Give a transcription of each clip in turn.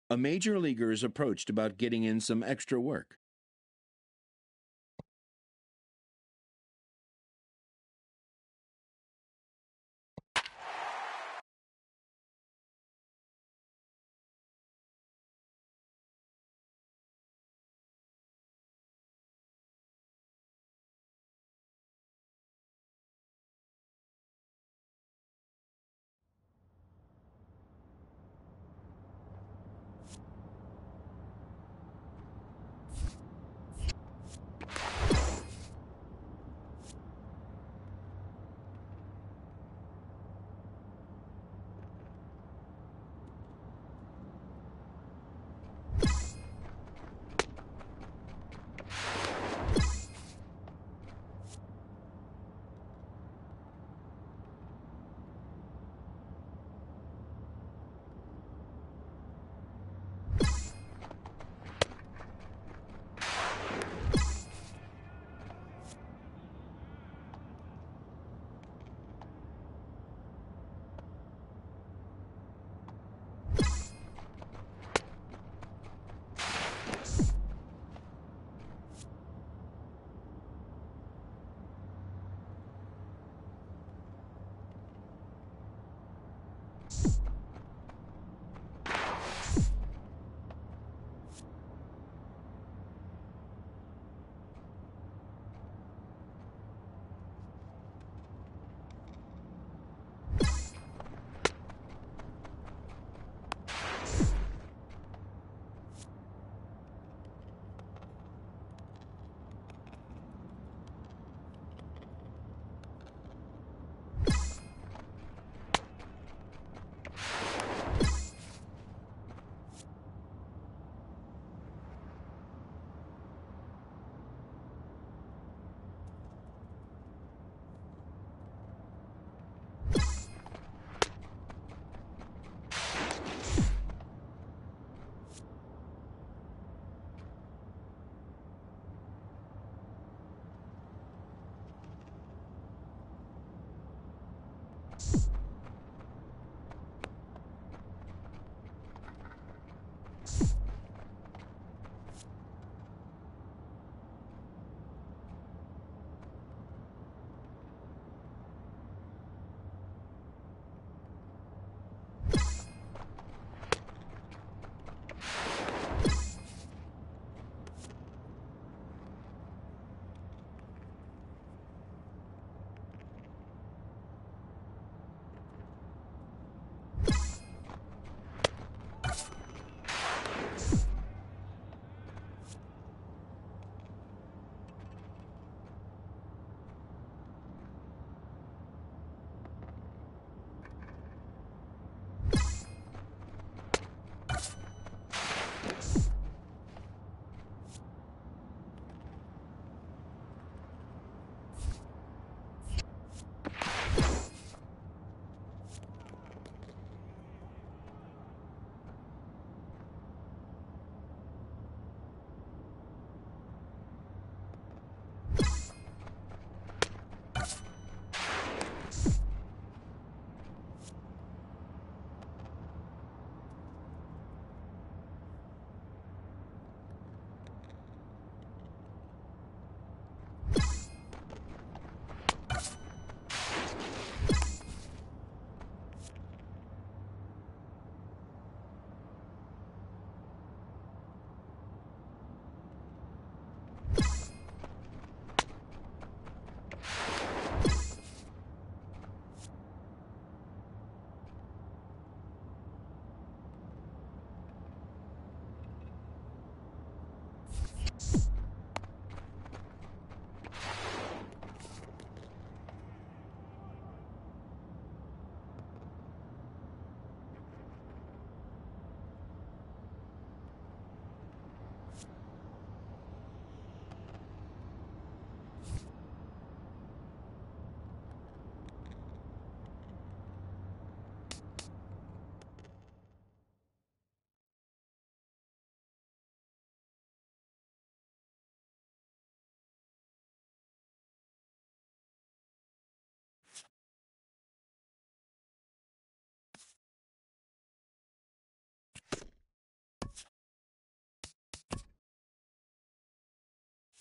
A major leaguer is approached about getting in some extra work.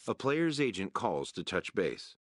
A player's agent calls to touch base.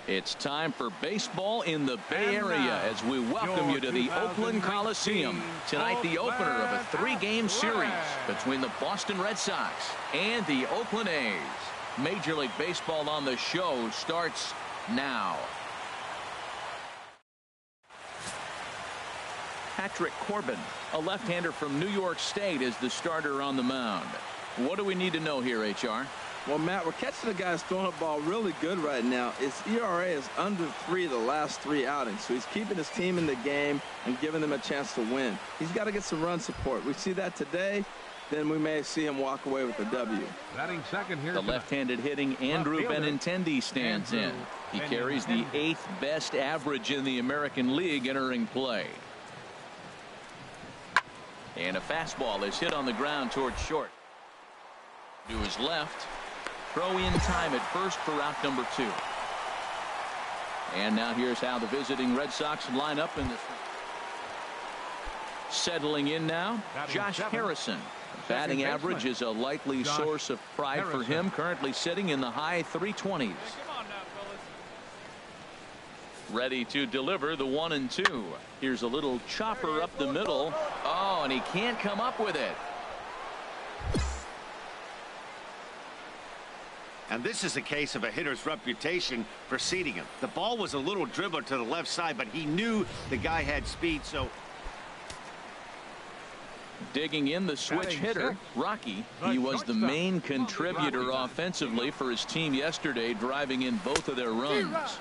It's time for baseball in the Bay Area as we welcome you to the Oakland Coliseum. Tonight, the opener of a three-game series between the Boston Red Sox and the Oakland A's. Major League Baseball on the show starts now. Patrick Corbin, a left-hander from New York State, is the starter on the mound. What do we need to know here, HR? Well, Matt, we're catching the guy who's throwing the ball really good right now. His ERA is under 3 the last 3 outings, so he's keeping his team in the game and giving them a chance to win. He's got to get some run support. We see that today, then we may see him walk away with a W. Batting second here. The left-handed hitting Andrew Benintendi stands in. He carries the 8th best average in the American League entering play. And a fastball is hit on the ground towards short. To his left. Throw in time at first for out number 2. And now here's how the visiting Red Sox line up in this one. Settling in now, Josh Harrison. Batting average is a likely source of pride for him, currently sitting in the high 320s. Ready to deliver the 1-2. Here's a little chopper up the middle. Oh, and he can't come up with it. And this is a case of a hitter's reputation preceding him. The ball was a little dribbler to the left side, but he knew the guy had speed, so. Digging in the switch hitter, Rocky. He was the main contributor offensively for his team yesterday, driving in both of their runs.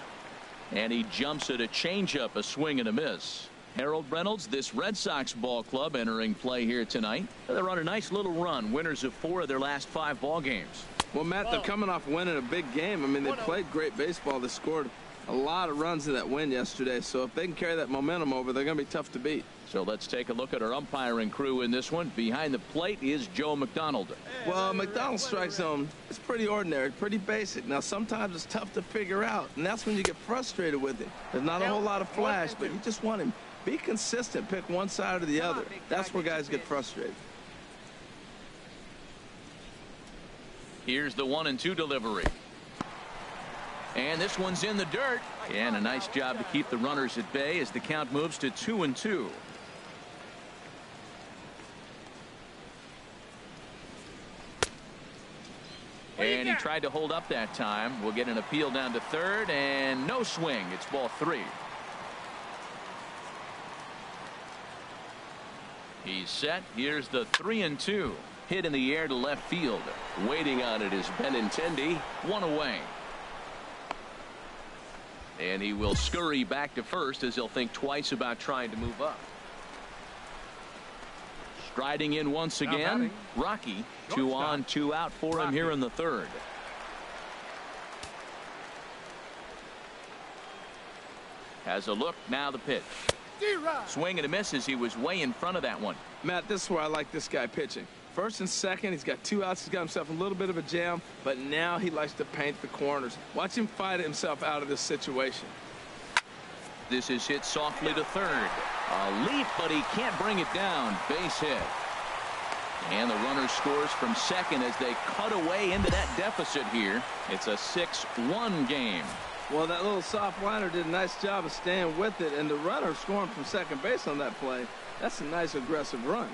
And he jumps at a changeup, a swing and a miss. Harold Reynolds, this Red Sox ball club entering play here tonight. They're on a nice little run, winners of 4 of their last 5 ball games. Well, Matt, they're coming off winning a big game. I mean, they played great baseball. They scored a lot of runs in that win yesterday. So if they can carry that momentum over, they're going to be tough to beat. So let's take a look at our umpiring crew in this one. Behind the plate is Joe McDonald. Well, McDonald's strike zone is pretty ordinary, pretty basic. Now, sometimes it's tough to figure out, and that's when you get frustrated with him. There's not a whole lot of flash, but you just want him. Be consistent. Pick one side or the other. That's where guys get frustrated. Here's the 1-2 delivery. And this one's in the dirt. And a nice job to keep the runners at bay as the count moves to 2-2. And he tried to hold up that time. We'll get an appeal down to third, and no swing. It's ball 3. He's set. Here's the 3-2. Hit in the air to left field. Waiting on it is Benintendi. 1 away. And he will scurry back to first as he'll think twice about trying to move up. Striding in once again, Rocky. 2 on, 2 out for him here in the 3rd. Has a look, now the pitch. Swing and a miss as he was way in front of that one. Matt, this is where I like this guy pitching. First and second, he's got 2 outs. He's got himself a little bit of a jam, but now he likes to paint the corners. Watch him fight himself out of this situation. This is hit softly to third. A leap, but he can't bring it down. Base hit. And the runner scores from second as they cut away into that deficit here. It's a 6-1 game. Well, that little soft liner did a nice job of staying with it, and the runner scoring from second base on that play. That's a nice aggressive run.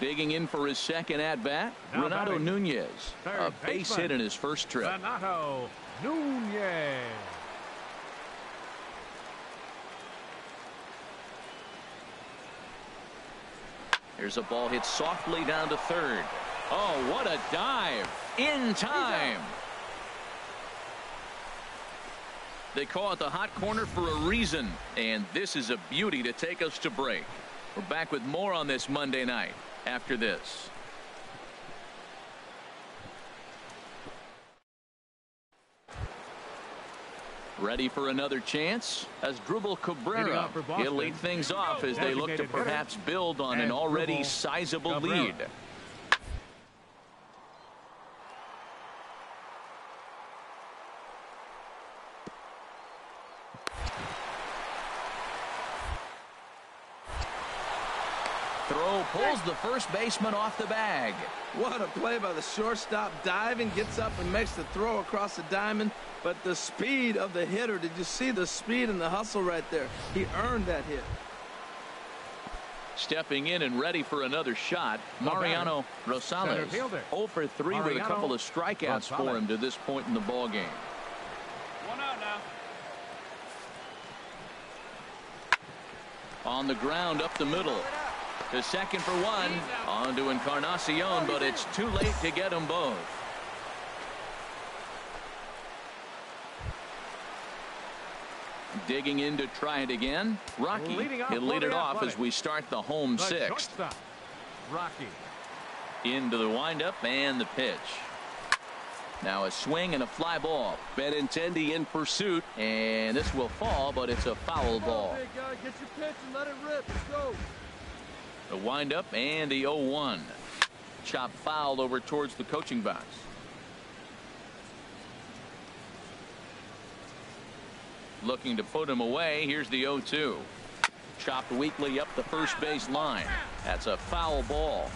Digging in for his second at-bat, Renato Nunez. A base hit in his first trip. Renato Nunez. Here's a ball hit softly down to third. Oh, what a dive. In time. They call it the hot corner for a reason, and this is a beauty to take us to break. We're back with more on this Monday night after this. Ready for another chance as Dribble Cabrera. He'll lead things off as they look to perhaps build on an already sizable lead. Throw pulls the first baseman off the bag. What a play by the shortstop, diving, gets up and makes the throw across the diamond. But the speed of the hitter, did you see the speed and the hustle right there? He earned that hit. Stepping in and ready for another shot, Mariano Rosales. 0 for 3 with a couple of strikeouts for him to this point in the ball game. One out now. On the ground up the middle. To second for one. On to Encarnacion, but it's too late to get them both. Digging in to try it again. Rocky. He'll lead it off as we start the home sixth. Rocky. Into the windup and the pitch. Now a swing and a fly ball. Benintendi in pursuit, and this will fall, but it's a foul ball. Big guy, get your pitch and let it rip. Let's go. The windup and the 0-1. Chop fouled over towards the coaching box. Looking to put him away. Here's the 0-2. Chopped weakly up the first base line. That's a foul ball.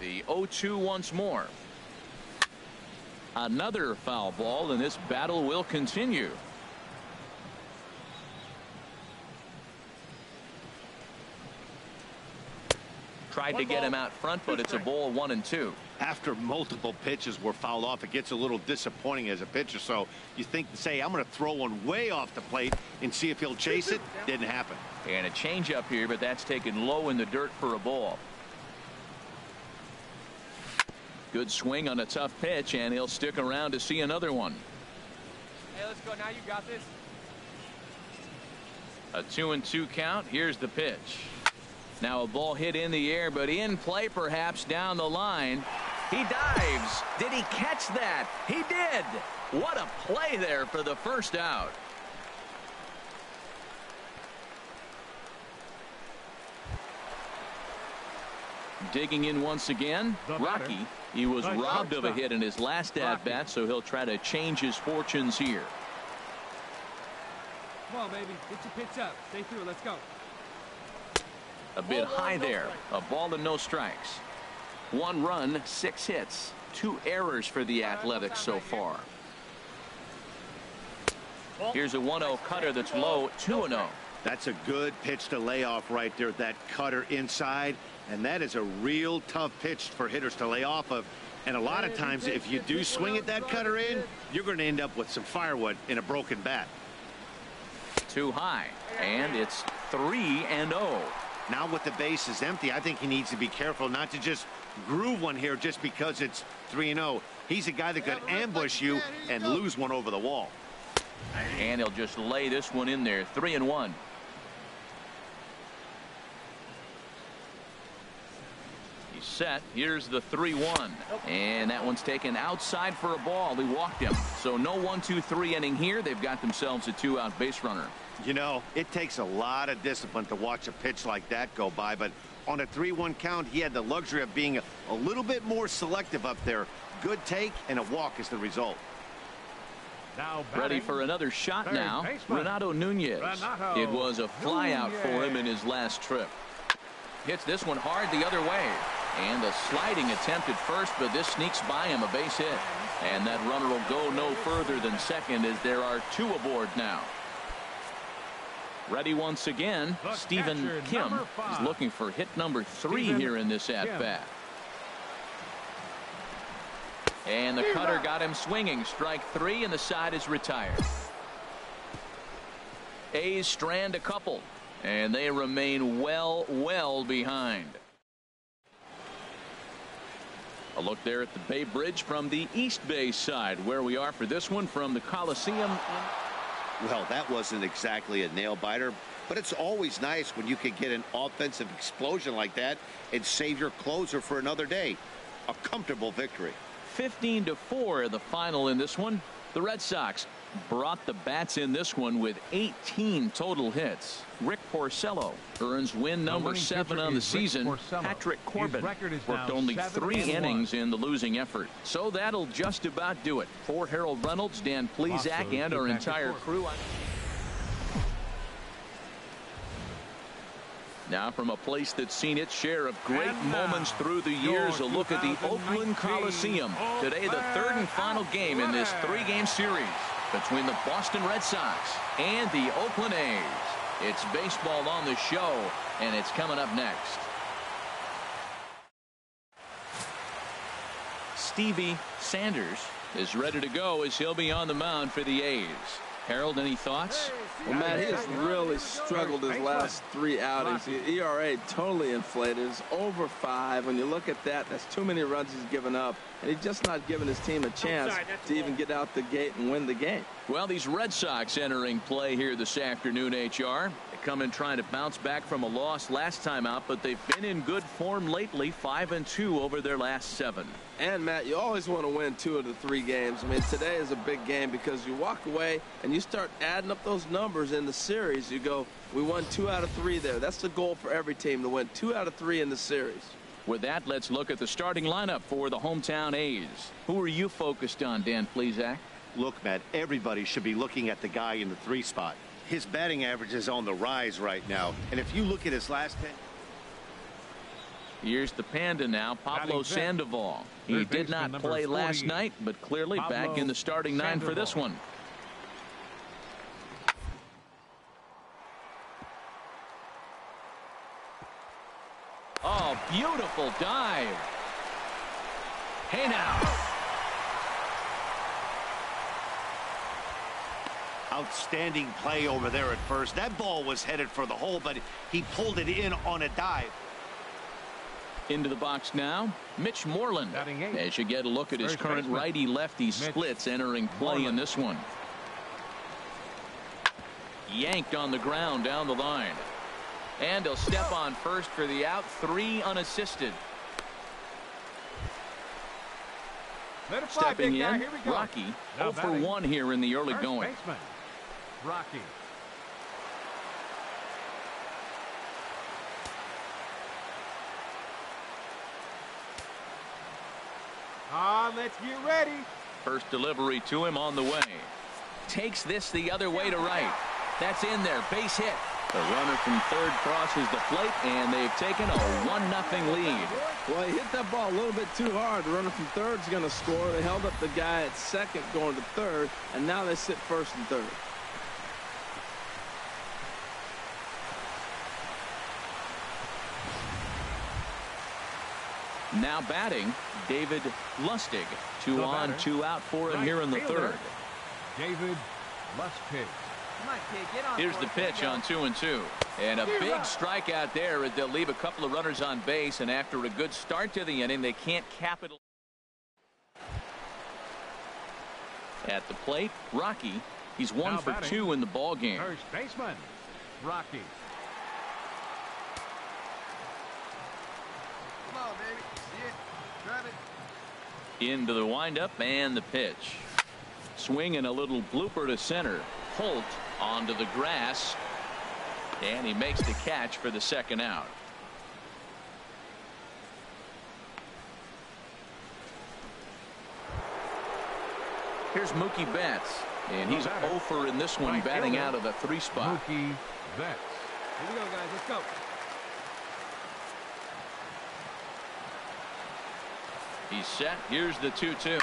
The 0-2 once more. Another foul ball, and this battle will continue. Tried to get him out front, but it's a ball 1-2. After multiple pitches were fouled off, it gets a little disappointing as a pitcher. So you think, say, I'm going to throw one way off the plate and see if he'll chase it. Didn't happen. And a changeup here, but that's taken low in the dirt for a ball. Good swing on a tough pitch, and he'll stick around to see another one. Hey, let's go now. You got this. A 2-2 count. Here's the pitch. Now a ball hit in the air, but in play perhaps down the line. He dives. Did he catch that? He did. What a play there for the first out. Digging in once again, Rocky. He was robbed of a hit in his last at-bat, so he'll try to change his fortunes here. Come on, baby. Get your pitch up. Stay through. Let's go. A bit high there. A ball and no strikes. 1 run, 6 hits. 2 errors for the Athletics so far. Here's a 1-0 cutter that's low, 2-0. That's a good pitch to lay off right there. That cutter inside. And that is a real tough pitch for hitters to lay off of. And a lot of times, if you do swing at that cutter in, you're going to end up with some firewood in a broken bat. Too high. And it's 3-0. Now with the bases empty, I think he needs to be careful not to just groove one here just because it's 3-0. He's a guy that could ambush you and lose one over the wall. And he'll just lay this one in there. 3-1. He's set. Here's the 3-1. And that one's taken outside for a ball. He walked him. So no 1-2-3 inning here. They've got themselves a 2-out base runner. You know, it takes a lot of discipline to watch a pitch like that go by, but on a 3-1 count, he had the luxury of being a little bit more selective up there. Good take, and a walk is the result. Now ready for another shot now. Renato Nunez. It was a fly out for him in his last trip. Hits this one hard the other way. And a sliding attempt at first, but this sneaks by him, a base hit. And that runner will go no further than second as there are 2 aboard now. Ready once again, Stephen Kim is looking for hit number 3 here in this at-bat. And the cutter got him swinging. Strike 3, and the side is retired. A's strand a couple. And they remain well behind. A look there at the Bay Bridge from the East Bay side, where we are for this one from the Coliseum. Well, that wasn't exactly a nail biter, but it's always nice when you can get an offensive explosion like that and save your closer for another day. A comfortable victory. 15-4 the final in this one. The Red Sox brought the bats in this one with 18 total hits. Rick Porcello earns win number 7 on the season. Patrick Corbin worked only 3 innings in the losing effort. So that'll just about do it. For Harold Reynolds, Dan Plesac, and our entire crew. Now from a place that's seen its share of great moments through the years, a look at the Oakland Coliseum. Today, the third and final game in this 3-game series between the Boston Red Sox and the Oakland A's. It's baseball on the show, and it's coming up next. Stevie Sanders is ready to go as he'll be on the mound for the A's. Harold, any thoughts? Well, Matt, he has really struggled his last 3 outings. The ERA totally inflated. It's over 5. When you look at that, that's too many runs he's given up. And he's just not giving his team a chance to even get out the gate and win the game. Well, these Red Sox entering play here this afternoon, HR. They come in trying to bounce back from a loss last time out, but they've been in good form lately, 5-2 over their last 7. And, Matt, you always want to win 2 of the 3 games. I mean, today is a big game because you walk away and you start adding up those numbers in the series. You go, we won 2 out of 3 there. That's the goal for every team, to win 2 out of 3 in the series. With that, let's look at the starting lineup for the hometown A's. Who are you focused on, Dan Plesac? Look, Matt, everybody should be looking at the guy in the 3 spot. His batting average is on the rise right now. And if you look at his last 10. Here's the Panda now, Pablo Sandoval. He did not play last night, but clearly back in the starting 9 for this one. Oh, beautiful dive. Hey now. Outstanding play over there at first. That ball was headed for the hole, but he pulled it in on a dive. Into the box now, Mitch Moreland. As you get a look at his current righty-lefty splits entering play in this one. Yanked on the ground down the line. And he'll step on first for the out, 3 unassisted. Stepping in, Rocky, 0 for 1 here in the early going. Rocky. Let's get ready. First delivery to him on the way. Takes this the other way to right. That's in there, base hit. The runner from third crosses the plate, and they've taken a 1-0 lead. Well, he hit that ball a little bit too hard. The runner from third is going to score. They held up the guy at second going to third, and now they sit first and third. Now batting, David Lustig. 2 on, 2 out for him here in the third. David Lustig. Here's the pitch on 2-2. And a big strikeout there. They'll leave a couple of runners on base, and after a good start to the inning, they can't capitalize. At the plate, Rocky. He's 1 for 2 in the ball game. First baseman, Rocky. Come on, baby. See it. Grab it. Into the windup and the pitch. Swing and a little blooper to center. Holt onto the grass, and he makes the catch for the second out. Here's Mookie Betts, and he's 0 for in this one, batting out of the 3 spot. Mookie Betts. Here we go, guys. Let's go. He's set. Here's the 2-2.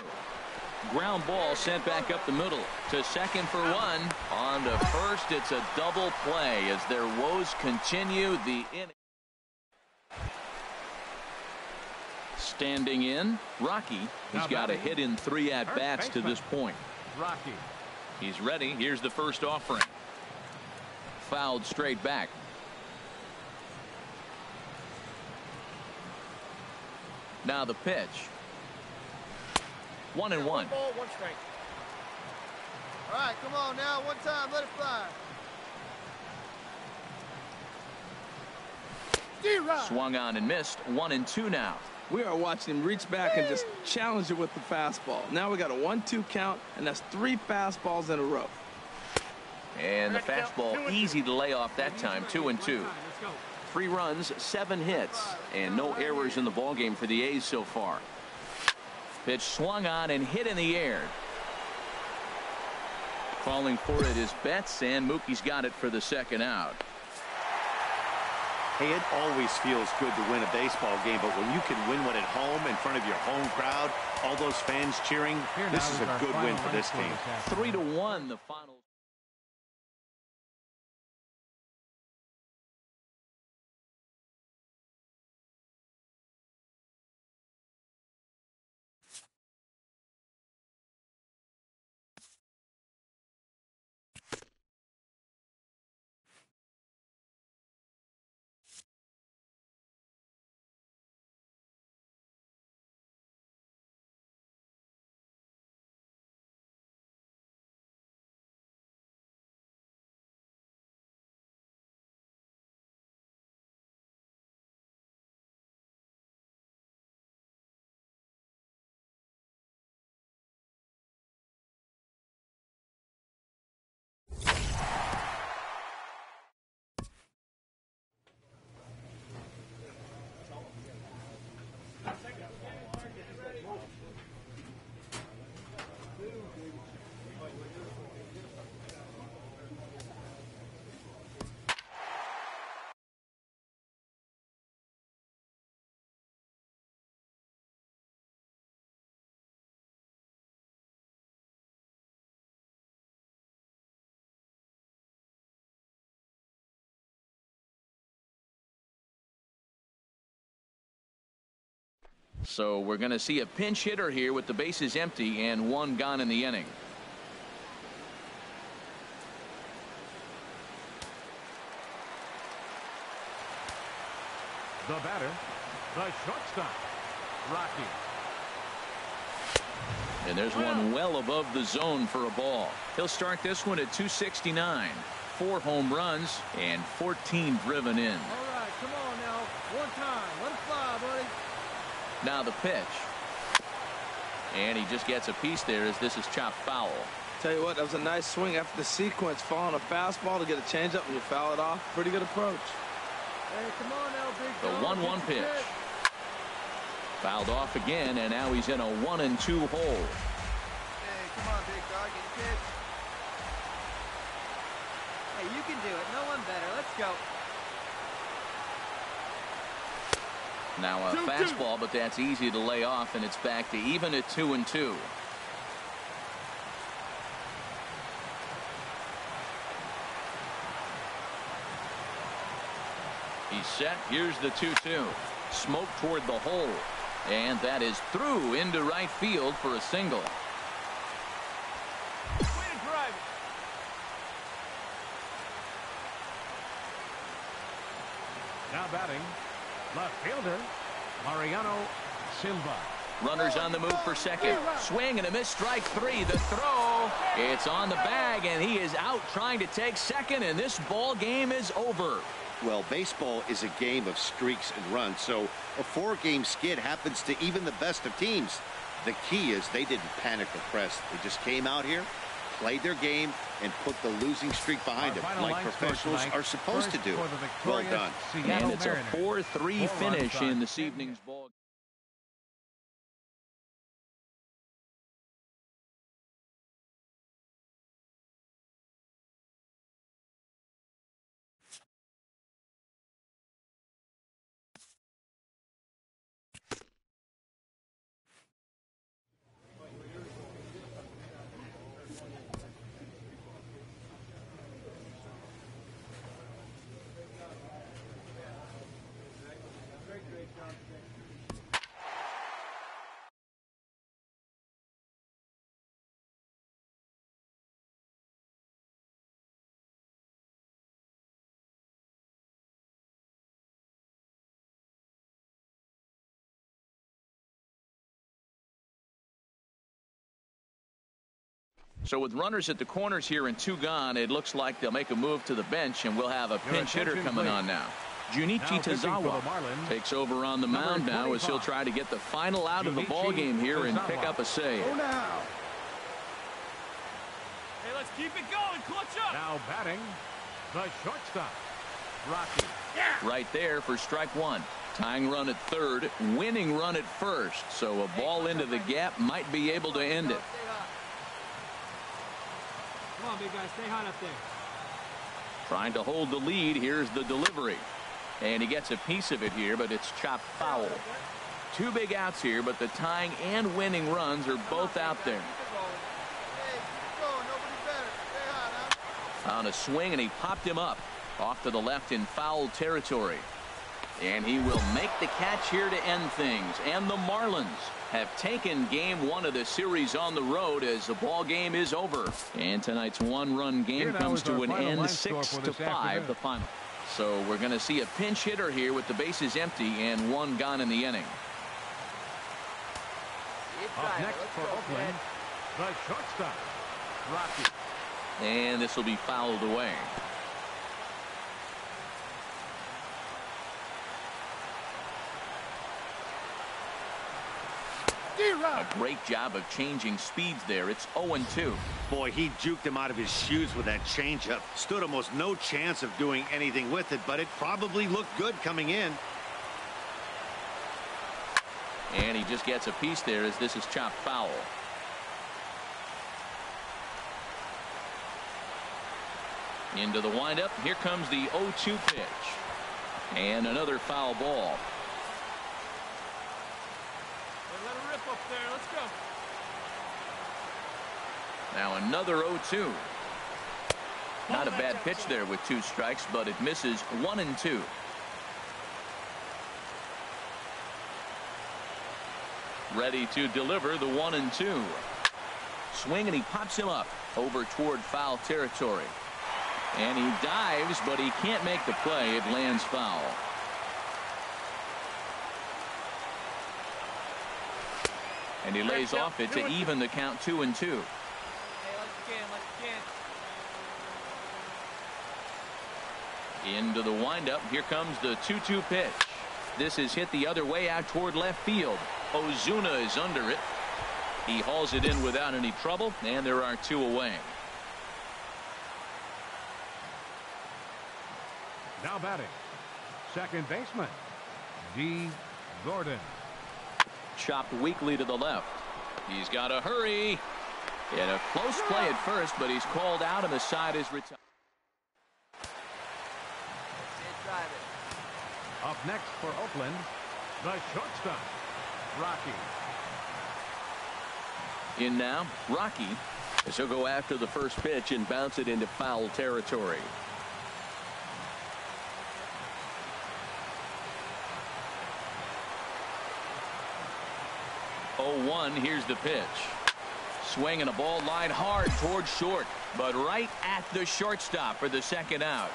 Ground ball sent back up the middle to second for 1. On to first, it's a double play as their woes continue the inning. Standing in, Rocky. He's got a hit in 3 at-bats to this point. Rocky. He's ready. Here's the first offering. Fouled straight back. Now the pitch. 1-1. One ball, one strike. All right, come on now. One time. Let it fly. Swung on and missed. 1-2 now. We are watching him reach back and just challenge it with the fastball. Now we got a 1-2 count, and that's 3 fastballs in a row. And the fastball easy to lay off that time. 2-2. 3 runs, 7 hits, and no errors in the ballgame for the A's so far. Pitch swung on and hit in the air. Calling for it is Betts, and Mookie's got it for the second out. Hey, it always feels good to win a baseball game, but when you can win one at home in front of your home crowd, all those fans cheering, this is a good win for this team. 3-1 the final. So we're going to see a pinch hitter here with the bases empty and 1 gone in the inning. The batter, the shortstop, Rocky. And there's one well above the zone for a ball. He'll start this one at 269. 4 home runs and 14 driven in. All right, come on now. One time. Let it fly, buddy. Now the pitch. And he just gets a piece there as this is chopped foul. Tell you what, that was a nice swing after the sequence. Following a fastball to get a changeup and you foul it off. Pretty good approach. Hey, come on now, big The dog. 1-1 pitch. Fouled off again, and now he's in a 1-2 hole. Hey, come on, big dog. Get your pitch. Hey, you can do it. No one better. Let's go. Now a fastball, but that's easy to lay off, and it's back to even at 2-2. He's set. Here's the 2-2. Smoke toward the hole. And that is through into right field for a single. Way to drive it. Now batting, left fielder, Mariano Silva. Runners on the move for second. Swing and a miss, strike 3. The throw. It's on the bag, and he is out trying to take second, and this ball game is over. Well, baseball is a game of streaks and runs, so a 4-game skid happens to even the best of teams. The key is they didn't panic or press. They just came out here, played their game, and put the losing streak behind them, like professionals are supposed to do. Well done. And it's a 4-3 finish in this evening's ball. So with runners at the corners here and 2 gone, it looks like they'll make a move to the bench, and we'll have a pinch hitter coming on now. Junichi Tazawa takes over on the mound now as he'll try to get the final out of the ball game here and pick up a save. Hey, let's keep it going. Clutch up. Now batting, the shortstop, Rocky. Right there for strike 1. Tying run at third, winning run at first. So a ball into the gap might be able to end it. Come on, big guy. Stay hot up there. Trying to hold the lead. Here's the delivery. And he gets a piece of it here, but it's chopped foul. 2 big outs here, but the tying and winning runs are both out there. On a swing, and he popped him up off to the left in foul territory. And he will make the catch here to end things. And the Marlins have taken game 1 of the series on the road as the ball game is over. And tonight's 1-run game comes to an end, 6-5 the final. So we're going to see a pinch hitter here with the bases empty and 1 gone in the inning. Up next for Oakland, the shortstop, Rocky. And this will be fouled away. A great job of changing speeds there. It's 0-2. Boy, he juked him out of his shoes with that changeup. Stood almost no chance of doing anything with it, but it probably looked good coming in. And he just gets a piece there as this is chopped foul. Into the windup. Here comes the 0-2 pitch. And another foul ball. Let her rip up there. Let's go. Now another 0-2. Not a bad pitch there with 2 strikes, but it misses 1-2. Ready to deliver the 1-2. Swing, and he pops him up over toward foul territory. And he dives, but he can't make the play. It lands foul. And he lays off it to even the count 2-2. Into the windup. Here comes the 2-2 pitch. This is hit the other way out toward left field. Ozuna is under it. He hauls it in without any trouble, and there are 2 away. Now batting, second baseman, D. Gordon. Chopped weakly to the left. He's got to hurry. In a close play at first, but he's called out, and the side is retired. Up next for Oakland, the shortstop, Rocky. In now, Rocky, as he'll go after the first pitch and bounce it into foul territory. 0-1. Here's the pitch. Swinging a ball line hard towards short, but right at the shortstop for the second out.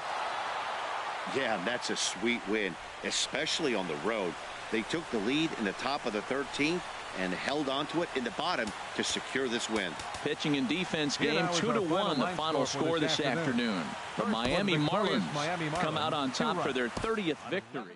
Yeah, and that's a sweet win, especially on the road. They took the lead in the top of the 13th and held on to it in the bottom to secure this win. Pitching and defense game 2-1, the final score this afternoon. The Miami Marlins come out on top for their 30th victory.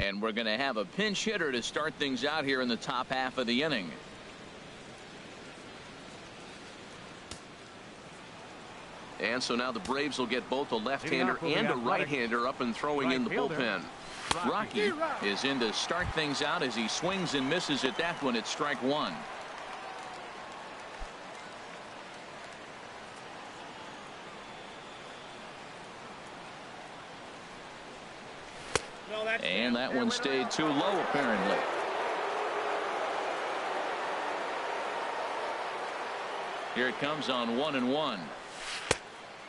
And we're going to have a pinch hitter to start things out here in the top half of the inning. And so now the Braves will get both a left-hander and a right-hander up and throwing in the bullpen. Rocky is in to start things out as he swings and misses at that one at strike one. And that one stayed too low, apparently. Here it comes on 1-1.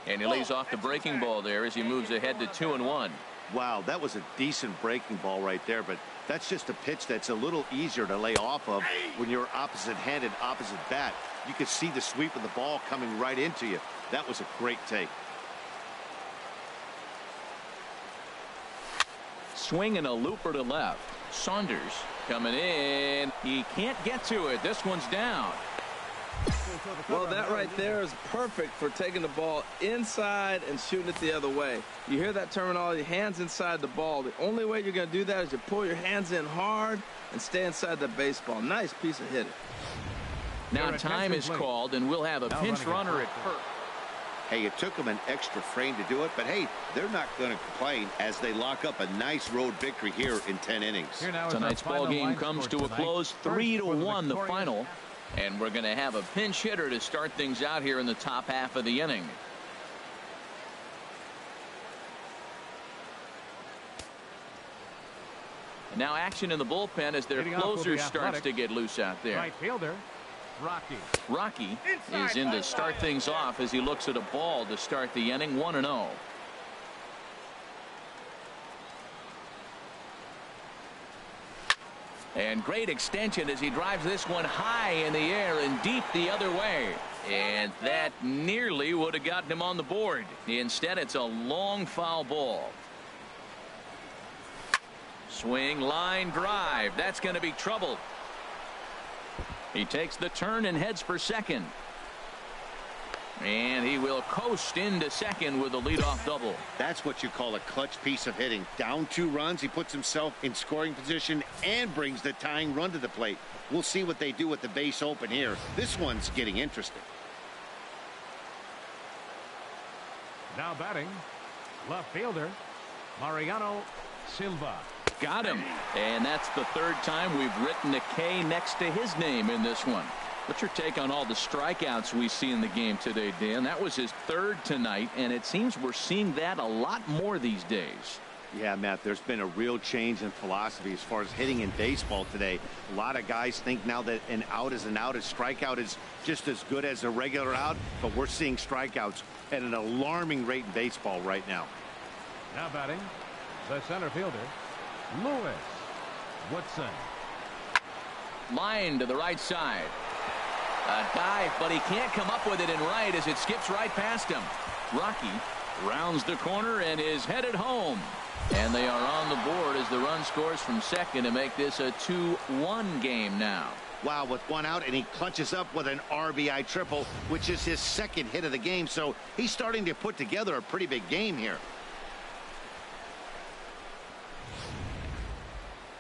And he lays off the breaking ball there as he moves ahead to 2-1. Wow, that was a decent breaking ball right there, but that's just a pitch that's a little easier to lay off of when you're opposite-handed, opposite bat. You could see the sweep of the ball coming right into you. That was a great take. Swing and a looper to left. Saunders coming in. He can't get to it. This one's down. Well, that right there is perfect for taking the ball inside and shooting it the other way. You hear that terminology, hands inside the ball. The only way you're going to do that is you pull your hands in hard and stay inside the baseball. Nice piece of hitting. Now time is called, and we'll have a pinch runner at first. Hey, it took them an extra frame to do it, but hey, they're not going to complain as they lock up a nice road victory here in 10 innings. Tonight's ball game comes to a close, 3-1 the final. And we're going to have a pinch hitter to start things out here in the top half of the inning. And now action in the bullpen as their closer starts to get loose out there. Right fielder, Rocky is in to start things off as he looks at a ball to start the inning. 1-0. And great extension as he drives this one high in the air and deep the other way. And that nearly would have gotten him on the board. Instead, it's a long foul ball. Swing, line drive. That's going to be trouble. He takes the turn and heads for second. And he will coast into second with a leadoff double. That's what you call a clutch piece of hitting. Down 2 runs, he puts himself in scoring position and brings the tying run to the plate. We'll see what they do with the base open here. This one's getting interesting. now batting, left fielder, Mariano Silva. Got him. And that's the third time we've written a K next to his name in this one. What's your take on all the strikeouts we see in the game today, Dan? That was his third tonight, and it seems we're seeing that a lot more these days. Yeah, Matt, there's been a real change in philosophy as far as hitting in baseball today. A lot of guys think now that an out is an out. A strikeout is just as good as a regular out, but we're seeing strikeouts at an alarming rate in baseball right now. Now batting, the center fielder, Lewis Woodson. Line to the right side. A dive, but he can't come up with it in right as it skips right past him. Rocky rounds the corner and is headed home. And they are on the board as the run scores from second to make this a 2-1 game now. Wow, with one out, and he clutches up with an RBI triple, which is his second hit of the game. So he's starting to put together a pretty big game here.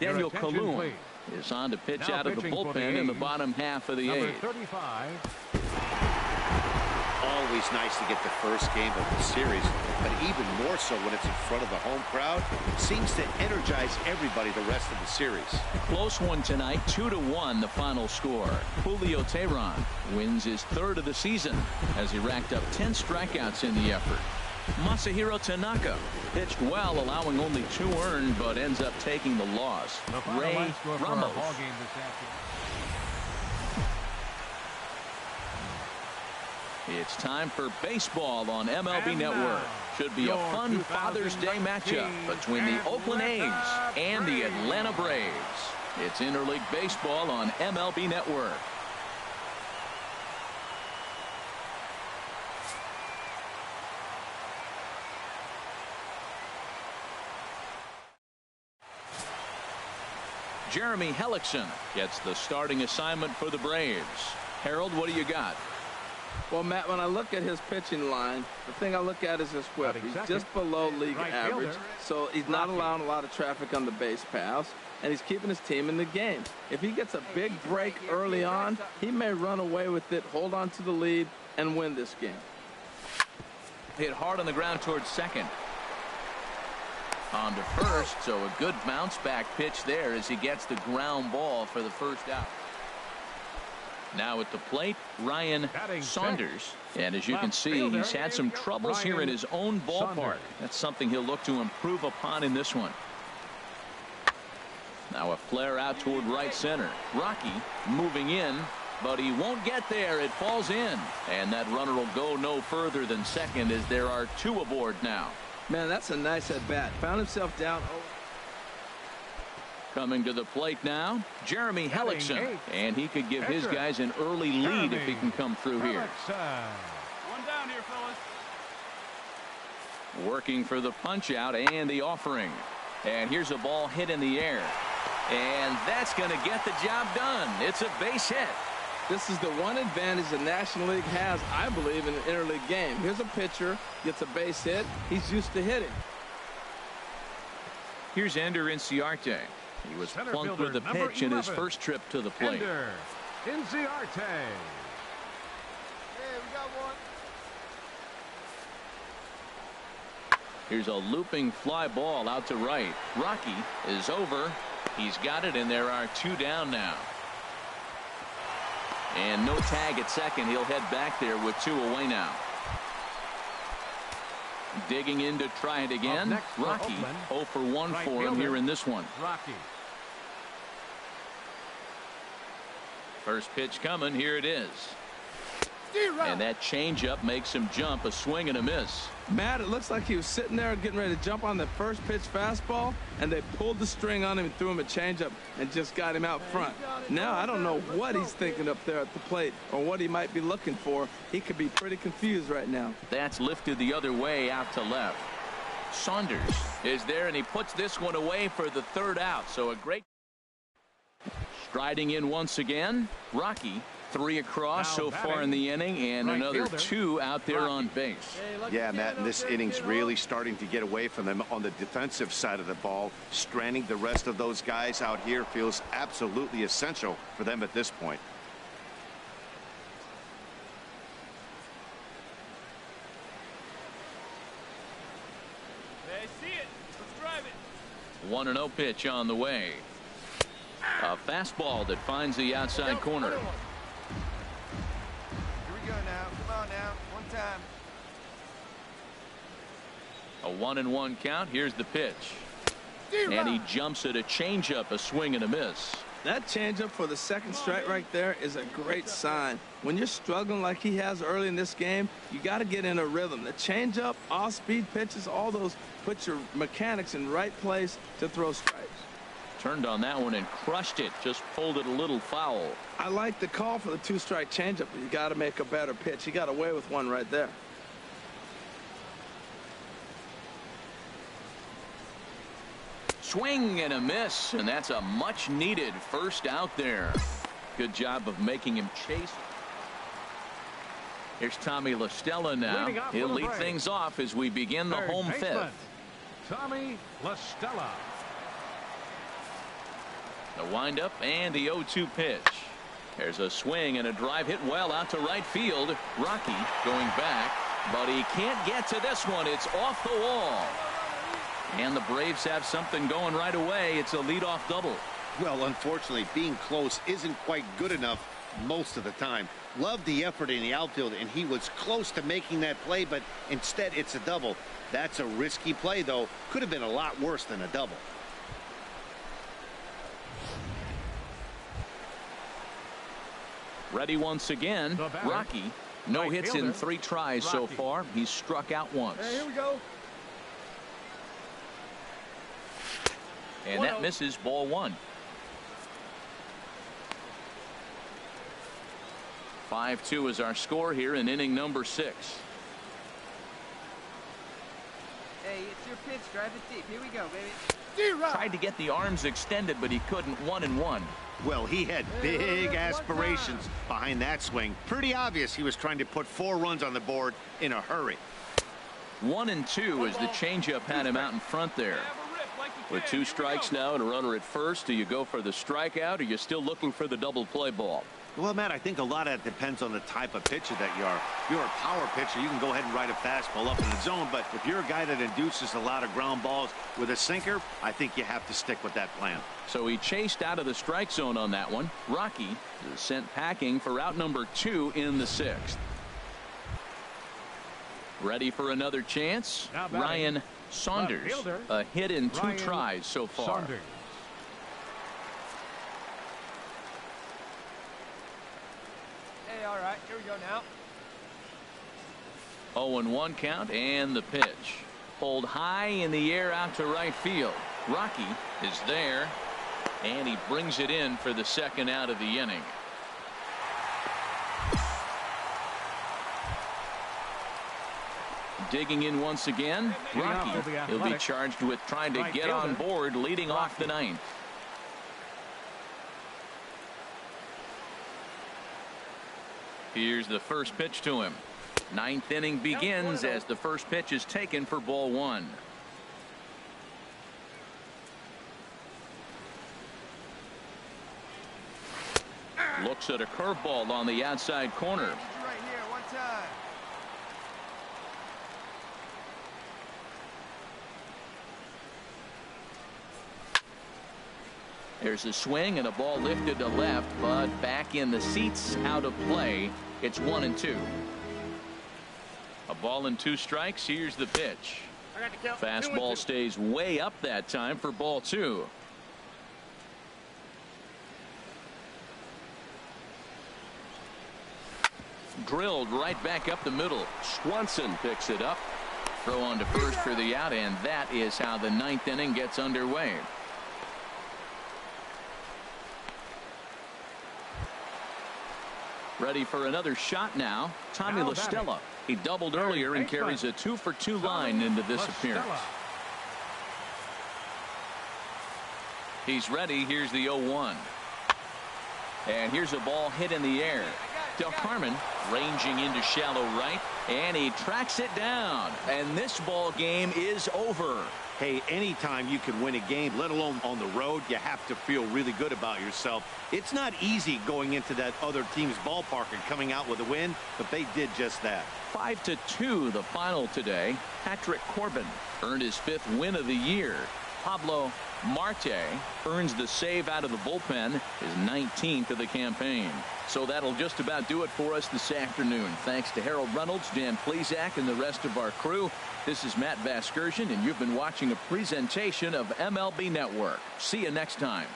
Daniel Calhoun is on to pitch now out of the bullpen in the bottom half of the eighth. 35. Always nice to get the first game of the series, but even more so when it's in front of the home crowd. Seems to energize everybody the rest of the series. Close one tonight, 2-1 the final score. Julio Teheran wins his third of the season as he racked up 10 strikeouts in the effort. Masahiro Tanaka pitched well, allowing only 2 earned, but ends up taking the loss. Ray Ramos. It's time for baseball on MLB Network. Should be a fun Father's Day matchup between the Oakland A's and the Atlanta Braves. It's interleague baseball on MLB Network. Jeremy Hellickson gets the starting assignment for the Braves. Harold, what do you got? Well, Matt, when I look at his pitching line, the thing I look at is his whip. He's just below league average, so he's not allowing a lot of traffic on the base paths, and he's keeping his team in the game. If he gets a big break early on, he may run away with it, hold on to the lead, and win this game. Hit hard on the ground towards second. On to first, so a good bounce back pitch there as he gets the ground ball for the first out. Now at the plate, Ryan Saunders. And as you can see, he's had some troubles here in his own ballpark. That's something he'll look to improve upon in this one. Now a flare out toward right center. Rocky moving in, but he won't get there. It falls in. And that runner will go no further than second as there are two aboard now. Man, that's a nice at bat. Found himself down. Coming to the plate now, Jeremy Hellickson, and he could give his guys an early lead if he can come through here. One down here, fellas. Working for the punch out and the offering. And here's a ball hit in the air. And that's going to get the job done. It's a base hit. This is the one advantage the National League has, I believe, in an interleague game. Here's a pitcher, gets a base hit. He's used to hitting. Here's Ender Inciarte. He was plunked with a pitch in his first trip to the plate. Ender Inciarte. Hey, we got one. Here's a looping fly ball out to right. Rocky is over. He's got it, and there are two down now. And no tag at second. He'll head back there with two away now. Digging in to try it again. Rocky 0 for 1 for him here in this one. Rocky. First pitch coming. Here it is. And that changeup makes him jump. A swing and a miss. Matt, it looks like he was sitting there getting ready to jump on the first pitch fastball, and they pulled the string on him and threw him a changeup and just got him out front. Now I don't know what he's thinking up there at the plate or what he might be looking for. He could be pretty confused right now. That's lifted the other way out to left. Saunders is there, and he puts this one away for the third out. So a great striding in once again. Rocky. 3 across so far in the inning, and another 2 out there on base. Yeah, Matt, and this inning's really starting to get away from them on the defensive side of the ball. Stranding the rest of those guys out here feels absolutely essential for them at this point. They see it. Let's drive it. 1-0 pitch on the way. A fastball that finds the outside corner. Go now. Come on now. One time. A 1-1 count. Here's the pitch. And he jumps at a changeup, a swing and a miss. That changeup for the second strike right there is a great sign. When you're struggling like he has early in this game, you got to get in a rhythm. The changeup, off-speed pitches, all those put your mechanics in right place to throw strikes. Turned on that one and crushed it. Just pulled it a little foul. I like the call for the 2-strike changeup, but you got to make a better pitch. He got away with one right there. Swing and a miss, and that's a much needed first out there. Good job of making him chase. Here's Tommy La Stella now. He'll lead things off as we begin the home fifth. Tommy La Stella. The windup and the 0-2 pitch. There's a swing and a drive hit well out to right field. Rocky going back, but he can't get to this one. It's off the wall. And the Braves have something going right away. It's a leadoff double. Well, unfortunately, being close isn't quite good enough most of the time. Loved the effort in the outfield, and he was close to making that play, but instead it's a double. That's a risky play, though. Could have been a lot worse than a double. Ready once again. Rocky. No hits in 3 tries so far. He's struck out once. Hey, here we go. And that misses, ball 1. 5-2 is our score here in inning number 6. Hey, it's your pitch. Drive it deep. Here we go, baby. Tried to get the arms extended, but he couldn't. 1-1. Well, he had big aspirations behind that swing. Pretty obvious he was trying to put 4 runs on the board in a hurry. 1-2 as the changeup had him out in front there. With 2 strikes now and a runner at first, do you go for the strikeout, or are you still looking for the double play ball? Well, Matt, I think a lot of that depends on the type of pitcher that you are. If you're a power pitcher, you can go ahead and ride a fastball up in the zone. But if you're a guy that induces a lot of ground balls with a sinker, I think you have to stick with that plan. So he chased out of the strike zone on that one. Rocky is sent packing for out number 2 in the 6th. Ready for another chance? Ryan Saunders. A hit in 2 tries so far. Saunders. Hey, all right, here we go now. 0-1 count, and the pitch. Pulled high in the air out to right field. Rocky is there, and he brings it in for the 2nd out of the inning. Digging in once again, Rocky. He'll be charged with trying to get on board, leading off the 9th. Here's the first pitch to him. 9th inning begins as the first pitch is taken for ball 1. Looks at a curveball on the outside corner. Right here, one time. There's a swing and a ball lifted to left, but back in the seats, out of play. It's 1-2. A ball and 2 strikes. Here's the pitch. Fastball stays way up that time for ball 2. Drilled right back up the middle. Swanson picks it up. Throw on to first for the out, and that is how the 9th inning gets underway. Ready for another shot now. Tommy La Stella. He doubled earlier and carries a 2-for-2 line into this appearance. He's ready. Here's the 0-1. And here's a ball hit in the air. Del Carmen ranging into shallow right, and he tracks it down. And this ball game is over. Hey, anytime you can win a game, let alone on the road, you have to feel really good about yourself. It's not easy going into that other team's ballpark and coming out with a win, but they did just that. 5-2 the final today. Patrick Corbin earned his 5th win of the year. Pablo Marte earns the save out of the bullpen, his 19th of the campaign. So that'll just about do it for us this afternoon. Thanks to Harold Reynolds, Dan Plesac, and the rest of our crew. This is Matt Vasgersian, and you've been watching a presentation of MLB Network. See you next time.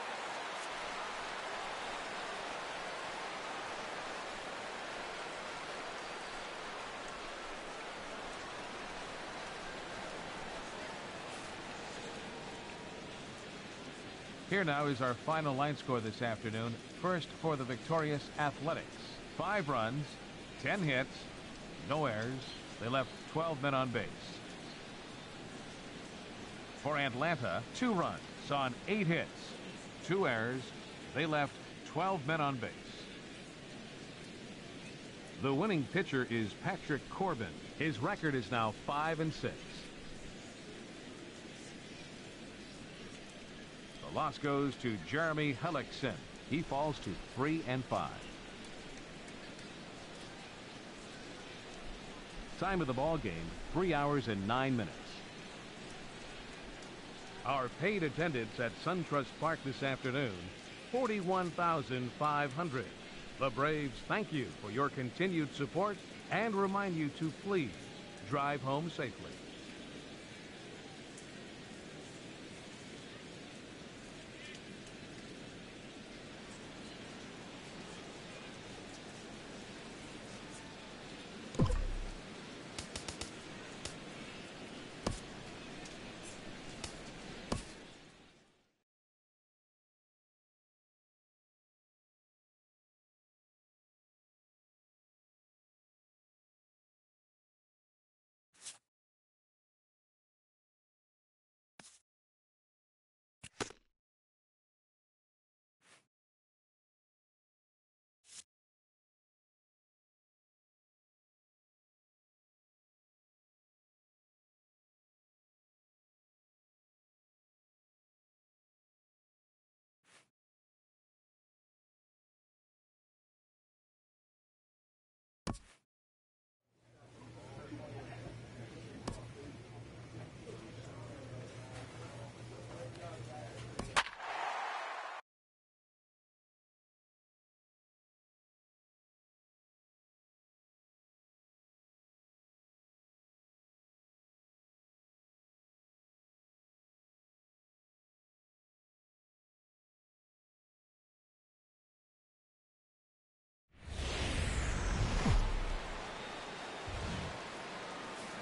Here now is our final line score this afternoon. First for the victorious Athletics. 5 runs, 10 hits, no errors. They left 12 men on base. For Atlanta, 2 runs on 8 hits, 2 errors. They left 12 men on base. The winning pitcher is Patrick Corbin. His record is now 5-6. The loss goes to Jeremy Hellickson. He falls to 3-5. Time of the ball game, 3 hours and 9 minutes. Our paid attendance at SunTrust Park this afternoon, 41,500. The Braves thank you for your continued support and remind you to please drive home safely.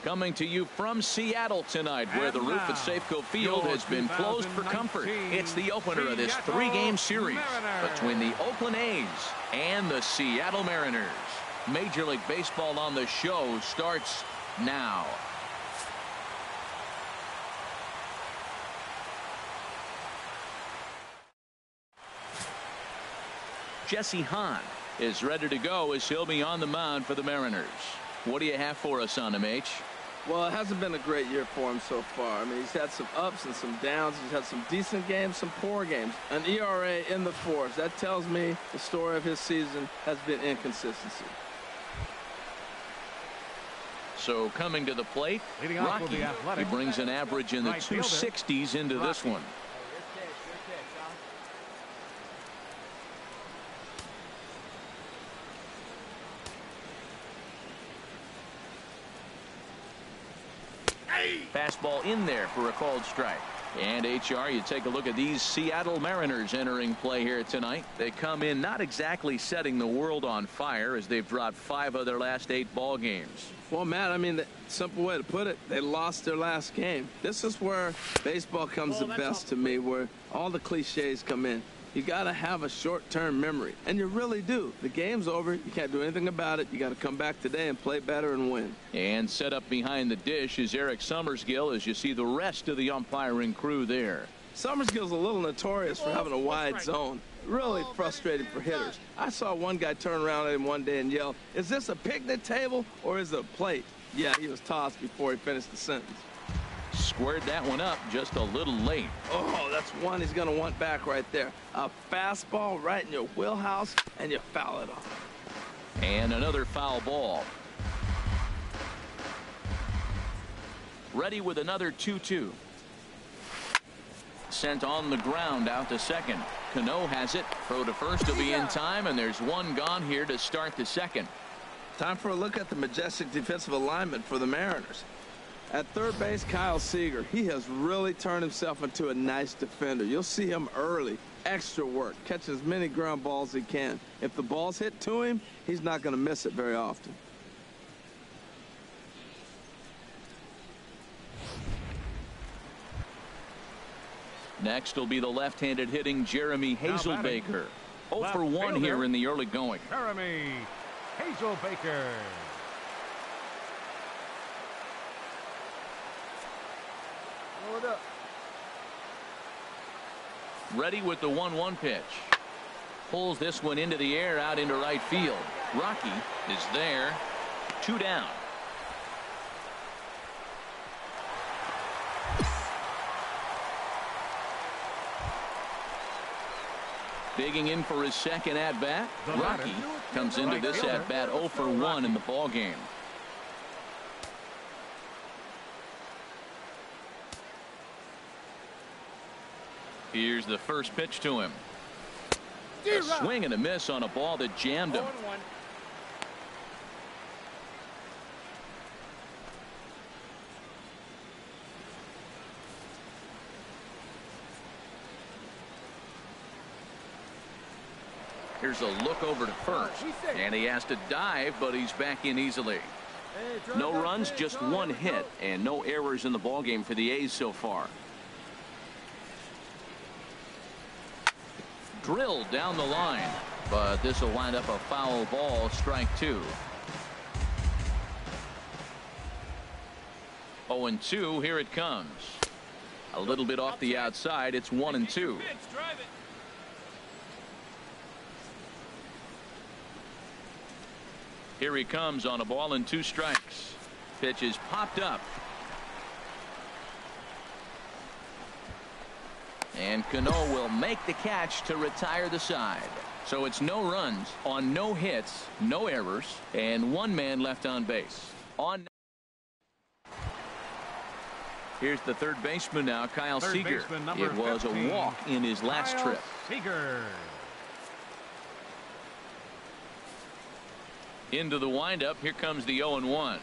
Coming to you from Seattle tonight, where the roof at Safeco Field has been closed for comfort. It's the opener of this three-game series between the Oakland A's and the Seattle Mariners. Major League Baseball on the show starts now. Jesse Hahn is ready to go as he'll be on the mound for the Mariners. What do you have for us on him, H? Well, it hasn't been a great year for him so far. I mean, he's had some ups and some downs. He's had some decent games, some poor games. An ERA in the fours. That tells me the story of his season has been inconsistency. So coming to the plate, Rocky, he brings an average in the 260s into this one. Fastball in there for a called strike. And HR, you take a look at these Seattle Mariners entering play here tonight. They come in not exactly setting the world on fire, as they've dropped 5 of their last 8 ball games. Well, Matt, I mean, the simple way to put it, they lost their last game. This is where baseball comes the best to me, where all the cliches come in. You got to have a short-term memory, and you really do. The game's over. You can't do anything about it. You got to come back today and play better and win. And set up behind the dish is Eric Summersgill, as you see the rest of the umpiring crew there. Summersgill's a little notorious for having a wide zone. Really frustrating for hitters. I saw one guy turn around at him one day and yell, "Is this a picnic table or is it a plate?" Yeah, he was tossed before he finished the sentence. Squared that one up just a little late. Oh, that's one he's going to want back right there. A fastball right in your wheelhouse, and you foul it off. And another foul ball. Ready with another 2-2. Sent on the ground out to second. Cano has it. Throw to first will be in time, and there's one gone here to start the second. Time for a look at the majestic defensive alignment for the Mariners. At third base, Kyle Seager. He has really turned himself into a nice defender. You'll see him early. Extra work. Catch as many ground balls as he can. If the ball's hit to him, he's not going to miss it very often. Next will be the left-handed hitting Jeremy Hazelbaker. 0 for 1 here in the early going. Jeremy Hazelbaker. Up. Ready with the 1-1 pitch. Pulls this one into the air out into right field. Rocky is there. 2 down. Digging in for his second at-bat. Rocky comes into this at-bat 0 for 1 in the ball game. Here's the first pitch to him. A swing and a miss on a ball that jammed him. Here's a look over to first, and he has to dive, but he's back in easily. No runs, just 1 hit, and no errors in the ballgame for the A's so far. Drilled down the line, but this will wind up a foul ball, strike 2. 0-2, here it comes. A little bit off the outside, it's 1-2. Here he comes on a ball and 2 strikes. Pitch is popped up. And Cano will make the catch to retire the side. So it's no runs on no hits, no errors, and 1 man left on base. Here's the third baseman now, Kyle Seager. It was 15, a walk in his last trip. Seager. Into the windup. Here comes the 0-1.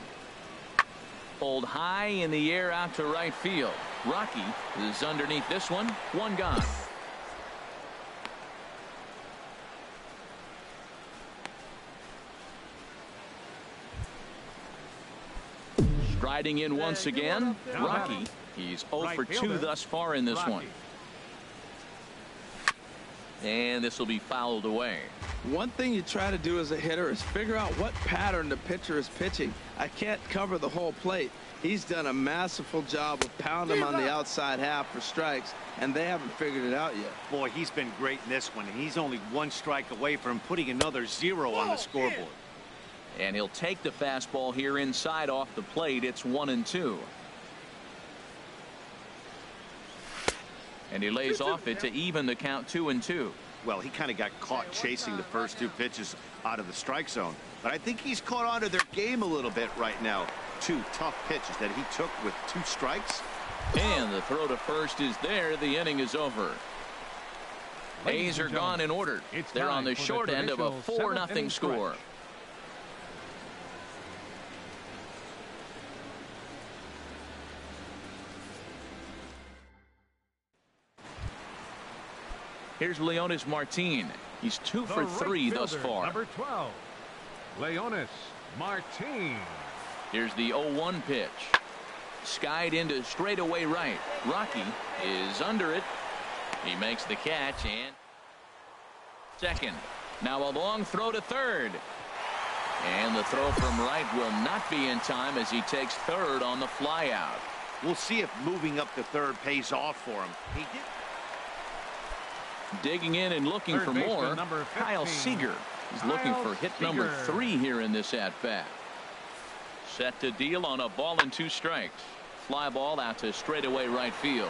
Pulled high in the air out to right field. Rocky is underneath this one. 1 gone. Riding in once again, Rocky. He's 0 for 2 thus far in this one. And this will be fouled away. One thing you try to do as a hitter is figure out what pattern the pitcher is pitching. I can't cover the whole plate. He's done a masterful job of pounding him on the outside half for strikes, and they haven't figured it out yet. Boy, he's been great in this one, and he's only 1 strike away from putting another 0 on the scoreboard. And he'll take the fastball here inside off the plate. It's 1-2. And he lays off it to even the count 2-2. Well, he kind of got caught chasing the first 2 pitches out of the strike zone. But I think he's caught on to their game a little bit right now. 2 tough pitches that he took with 2 strikes. And the throw to first is there. The inning is over. A's are gone in order. They're on the short end of a 4-0 score. Here's Leonis Martin. He's 2 for 3 thus far. Number 12, Leonis Martin. Here's the 0-1 pitch. Skied into straightaway right. Rocky is under it. He makes the catch and second. Now a long throw to third. And the throw from right will not be in time as he takes third on the fly out. We'll see if moving up to third pays off for him. He did. Digging in and looking for more, Kyle Seager is looking for hit number 3 here in this at-bat. Set to deal on a ball and 2 strikes. Fly ball out to straightaway right field.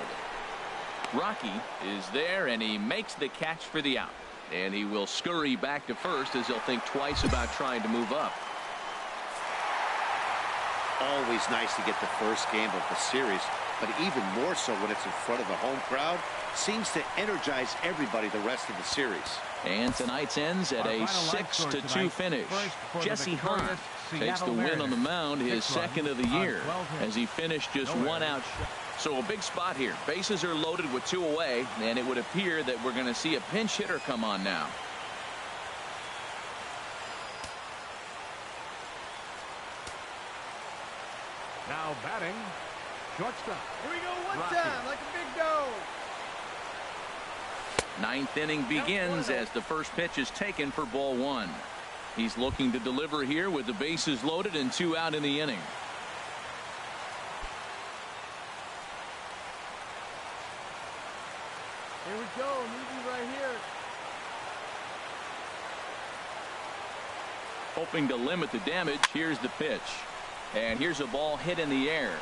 Rocky is there, and he makes the catch for the out. And he will scurry back to first as he'll think twice about trying to move up. Always nice to get the first game of the series, but even more so when it's in front of the home crowd. Seems to energize everybody the rest of the series. And tonight's ends at a 6-2 finish. Jesse Hahn takes the win on the mound, his second of the year, as he finished just 1 out. So a big spot here. Bases are loaded with 2 away, and it would appear that we're going to see a pinch hitter come on now. Now batting, shortstop. Here we go one time, like a big dog. 9th inning begins as the first pitch is taken for ball 1. He's looking to deliver here with the bases loaded and 2 out in the inning. Here we go, Newby right here. Hoping to limit the damage, here's the pitch. And here's a ball hit in the air.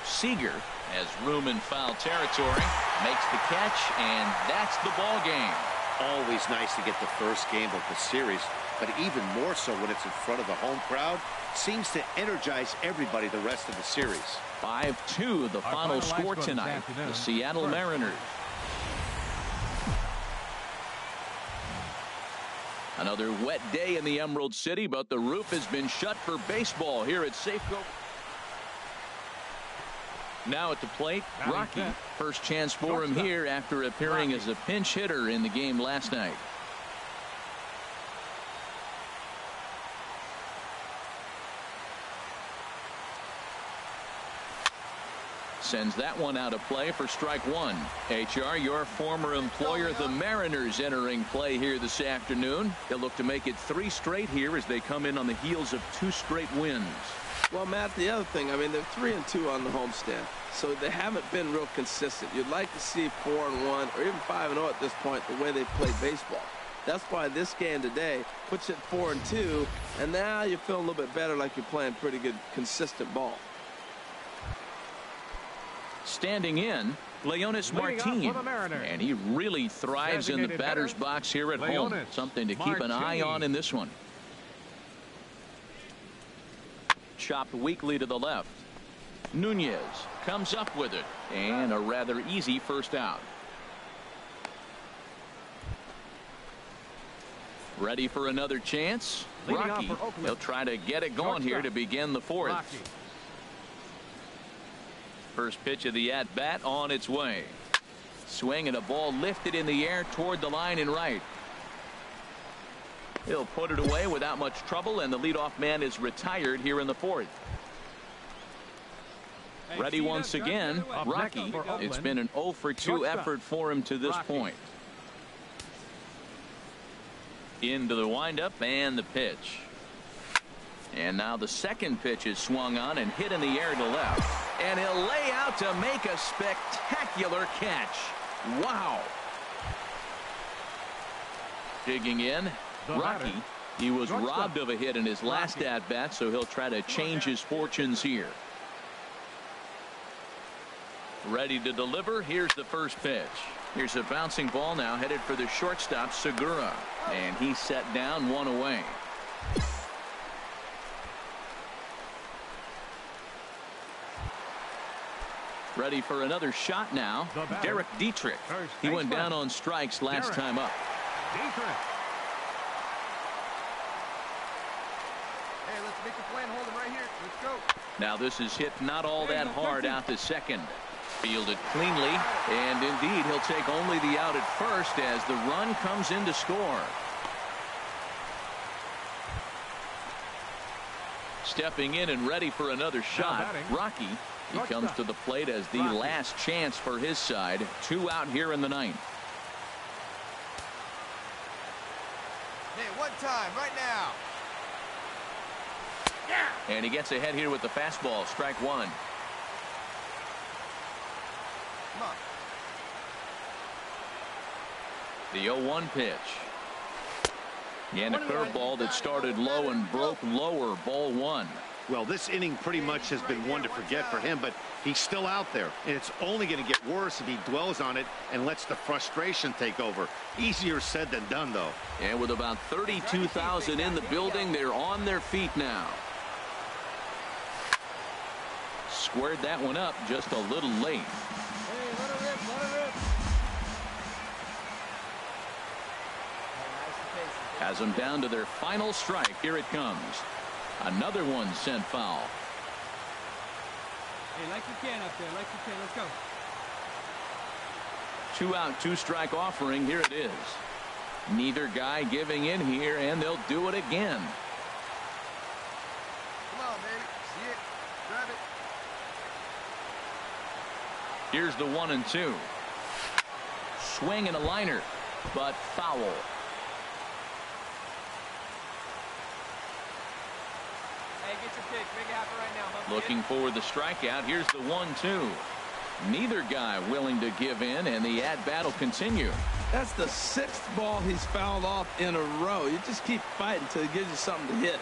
Seager has room in foul territory, makes the catch, and that's the ball game. Always nice to get the first game of the series, but even more so when it's in front of the home crowd. Seems to energize everybody the rest of the series. 5-2 the final score tonight. The Seattle Mariners. Another wet day in the Emerald City, but the roof has been shut for baseball here at Safeco. Now at the plate, Rocky. First chance for him here after appearing as a pinch hitter in the game last night. Sends that one out of play for strike 1. HR, your former employer, the Mariners, entering play here this afternoon. They'll look to make it 3 straight here as they come in on the heels of 2 straight wins. Well, Matt, the other thing, I mean, they're 3-2 on the homestand, so they haven't been real consistent. You'd like to see 4-1 or even 5-0 at this point, the way they play baseball. That's why this game today puts it 4-2, and now you feel a little bit better, like you're playing pretty good, consistent ball. Standing in, Leonis Martin, and he really thrives in the batter's box here at home. Something to keep an eye on in this one. Chopped weakly to the left. Nunez comes up with it, and a rather easy first out. Ready for another chance? Rocky. He'll try to get it going here to begin the 4th. First pitch of the at-bat on its way. Swing and a ball lifted in the air toward the line and right. He'll put it away without much trouble, and the leadoff man is retired here in the 4th. Ready once again, Rocky. It's been an 0 for 2 effort for him to this point. Into the windup and the pitch. And now the second pitch is swung on and hit in the air to left. And he'll lay out to make a spectacular catch. Wow. Digging in, Rocky. He was robbed of a hit in his last at-bat, so he'll try to change his fortunes here. Ready to deliver. Here's the first pitch. Here's a bouncing ball now headed for the shortstop, Segura. And he's set down, 1 away. Ready for another shot now. Derek Dietrich. He went down on strikes last time up. Hey, let's make a plan. Hold him right here. Let's go. Now this is hit not all that hard out to second. Fielded cleanly, and indeed he'll take only the out at first as the run comes in to score. Stepping in and ready for another shot, Rocky. He comes to the plate as the last chance for his side. 2 out here in the 9th. Hey, one time, right now. And he gets ahead here with the fastball. Strike 1. Come on. The 0-1 pitch. And a curveball that started low and broke lower. Ball 1. Well, this inning pretty much has been one to forget for him, but he's still out there, and it's only going to get worse if he dwells on it and lets the frustration take over. Easier said than done, though. And with about 32,000 in the building, they're on their feet now. Squared that one up just a little late. Hey, let her rip, let her rip. Has them down to their final strike. Here it comes. Another one sent foul. Hey, like you can up there, like you can. Let's go. 2 out, 2 strike offering. Here it is. Neither guy giving in here, and they'll do it again. Come on, baby. See it. Grab it. Here's the 1-2. Swing and a liner, but foul. Hey, get your pitch. Make it happen right now. Looking for the strikeout. Here's the 1-2. Neither guy willing to give in, and the at-bat will continue. That's the 6th ball he's fouled off in a row. You just keep fighting until he gives you something to hit.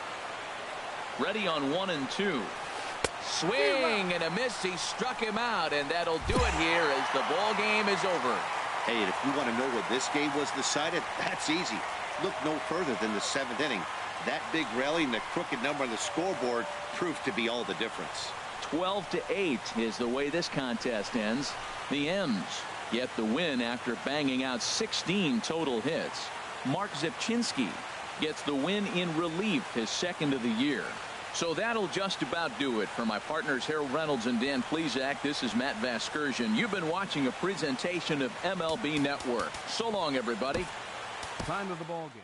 Ready on 1-2. Swing and a miss. He struck him out, and that'll do it here as the ball game is over. Hey, and if you want to know where this game was decided, that's easy. Look no further than the 7th inning. That big rally and the crooked number on the scoreboard proved to be all the difference. 12-8 is the way this contest ends. The M's get the win after banging out 16 total hits. Mark Zepchinski gets the win in relief, his 2nd of the year. So that'll just about do it. For my partners Harold Reynolds and Dan Plesac, this is Matt Vasgersian. You've been watching a presentation of MLB Network. So long, everybody. Time of the ball game.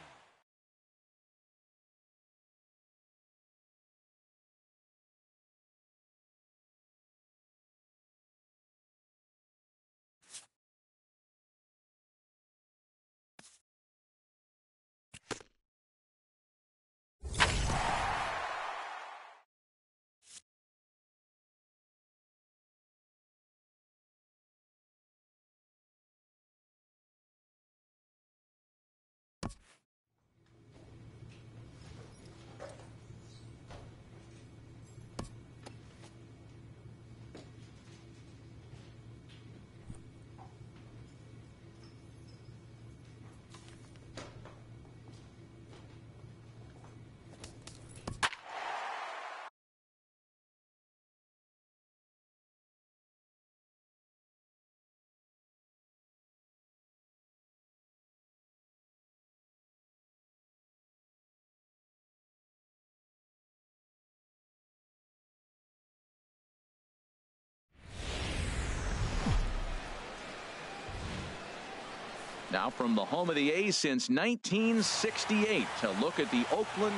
Now from the home of the A's since 1968, to look at the Oakland.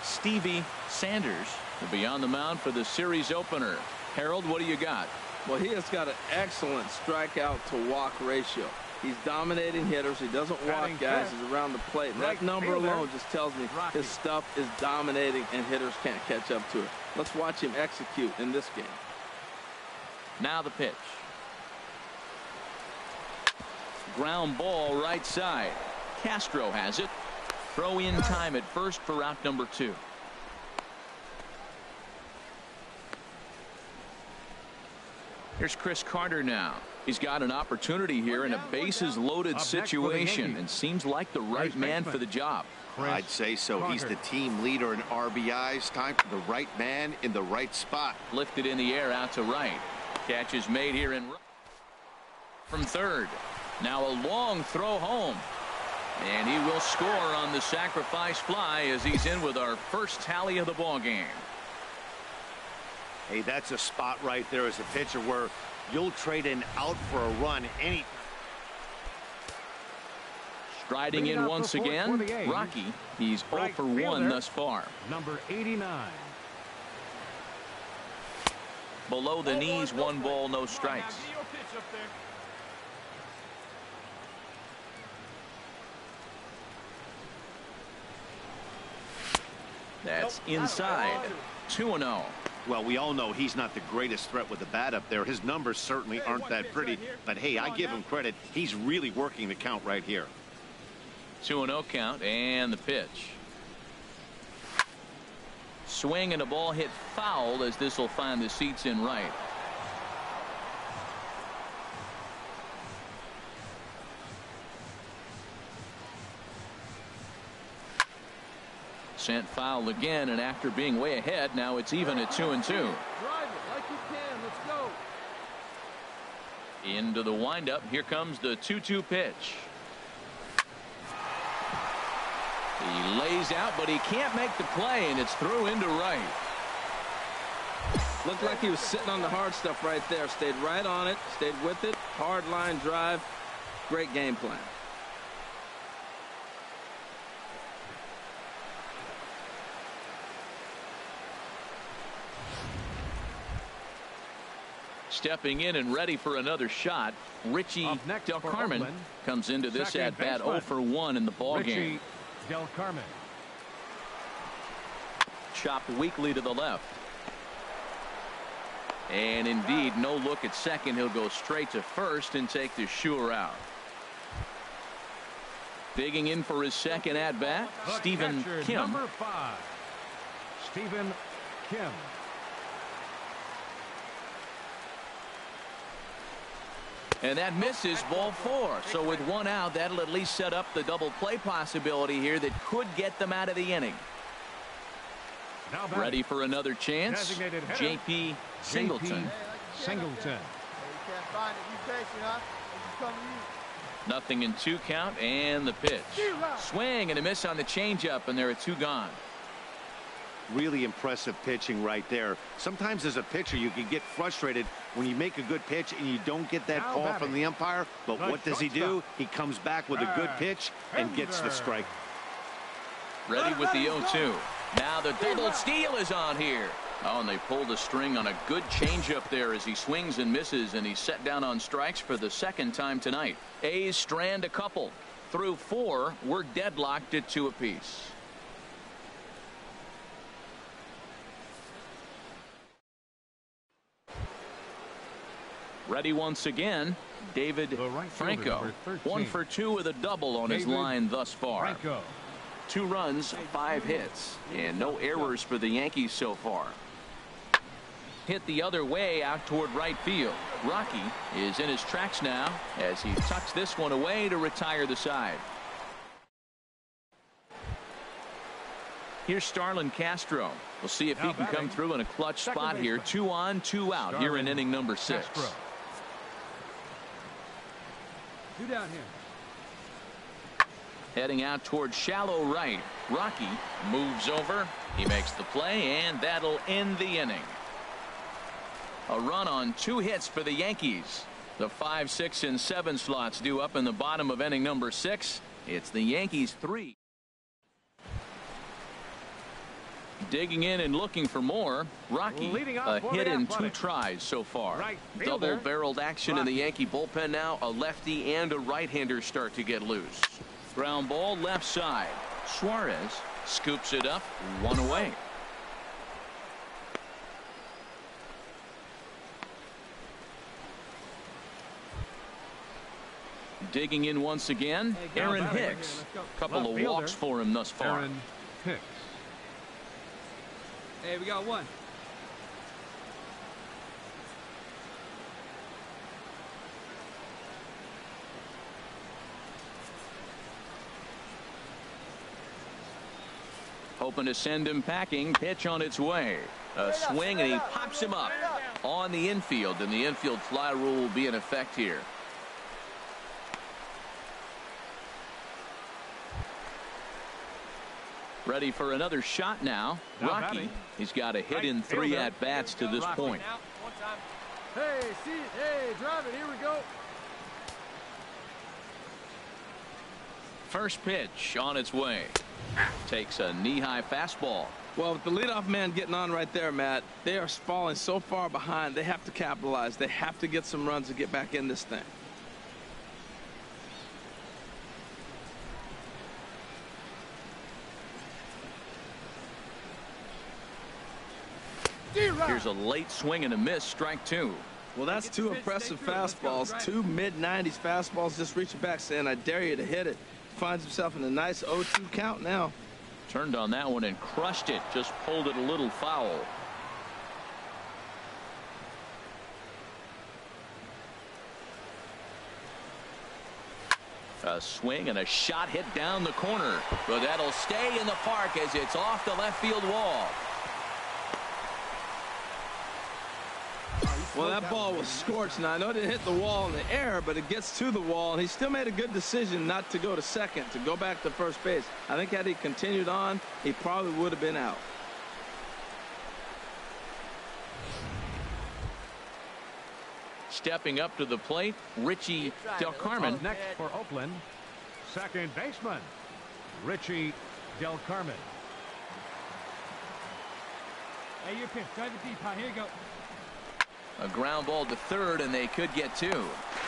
Stevie Sanders will be on the mound for the series opener. Harold, what do you got? Well, he has got an excellent strikeout to walk ratio. He's dominating hitters. He doesn't walk guys. He's around the plate. And that number alone just tells me his stuff is dominating and hitters can't catch up to it. Let's watch him execute in this game. Now the pitch. Ground ball right side. Castro has it. Throw in time at first for out number 2. Here's Chris Carter now. He's got an opportunity here in a bases loaded situation and seems like the right man for the job. I'd say so. He's the team leader in RBIs. Time for the right man in the right spot. Lifted in the air out to right. Catch is made here in from third. Now a long throw home. And he will score on the sacrifice fly as he's in with our first tally of the ball game. Hey, that's a spot right there as a pitcher where you'll trade an out for a run any. Striding in once again, Rocky. He's 0 for 1 thus far. Number 89. Below the knees, 1 ball, no strikes. That's inside. 2-0. Well, we all know he's not the greatest threat with the bat up there. His numbers certainly aren't that pretty. But, hey, I give him credit. He's really working the count right here. 2-0 count and the pitch. Swing and a ball hit foul as this will find the seats in right. Sent foul again, and after being way ahead, now it's even at 2-2. Drive it like you can. Let's go. Into the windup. Here comes the 2-2 pitch. He lays out, but he can't make the play, and it's through into right. Looked like he was sitting on the hard stuff right there. Stayed right on it. Stayed with it. Hard line drive. Great game plan. Stepping in and ready for another shot, Richie Del Carmen comes into this at bat 0 for 1 in the ball game. Del Carmen. Chopped weakly to the left. And indeed, no look at second. He'll go straight to first and take the sure out. Digging in for his second at bat, Stephen Kim. Number 5. Stephen Kim. And that misses, ball 4. So with 1 out, that'll at least set up the double play possibility here that could get them out of the inning. Ready for another chance, J.P. Singleton. Singleton. Nothing in 2 count and the pitch. Swing and a miss on the changeup, and there are 2 gone. Really impressive pitching right there. Sometimes as a pitcher you can get frustrated when you make a good pitch and you don't get that call from the umpire. But what does he do? He comes back with a good pitch and gets the strike. Ready with the 0-2. Now the double steal is on here. Oh, and they pulled a string on a good changeup there as he swings and misses, and he's set down on strikes for the 2nd time tonight. A's strand a couple. Through 4, we're deadlocked at 2 apiece. Ready once again, David Franco. 1 for 2 with a double on his line thus far. Franco. 2 runs, 5 hits, and no errors for the Yankees so far. Hit the other way out toward right field. Rocky is in his tracks now as he tucks this one away to retire the side. Here's Starlin Castro. We'll see if he can come through in a clutch spot here. 2 on, 2 out here in inning number 6. Two down here. Heading out toward shallow right. Rocky moves over. He makes the play, and that'll end the inning. A run on 2 hits for the Yankees. The 5, 6, and 7 slots due up in the bottom of inning number 6. It's the Yankees 3. Digging in and looking for more. Rocky, a hit in 2 tries so far. Double-barreled action in the Yankee bullpen now. A lefty and a right-hander start to get loose. Ground ball left side. Suarez scoops it up, 1 away. Digging in once again, Aaron Hicks. Couple of walks for him thus far. Aaron Hicks. Hey, we got 1. Hoping to send him packing. Pitch on its way. A swing, and he pops him up on the infield, and the infield fly rule will be in effect here. Ready for another shot now. Rocky, he's got a hit in 3 at-bats to this point. Hey, see it. Hey, drive it. Here we go. First pitch on its way. Takes a knee-high fastball. Well, with the leadoff man getting on right there, Matt, they are falling so far behind. They have to capitalize. They have to get some runs to get back in this thing. Here's a late swing and a miss, strike 2. Well, that's 2 impressive fastballs, 2 mid-90s fastballs, just reaching back saying, I dare you to hit it. Finds himself in a nice 0-2 count now. Turned on that one and crushed it, just pulled it a little foul. A swing and a shot hit down the corner, but that'll stay in the park as it's off the left field wall. Well, that ball was scorched. Now, I know it didn't hit the wall in the air, but it gets to the wall, and he still made a good decision not to go to second, to go back to first base. I think had he continued on, he probably would have been out. Stepping up to the plate, Richie Del Carmen. Next for Oakland, second baseman, Richie Del Carmen. Hey, your pitch. Drive it deep, huh? Here you go. A ground ball to third, and they could get 2.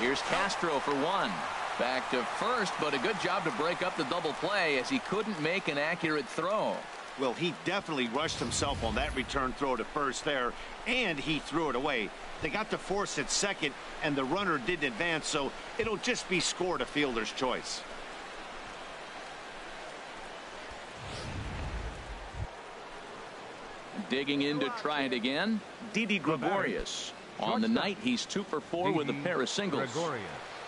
Here's Castro for 1. Back to first, but a good job to break up the double play as he couldn't make an accurate throw. Well, he definitely rushed himself on that return throw to first there, and he threw it away. They got to force at second, and the runner didn't advance, so it'll just be scored a fielder's choice. Digging in to try it again, Didi Gregorius. On the night, he's 2 for 4 with a pair of singles.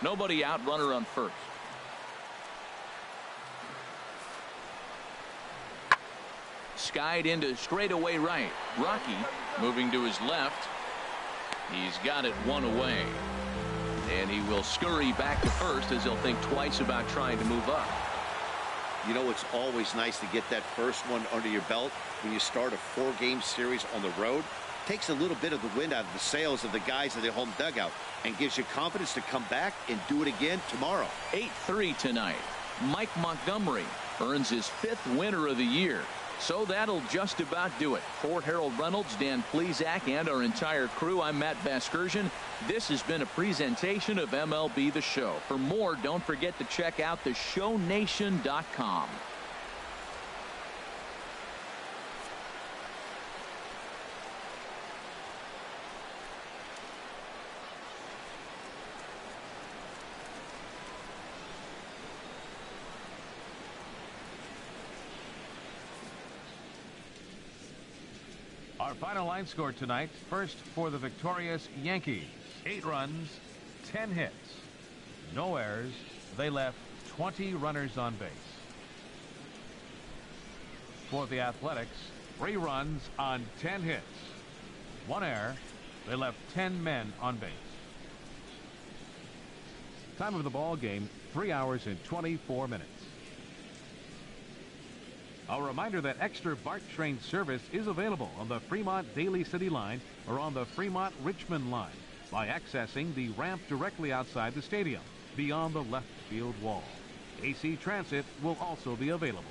Nobody out, runner on first. Skied into straightaway right. Rocky moving to his left. He's got it 1 away. And he will scurry back to first as he'll think twice about trying to move up. You know, it's always nice to get that first one under your belt when you start a 4-game series on the road. Takes a little bit of the wind out of the sails of the guys in the home dugout and gives you confidence to come back and do it again tomorrow. 8-3 tonight. Mike Montgomery earns his 5th winner of the year. So that'll just about do it. For Harold Reynolds, Dan Plesac, and our entire crew, I'm Matt Vasgersian. This has been a presentation of MLB The Show. For more, don't forget to check out theshownation.com. Our final line score tonight, first for the victorious Yankees. 8 runs, 10 hits, no errors. They left 20 runners on base. For the Athletics, 3 runs on 10 hits, 1 error. They left 10 men on base. Time of the ball game, 3 hours and 24 minutes. A reminder that extra BART train service is available on the Fremont Daly City line or on the Fremont Richmond line by accessing the ramp directly outside the stadium beyond the left field wall. AC Transit will also be available.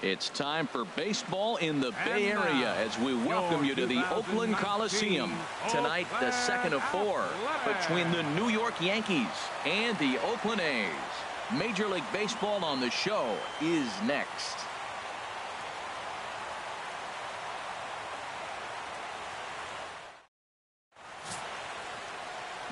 It's time for baseball in the Bay Area as we welcome you to the Oakland Coliseum. Tonight, the second of 4 between the New York Yankees and the Oakland A's. Major League Baseball on the show is next.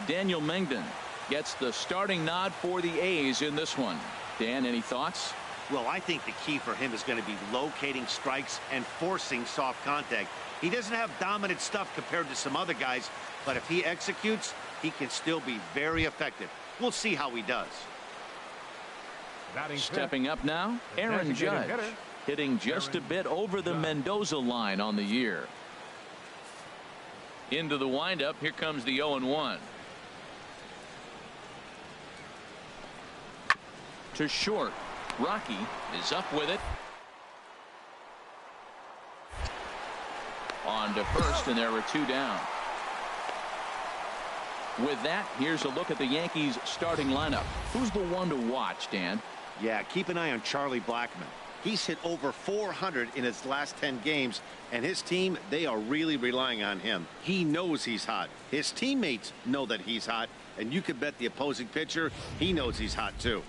Daniel Mengden gets the starting nod for the A's in this one. Dan, any thoughts? Well, I think the key for him is going to be locating strikes and forcing soft contact. He doesn't have dominant stuff compared to some other guys, but if he executes, he can still be very effective. We'll see how he does. Stepping up now, Aaron Judge, hitting just a bit over the Mendoza line on the year. Into the windup, here comes the 0-1. To short. Rocky is up with it. On to first, and there are 2 down. With that, here's a look at the Yankees starting lineup. Who's the one to watch, Dan? Yeah, keep an eye on Charlie Blackmon. He's hit over 400 in his last 10 games, and his team, they are really relying on him. He knows he's hot. His teammates know that he's hot, and you can bet the opposing pitcher, he knows he's hot too.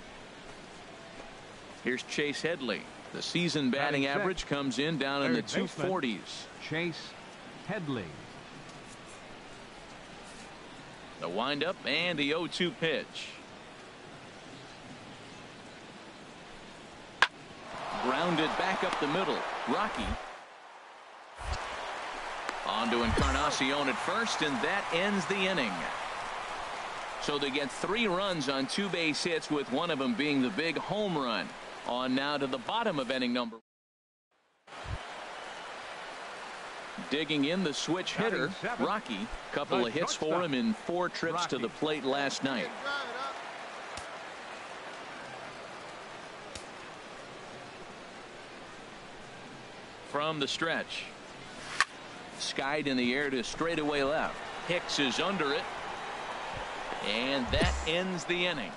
Here's Chase Headley. The season batting average comes in down in the 240s. Chase Headley. The windup and the 0-2 pitch. Grounded back up the middle. Rocky. On to Encarnacion at first, and that ends the inning. So they get 3 runs on 2 base hits, with one of them being the big home run. On now to the bottom of inning number. Digging in the switch hitter, Rocky. Couple of hits for him in 4 trips to the plate last night. From the stretch. Skied in the air to straightaway left. Hicks is under it. And that ends the inning.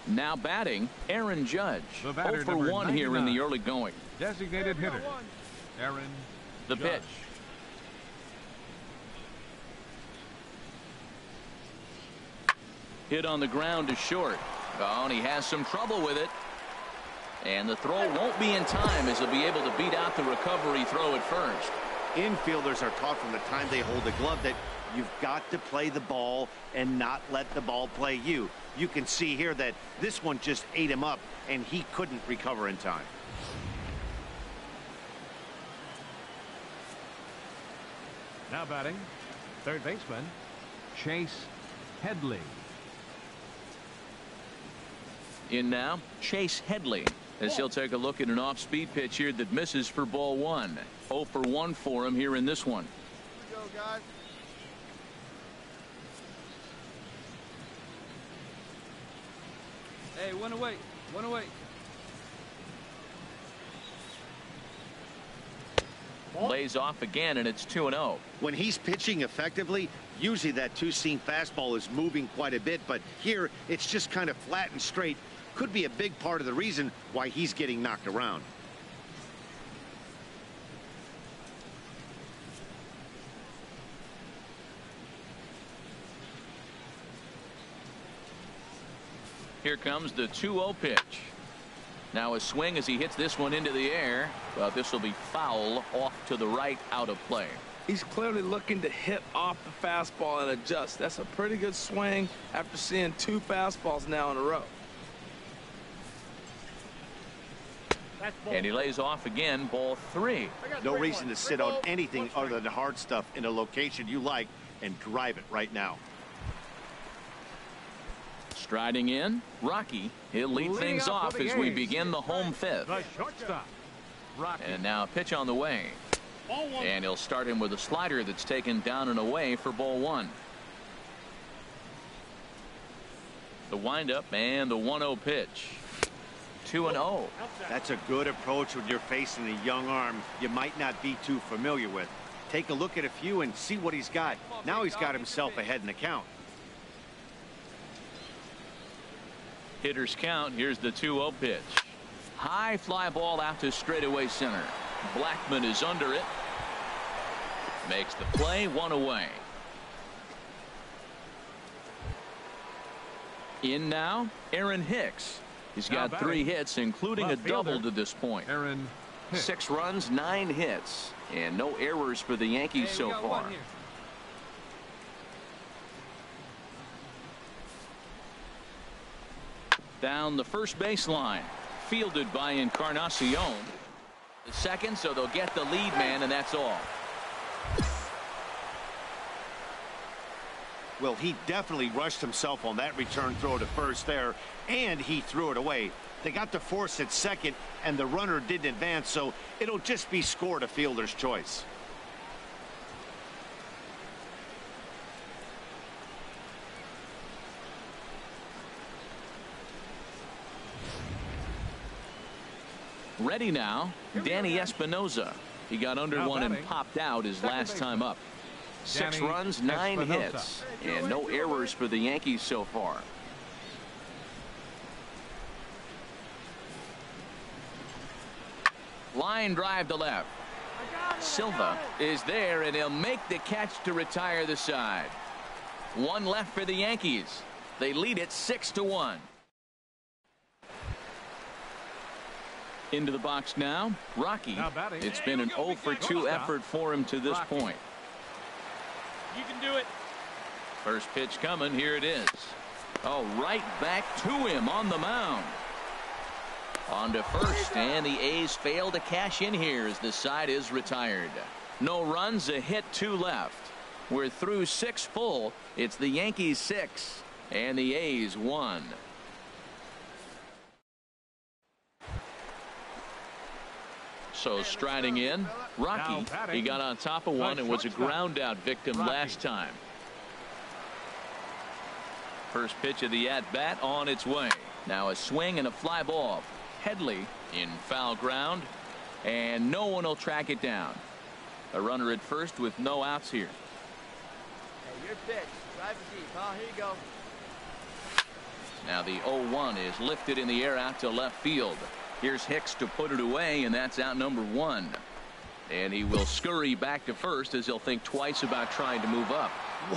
Now batting, Aaron Judge. 0 for 1 here in the early going. Designated hitter, Aaron The Judge. pitch. Hit on the ground to short. Oh, and he has some trouble with it. And the throw won't be in time, as he'll be able to beat out the recovery throw at first. Infielders are taught from the time they hold the glove that you've got to play the ball and not let the ball play you. You can see here that this one just ate him up, and he couldn't recover in time. Now batting, third baseman, Chase Headley. In now, Chase Headley, as he'll take a look at an off-speed pitch here that misses for ball 1. 0 for 1 for him here in this one. Here we go, guys. Hey, one away. One away. Lays off again, and it's 2-0. When he's pitching effectively, usually that 2-seam fastball is moving quite a bit, but here it's just kind of flat and straight. Could be a big part of the reason why he's getting knocked around. Here comes the 2-0 pitch. Now a swing as he hits this one into the air, but this will be foul off to the right, out of play. He's clearly looking to hit off the fastball and adjust. That's a pretty good swing after seeing 2 fastballs now in a row. And he lays off again, ball 3. No reason to sit on anything other than the hard stuff in a location you like and drive it right now. Striding in, Rocky. He'll lead things off as we begin the home 5th. The shortstop, Rocky. And now a pitch on the way. And he'll start him with a slider that's taken down and away for ball 1. The windup and the 1-0 pitch. 2-0. That's a good approach when you're facing a young arm you might not be too familiar with. Take a look at a few and see what he's got. Now he's got himself ahead in the count. Hitters count. Here's the 2-0 pitch. High fly ball out to straightaway center. Blackman is under it. Makes the play, 1 away. In now, Aaron Hicks. He's got 3 hits, including a double to this point. Aaron Hicks. 6 runs, 9 hits, and no errors for the Yankees so far. Down the first baseline, fielded by Encarnacion. The second, so they'll get the lead man, and that's all. Well, he definitely rushed himself on that return throw to first there, and he threw it away. They got to force at second, and the runner didn't advance, so it'll just be scored a fielder's choice. Ready now, Danny Espinoza. He got under one and popped out his last time up. 6 runs, 9 hits, and no errors for the Yankees so far. Line drive to left. Silva is there, and he'll make the catch to retire the side. 1 left for the Yankees. They lead it 6-1. Into the box now, Rocky. It's been an 0 for 2 effort for him to this point. You can do it. First pitch coming. Here it is. Oh, right back to him on the mound. On to first, and the A's fail to cash in here as the side is retired. No runs, a hit, 2 left. We're through 6 full. It's the Yankees 6 and the A's 1. So striding in, Rocky. He got on top of one and was a ground out victim last time. First pitch of the at bat on its way. Now a swing and a fly ball. Headley in foul ground, and no one will track it down. A runner at first with no outs here. Hey, your pitch. Drive it deep, huh? Here you go. Now the 0-1 is lifted in the air out to left field. Here's Hicks to put it away, and that's out number 1. And he will scurry back to first as he'll think twice about trying to move up.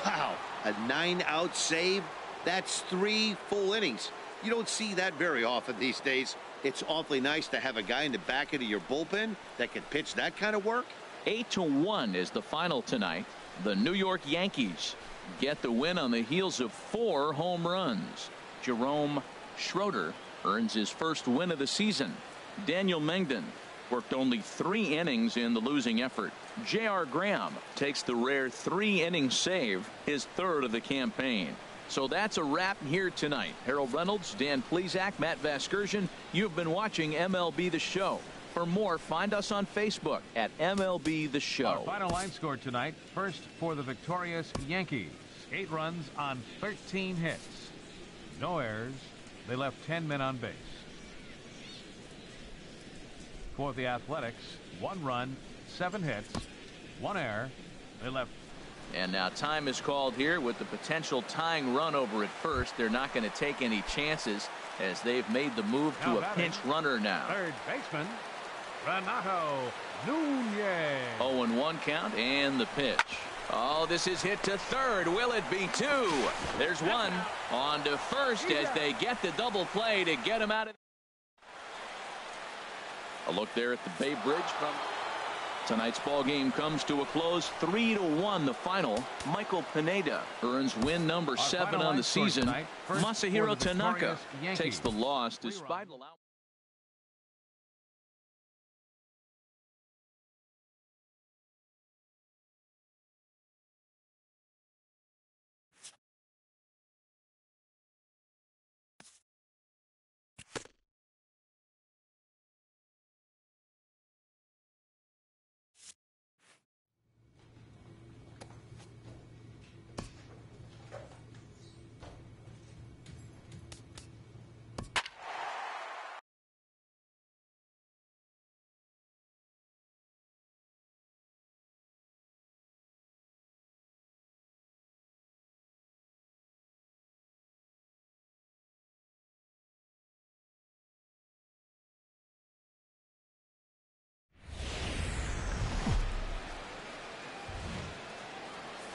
Wow, a 9-out save. That's 3 full innings. You don't see that very often these days. It's awfully nice to have a guy in the back end of your bullpen that can pitch that kind of work. 8-1 is the final tonight. The New York Yankees get the win on the heels of 4 home runs. Jerome Schroeder earns his first win of the season. Daniel Mengden worked only 3 innings in the losing effort. J.R. Graham takes the rare 3-inning save, his 3rd of the campaign. So that's a wrap here tonight. Harold Reynolds, Dan Plesac, Matt Vasgersian. You've been watching MLB The Show. For more, find us on Facebook at MLB The Show. Our final line score tonight. First for the victorious Yankees. 8 runs on 13 hits. No errors. They left 10 men on base. For the Athletics, 1 run, 7 hits, 1 error. They left. And now time is called here with the potential tying run over at first. They're not going to take any chances as they've made the move to a pinch runner now. Third baseman, Renato Nunez. 0-1 count and the pitch. Oh, this is hit to third. Will it be 2? There's 1 on to first as they get the double play to get him out of. A look there at the Bay Bridge from. Tonight's ball game comes to a close. 3-1 the final. Michael Pineda earns win number 7 on the season. Masahiro Tanaka takes the loss despite allowing.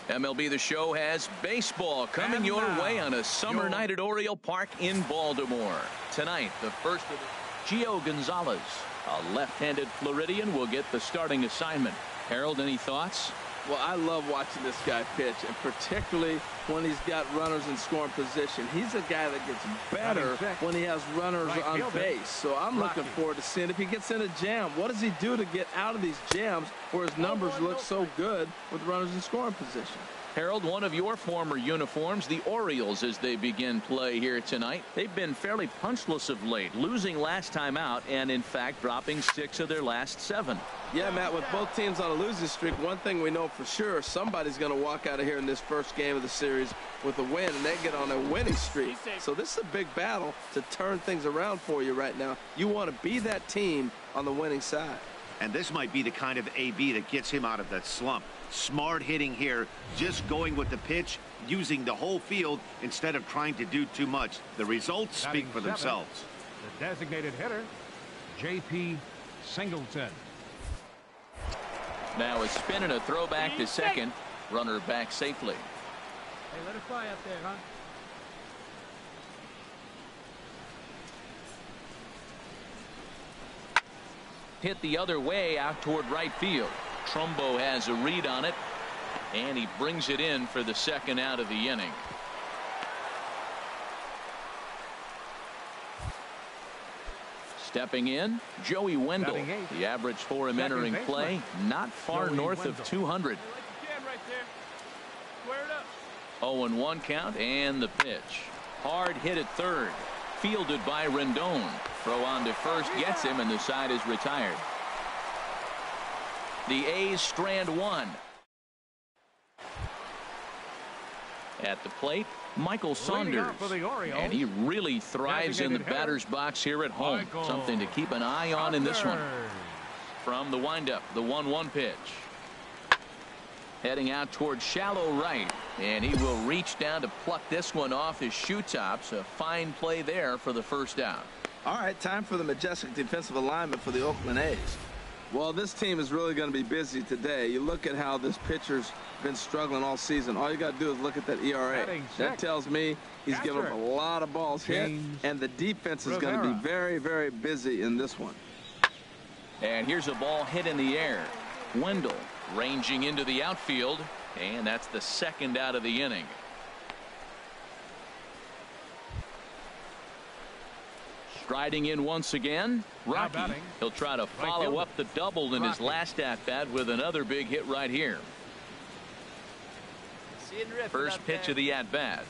MLB The Show has baseball coming your way on a summer night at Oriole Park in Baltimore. Tonight, the first of the Gio Gonzalez, a left-handed Floridian, will get the starting assignment. Harold, any thoughts? Well, I love watching this guy pitch, and particularly when he's got runners in scoring position. He's a guy that gets better when he has runners on base. So I'm looking forward to seeing if he gets in a jam. What does he do to get out of these jams where his numbers look so good with runners in scoring position? Harold, one of your former uniforms, the Orioles, as they begin play here tonight. They've been fairly punchless of late, losing last time out and, in fact, dropping 6 of their last 7. Yeah, Matt, with both teams on a losing streak, one thing we know for sure, somebody's going to walk out of here in this first game of the series with a win, and they get on a winning streak. So this is a big battle to turn things around for you right now. You want to be that team on the winning side. And this might be the kind of AB that gets him out of that slump. Smart hitting here, just going with the pitch, using the whole field instead of trying to do too much. The results speak for themselves. The designated hitter, J.P. Singleton. Now a spin and a throwback to second. Runner back safely. Hey, let it fly up there, huh? Hit the other way out toward right field. Trumbo has a read on it, and he brings it in for the second out of the inning. Stepping in, Joey Wendell. The average for him entering play, not far north of 200. 0-1 count, and the pitch. Hard hit at third. Fielded by Rendon. Throw on to first gets him, and the side is retired. The A's strand one. At the plate, Michael Saunders. And he really thrives in the batter's box here at home. Something to keep an eye on in this one. From the windup, the 1-1 pitch. Heading out towards shallow right, and he will reach down to pluck this one off his shoe tops. A fine play there for the first out. All right, time for the majestic defensive alignment for the Oakland A's. Well, this team is really going to be busy today. You look at how this pitcher's been struggling all season. All you got to do is look at that ERA. That tells me he's given up a lot of balls hit, and the defense is going to be very, very busy in this one. And here's a ball hit in the air. Wendell ranging into the outfield, and that's the second out of the inning. Striding in once again, Rocky. He'll try to follow up the double in his last at-bat with another big hit right here. First pitch of the at-bat.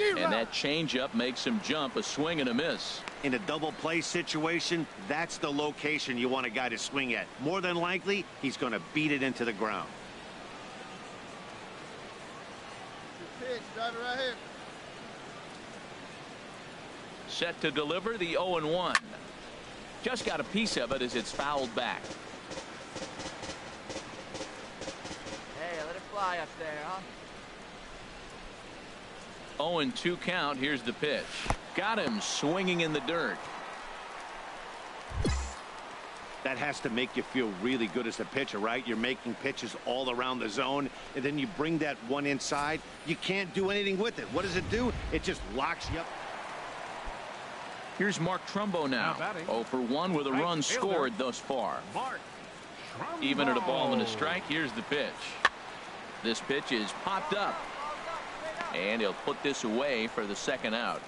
And that changeup makes him jump, a swing and a miss. In a double play situation, that's the location you want a guy to swing at. More than likely, he's going to beat it into the ground. Pitch, drive it right here. Set to deliver the 0-1. Just got a piece of it as it's fouled back. Hey, let it fly up there, huh? 0-2 count. Here's the pitch. Got him swinging in the dirt. That has to make you feel really good as a pitcher, right? You're making pitches all around the zone, and then you bring that one inside. You can't do anything with it. What does it do? It just locks you up. Here's Mark Trumbo now. 0 for 1 with a run scored thus far. Even at a ball and a strike, here's the pitch. This pitch is popped up. And he'll put this away for the second out.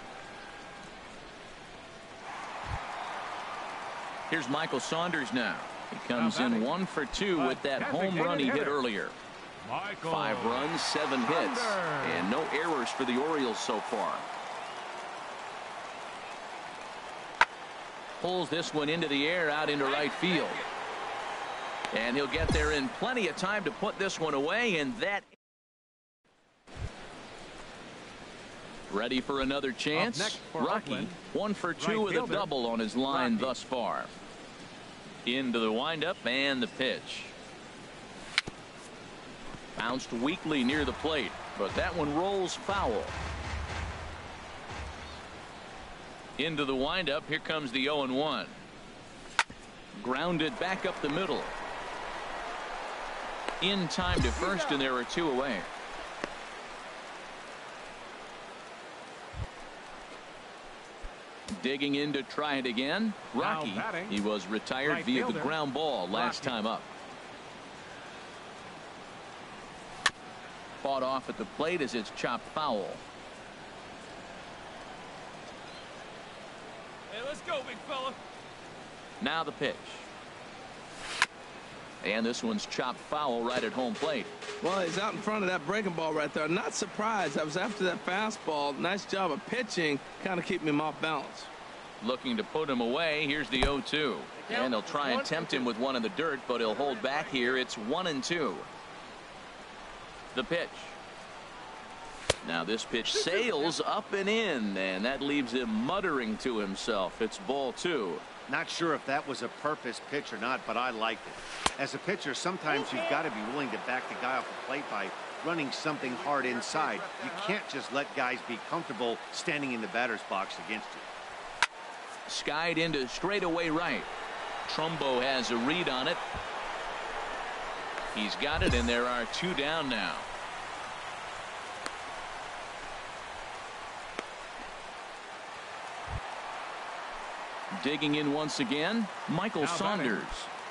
Here's Michael Saunders now. He comes in 1 for 2 with that home run he hit earlier. 5 runs, 7 hits, and no errors for the Orioles so far. Pulls this one into the air out into right field. And he'll get there in plenty of time to put this one away, and that ready for another chance. Rocky 1 for 2 with a double on his line thus far. Into the windup and the pitch. Bounced weakly near the plate, but that one rolls foul. Into the windup. Here comes the 0-1. Grounded back up the middle. in time to first, and there are 2 away. Digging in to try it again. Rocky. He was retired right via fielder, the ground ball last time up. Fought off at the plate as it's chopped foul. Hey, let's go, big fella. Now the pitch. And this one's chopped foul right at home plate. Well, he's out in front of that breaking ball right there. Not surprised. I was after that fastball. Nice job of pitching, kind of keeping him off balance. Looking to put him away. Here's the 0-2. And they'll try and tempt him with one in the dirt, but he'll hold back here. It's 1-2. The pitch. Now this pitch sails up and in, and that leaves him muttering to himself. It's ball 2. Not sure if that was a purpose pitch or not, but I liked it. As a pitcher, sometimes you've got to be willing to back the guy off the plate by running something hard inside. You can't just let guys be comfortable standing in the batter's box against you. Skied into straightaway right. Trumbo has a read on it. He's got it, and there are 2 down now. Digging in once again, Michael Saunders.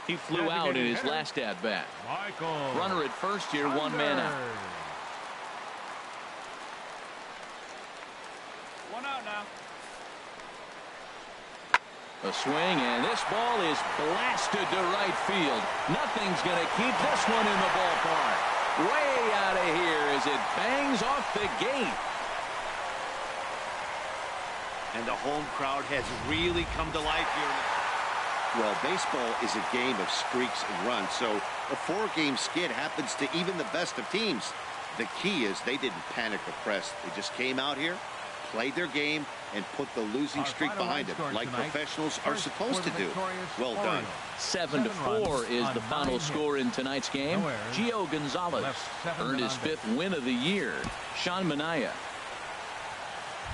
He flew out in his last at bat. Runner at first here, 1 man out. 1 out now. A swing, and this ball is blasted to right field. Nothing's going to keep this one in the ballpark. Way out of here as it bangs off the gate. And the home crowd has really come to life here. Well, baseball is a game of streaks and runs, so a 4-game skid happens to even the best of teams. The key is they didn't panic or press. They just came out here, played their game, and put the losing streak behind them, like professionals are supposed to do. Well done. 7-4 is the final score in tonight's game. Gio Gonzalez earned his 5th win of the year. Sean Manaea.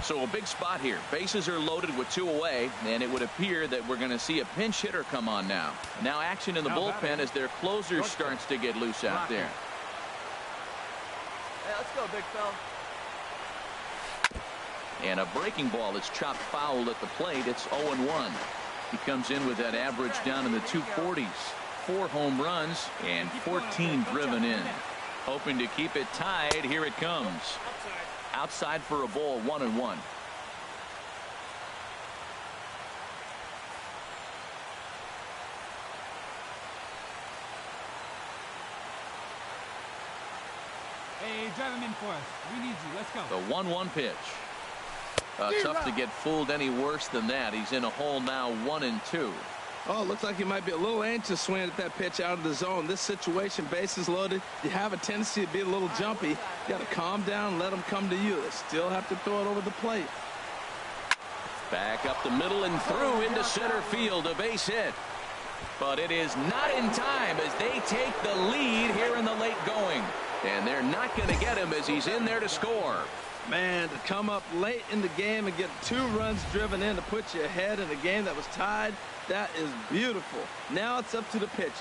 So a big spot here. Bases are loaded with 2 away, and it would appear that we're going to see a pinch hitter come on now. Now action in the bullpen as their closer starts to get loose out there. Hey, let's go, big fella. And a breaking ball that's chopped foul at the plate. It's 0-1. He comes in with that average down in the 240s. 4 home runs and 14 driven in. Hoping to keep it tied. Here it comes. Outside for a ball, 1-1. Hey, drive him in for us. We need you. Let's go. The 1-1 pitch. Tough to get fooled any worse than that. He's in a hole now, 1-2. Oh, looks like he might be a little anxious swinging at that pitch out of the zone. This situation, bases loaded, you have a tendency to be a little jumpy. You got to calm down and let them come to you. They still have to throw it over the plate. Back up the middle and through into center field, a base hit. But it is not in time as they take the lead here in the late going. And they're not going to get him as he's in there to score. Man, to come up late in the game and get 2 runs driven in to put you ahead in a game that was tied, that is beautiful. Now it's up to the pitcher.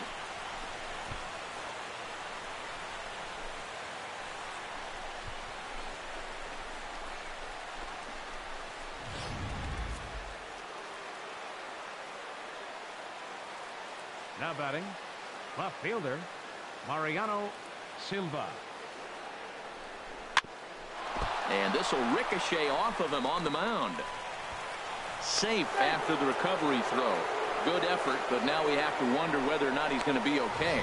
Now batting, left fielder, Mariano Silva. And this will ricochet off of him on the mound. Safe after the recovery throw. Good effort, but now we have to wonder whether or not he's going to be okay.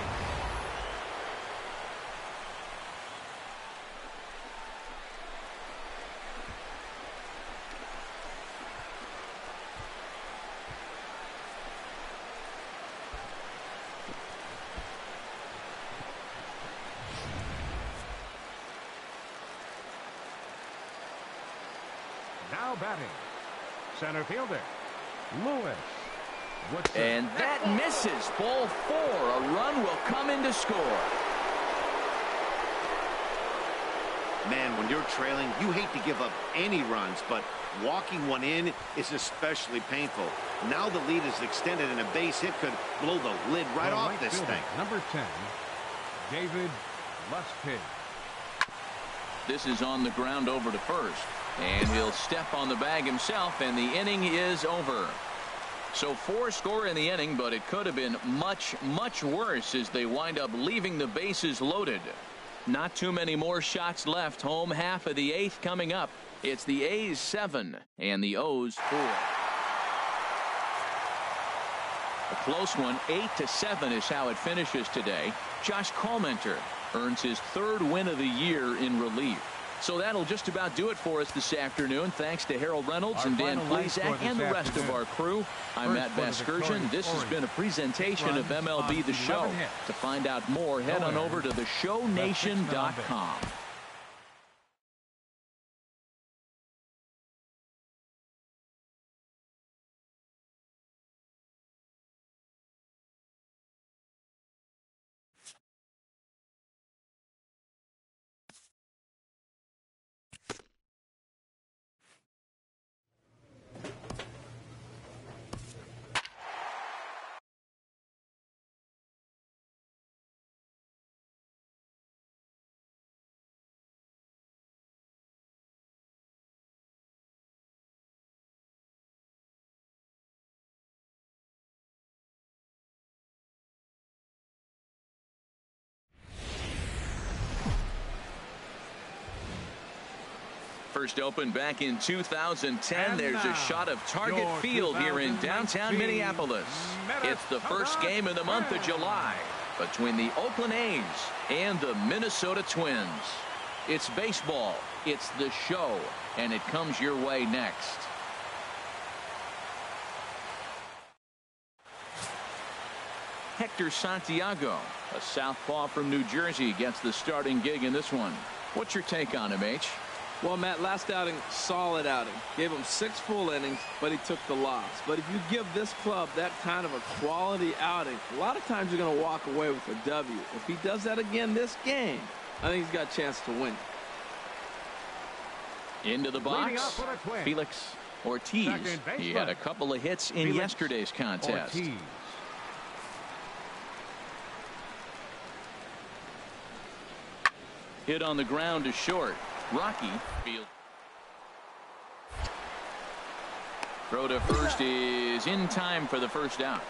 Now batting, center fielder, Lewis. And that misses. Ball 4. A run will come in to score. Man, when you're trailing, you hate to give up any runs, but walking one in is especially painful. Now the lead is extended, and a base hit could blow the lid right off this thing. Number 10, David Lustig. This is on the ground over to first. And he'll step on the bag himself, and the inning is over. So 4 score in the inning, but it could have been much, much worse as they wind up leaving the bases loaded. Not too many more shots left. Home half of the 8th coming up. It's the A's 7 and the O's 4. A close one. 8-7 is how it finishes today. Josh Collmenter earns his 3rd win of the year in relief. So that'll just about do it for us this afternoon. Thanks to Harold Reynolds and Dan Plesac and the rest of our crew. I'm Matt Vasgersian. This has been a presentation of MLB The Show. To find out more, head on over to theshownation.com. First opened back in 2010. There's a shot of Target Field here in downtown Minneapolis. It's the first game of the month of July between the Oakland A's and the Minnesota Twins. It's baseball, it's the show, and it comes your way next. Hector Santiago, a southpaw from New Jersey, gets the starting gig in this one. What's your take on him, H? Well, Matt, last outing, solid outing. Gave him 6 full innings, but he took the loss. But if you give this club that kind of a quality outing, a lot of times you're going to walk away with a W. If he does that again this game, I think he's got a chance to win. Into the box, Felix Ortiz. He had a couple of hits in yesterday's contest. Ortiz. Hit on the ground to short. Rocky field. Throw to first is in time for the first out.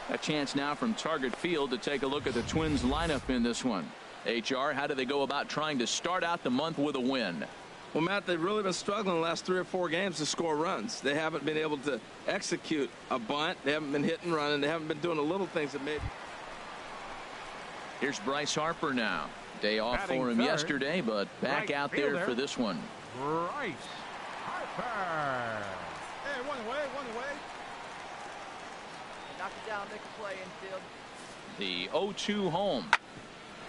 A chance now from Target Field to take a look at the Twins lineup in this one. HR, how do they go about trying to start out the month with a win? Well, Matt, they've really been struggling the last 3 or 4 games to score runs. They haven't been able to execute a bunt. They haven't been hitting, running. They haven't been doing the little things that made. Here's Bryce Harper now. Day off for him yesterday, but back out there for this one. Bryce Harper. Hey, one away, one away. Knock it down, make a play infield. The 0-2 home.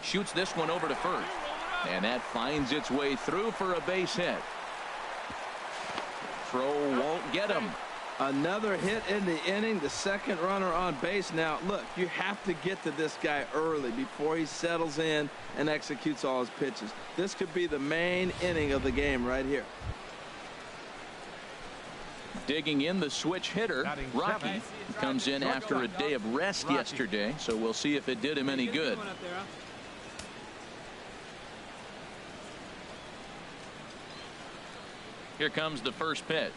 Shoots this one over to first. And that finds its way through for a base hit. Throw won't get him. Another hit in the inning, the second runner on base. Now, look, you have to get to this guy early before he settles in and executes all his pitches. This could be the main inning of the game right here. Digging in, the switch hitter, Rocky, comes in after a day of rest yesterday, so we'll see if it did him any good. Here comes the first pitch.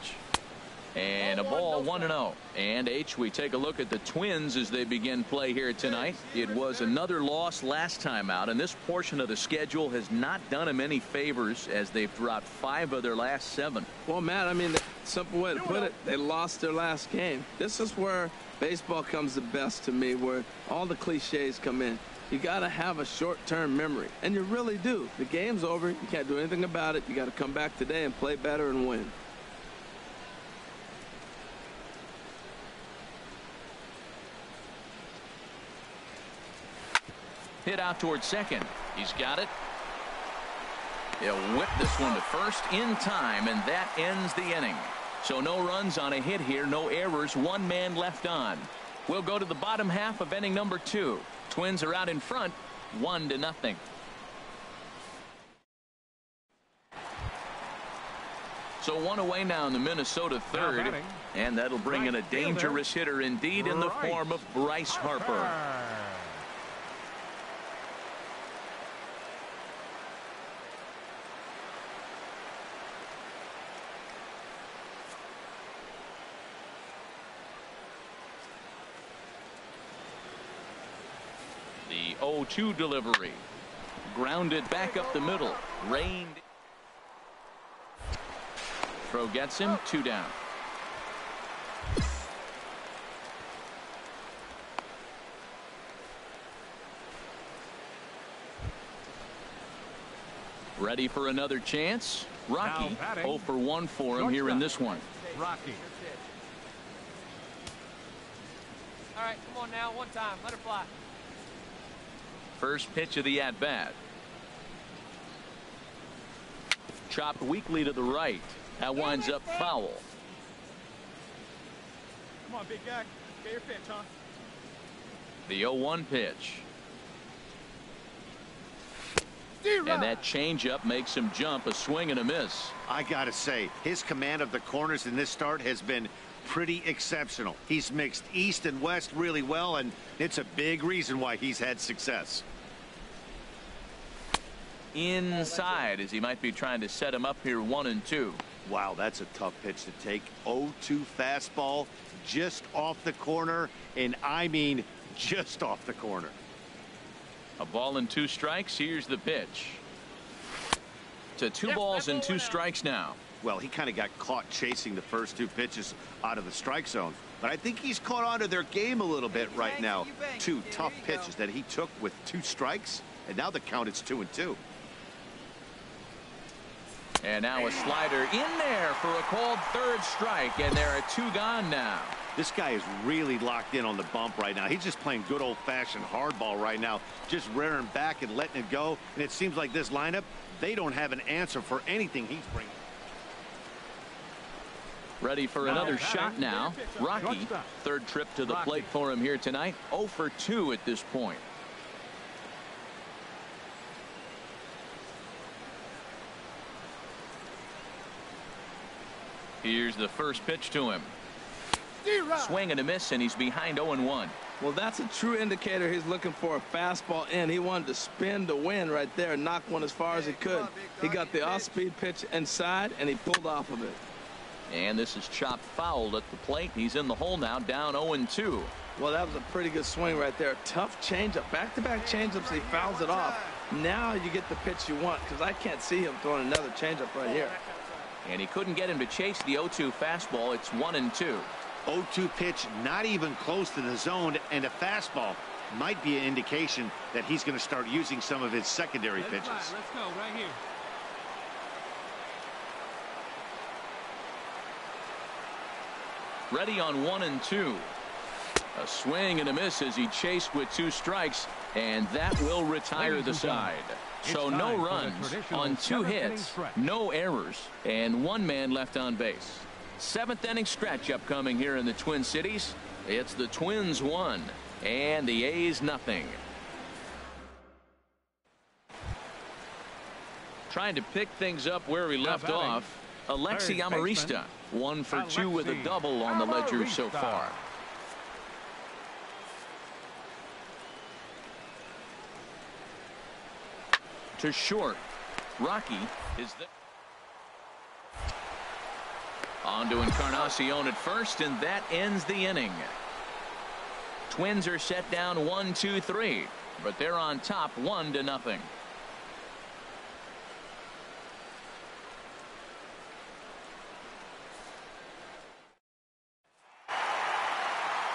And a ball 1-0. And H, we take a look at the Twins as they begin play here tonight. It was another loss last time out, and this portion of the schedule has not done them any favors as they've dropped 5 of their last 7. Well, Matt, I mean, the simple way to put it, they lost their last game. This is where baseball comes the best to me, where all the cliches come in. You got to have a short-term memory, and you really do. The game's over. You can't do anything about it. You got to come back today and play better and win. Hit out towards second. He's got it. He'll whip this one to first in time, and that ends the inning. So no runs on a hit here, no errors, 1 man left on. We'll go to the bottom half of inning number 2. Twins are out in front, 1-0. So 1 away now in the Minnesota third, and that'll bring in a dangerous hitter indeed in the form of Bryce Harper. 0-2 delivery. Grounded back up the middle. Rained. Throw gets him. 2 down. Ready for another chance. Rocky 0 for 1 for him here in this one. Rocky. All right, come on now, one time, let her fly. First pitch of the at-bat. Chopped weakly to the right. That winds up foul. Come on, big guy. Get your pitch, huh? The 0-1 pitch. And that changeup makes him jump. A swing and a miss. I gotta say, his command of the corners in this start has been pretty exceptional. He's mixed east and west really well, and it's a big reason why he's had success. Inside, as he might be trying to set him up here 1-2. Wow, that's a tough pitch to take. 0-2 fastball just off the corner, and I mean just off the corner. A ball and 2 strikes. Here's the pitch. To 2 balls and 2 strikes now. Well, he kind of got caught chasing the first 2 pitches out of the strike zone, but I think he's caught on to their game a little bit right now. 2 tough pitches that he took with 2 strikes, and now the count is 2-2. And now a slider in there for a called 3rd strike, and there are 2 gone now. This guy is really locked in on the bump right now. He's just playing good old-fashioned hardball right now, just rearing back and letting it go. And it seems like this lineup, they don't have an answer for anything he's bringing. Ready for another shot now. Rocky, 3rd trip to the plate for him here tonight. 0 for 2 at this point. Here's the first pitch to him. Swing and a miss, and he's behind 0-1. Well, that's a true indicator. He's looking for a fastball in. He wanted to spin to win right there, knock one as far as he could. He got the off-speed pitch inside, and he pulled off of it. And this is chopped foul at the plate. He's in the hole now, down 0-2. Well, that was a pretty good swing right there. Tough changeup. Back-to-back changeups, he fouls it off. Now you get the pitch you want, because I can't see him throwing another changeup right here. And he couldn't get him to chase the 0-2 fastball. It's 1-2. 0-2 pitch, not even close to the zone, and a fastball might be an indication that he's going to start using some of his secondary pitches. Let's go right here. Ready on 1-2. A swing and a miss as he chased with 2 strikes, and that will retire the side. So no runs on 2 hits, no errors, and 1 man left on base. 7th inning stretch upcoming here in the Twin Cities. It's the Twins 1 and the A's nothing. Trying to pick things up where we left off. Alexi Amarista, 1 for 2 with a double on the ledger so far. To short. Rocky is there. On to Encarnacion at first, and that ends the inning. Twins are set down 1-2-3, but they're on top 1-0.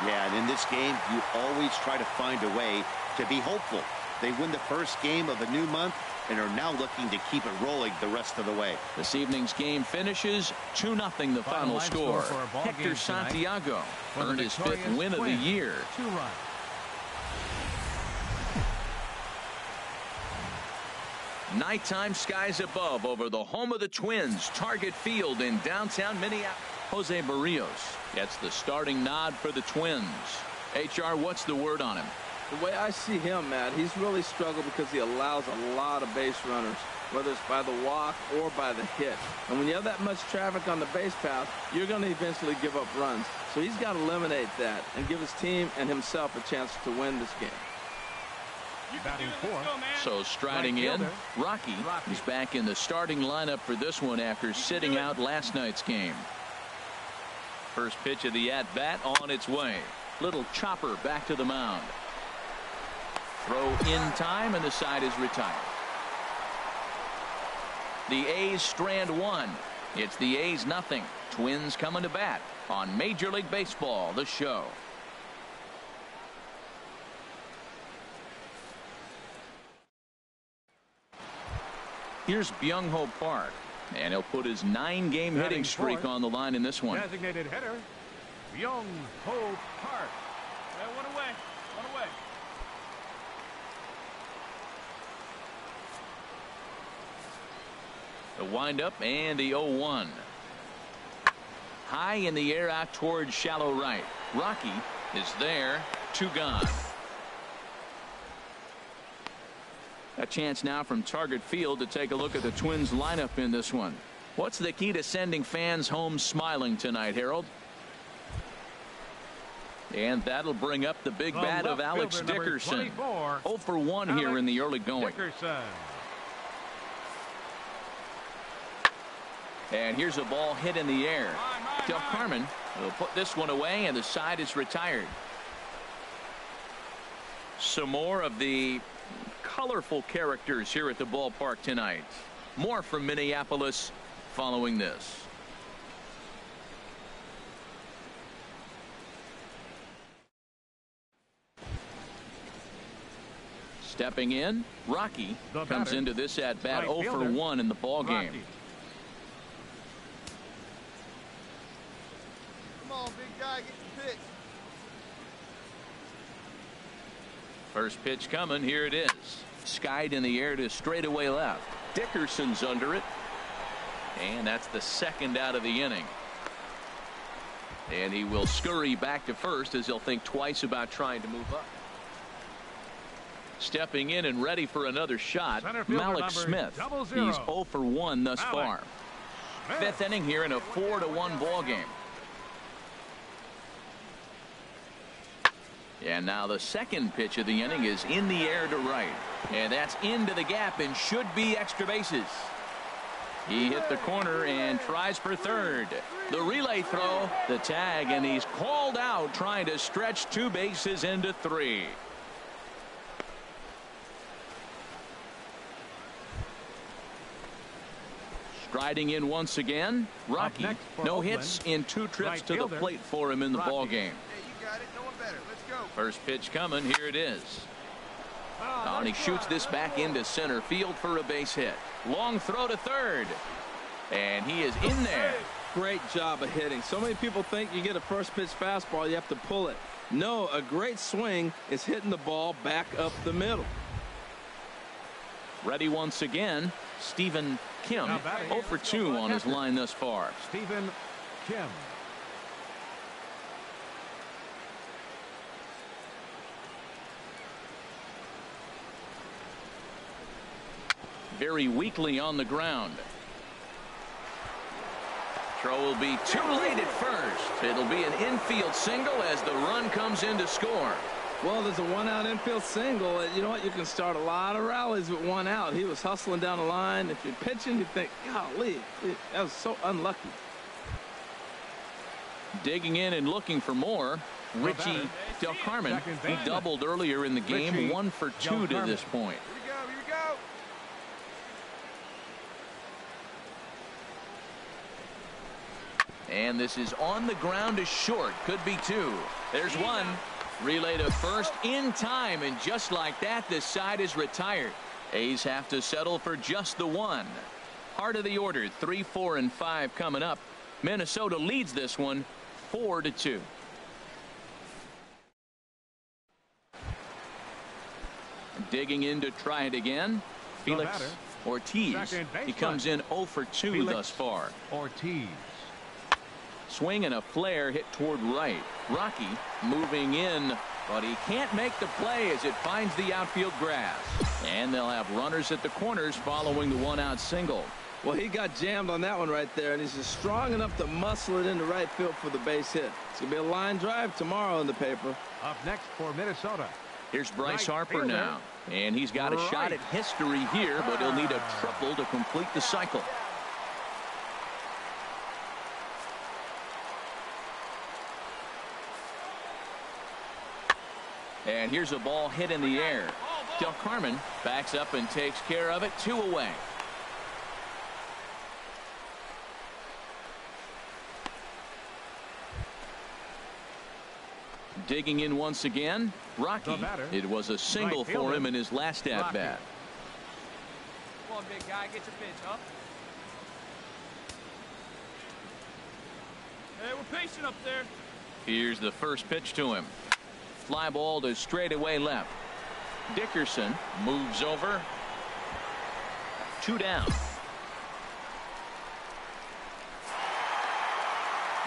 Yeah, and in this game, you always try to find a way to be hopeful. They win the first game of a new month and are now looking to keep it rolling the rest of the way. This evening's game finishes 2-0 the final score. Hector Santiago earned his 5th win of the year. 2 runs. Nighttime skies above over the home of the Twins, Target Field in downtown Minneapolis. Jose Barrios gets the starting nod for the Twins. HR, what's the word on him? The way I see him, Matt, he's really struggled because he allows a lot of base runners, whether it's by the walk or by the hit. And when you have that much traffic on the base path, you're going to eventually give up runs. So he's got to eliminate that and give his team and himself a chance to win this game. So striding in, Rocky. He's back in the starting lineup for this one after sitting out last night's game. First pitch of the at-bat on its way. Little chopper back to the mound. Throw in time, and the side is retired. The A's strand one. It's the A's nothing. Twins coming to bat on Major League Baseball, the show. Here's Byung-ho Park, and he'll put his 9-game hitting streak on the line in this one. Designated hitter, Byung-ho Park. One away. One away. The windup and the 0-1. High in the air out towards shallow right. Rocky is there. 2 gone. A chance now from Target Field to take a look at the Twins lineup in this one. What's the key to sending fans home smiling tonight, Harold? And that'll bring up the big bat of Alex Dickerson. 0 for 1 here in the early going. Dickerson. And here's a ball hit in the air. Del Carmen will put this one away, and the side is retired. Some more of the colorful characters here at the ballpark tonight. More from Minneapolis following this. Stepping in, Rocky comes into this at bat 0 for 1 in the ball game. Come on, big guy, get the pitch. First pitch coming. Here it is. Skied in the air to straightaway left. Dickerson's under it. And that's the second out of the inning. And he will scurry back to first as he'll think twice about trying to move up. Stepping in and ready for another shot, Malik Smith. He's 0 for 1 thus far. Fifth inning here in a 4-1 ball game. And now the second pitch of the inning is in the air to right. And that's into the gap and should be extra bases. He hit the corner and tries for third. The relay throw, the tag, and he's called out trying to stretch 2 bases into 3. Striding in once again, Rocky. No hits in 2 trips to the plate for him in the ball game. First pitch coming. Here it is. And he shoots this back into center field for a base hit. Long throw to third. And he is in there. Great job of hitting. So many people think you get a first pitch fastball, you have to pull it. No, a great swing is hitting the ball back up the middle. Ready once again, Stephen Kim. 0 for 2 on his line thus far. Stephen Kim. Very weakly on the ground. Throw will be too late at first. It'll be an infield single as the run comes in to score. Well, there's a 1-out infield single. You know what? You can start a lot of rallies with 1 out. He was hustling down the line. If you're pitching, you think, golly, that was so unlucky. Digging in and looking for more. Richie Del Carmen. He doubled earlier in the game. 1 for 2 to this point. And this is on the ground to short. Could be 2. There's 1. Relay to first in time, and just like that, this side is retired. A's have to settle for just the 1. Heart of the order, 3, 4, and 5 coming up. Minnesota leads this one 4-2. Digging in to try it again. Felix Ortiz. He comes in 0 for 2 thus far. Ortiz. Swing and a flare hit toward right. Rocky moving in, but he can't make the play as it finds the outfield grass. And they'll have runners at the corners following the 1-out single. Well, he got jammed on that one right there, and he's just strong enough to muscle it into right field for the base hit. It's going to be a line drive tomorrow in the paper. Up next for Minnesota. Here's Bryce Harper now, and he's got a shot at history here, but he'll need a triple to complete the cycle. And here's a ball hit in the air. Del Carmen backs up and takes care of it. 2 away. Digging in once again, Rocky. It was a single for him in his last at-bat. Come on, big guy, get your pitch, huh? Hey, we're patient up there. Here's the first pitch to him. Fly ball to straightaway left. Dickerson moves over. 2 down.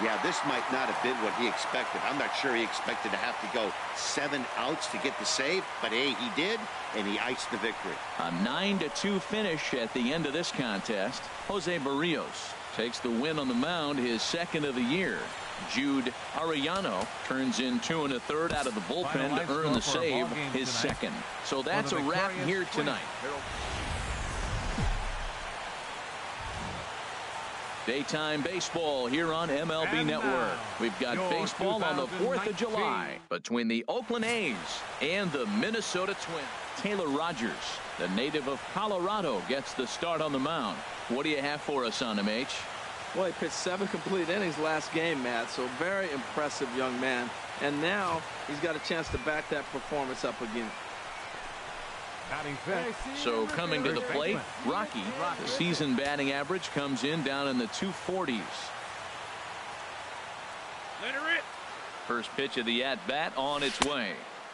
Yeah, this might not have been what he expected. I'm not sure he expected to have to go 7 outs to get the save, but hey, he did, and he iced the victory. A 9-2 finish at the end of this contest. Jose Barrios takes the win on the mound, his second of the year. Jude Arellano turns in 2 1/3 out of the bullpen to earn the save, his second. So that's a wrap here tonight. Daytime baseball here on MLB Network. We've got baseball on the 4th of July between the Oakland A's and the Minnesota Twins. Taylor Rogers, the native of Colorado, gets the start on the mound. What do you have for us on him, H? Well, he pitched 7 complete innings last game, Matt, so very impressive young man. And now he's got a chance to back that performance up again. So coming to the plate, Rocky. The season batting average comes in down in the 240s. Let her rip. First pitch of the at-bat on its way.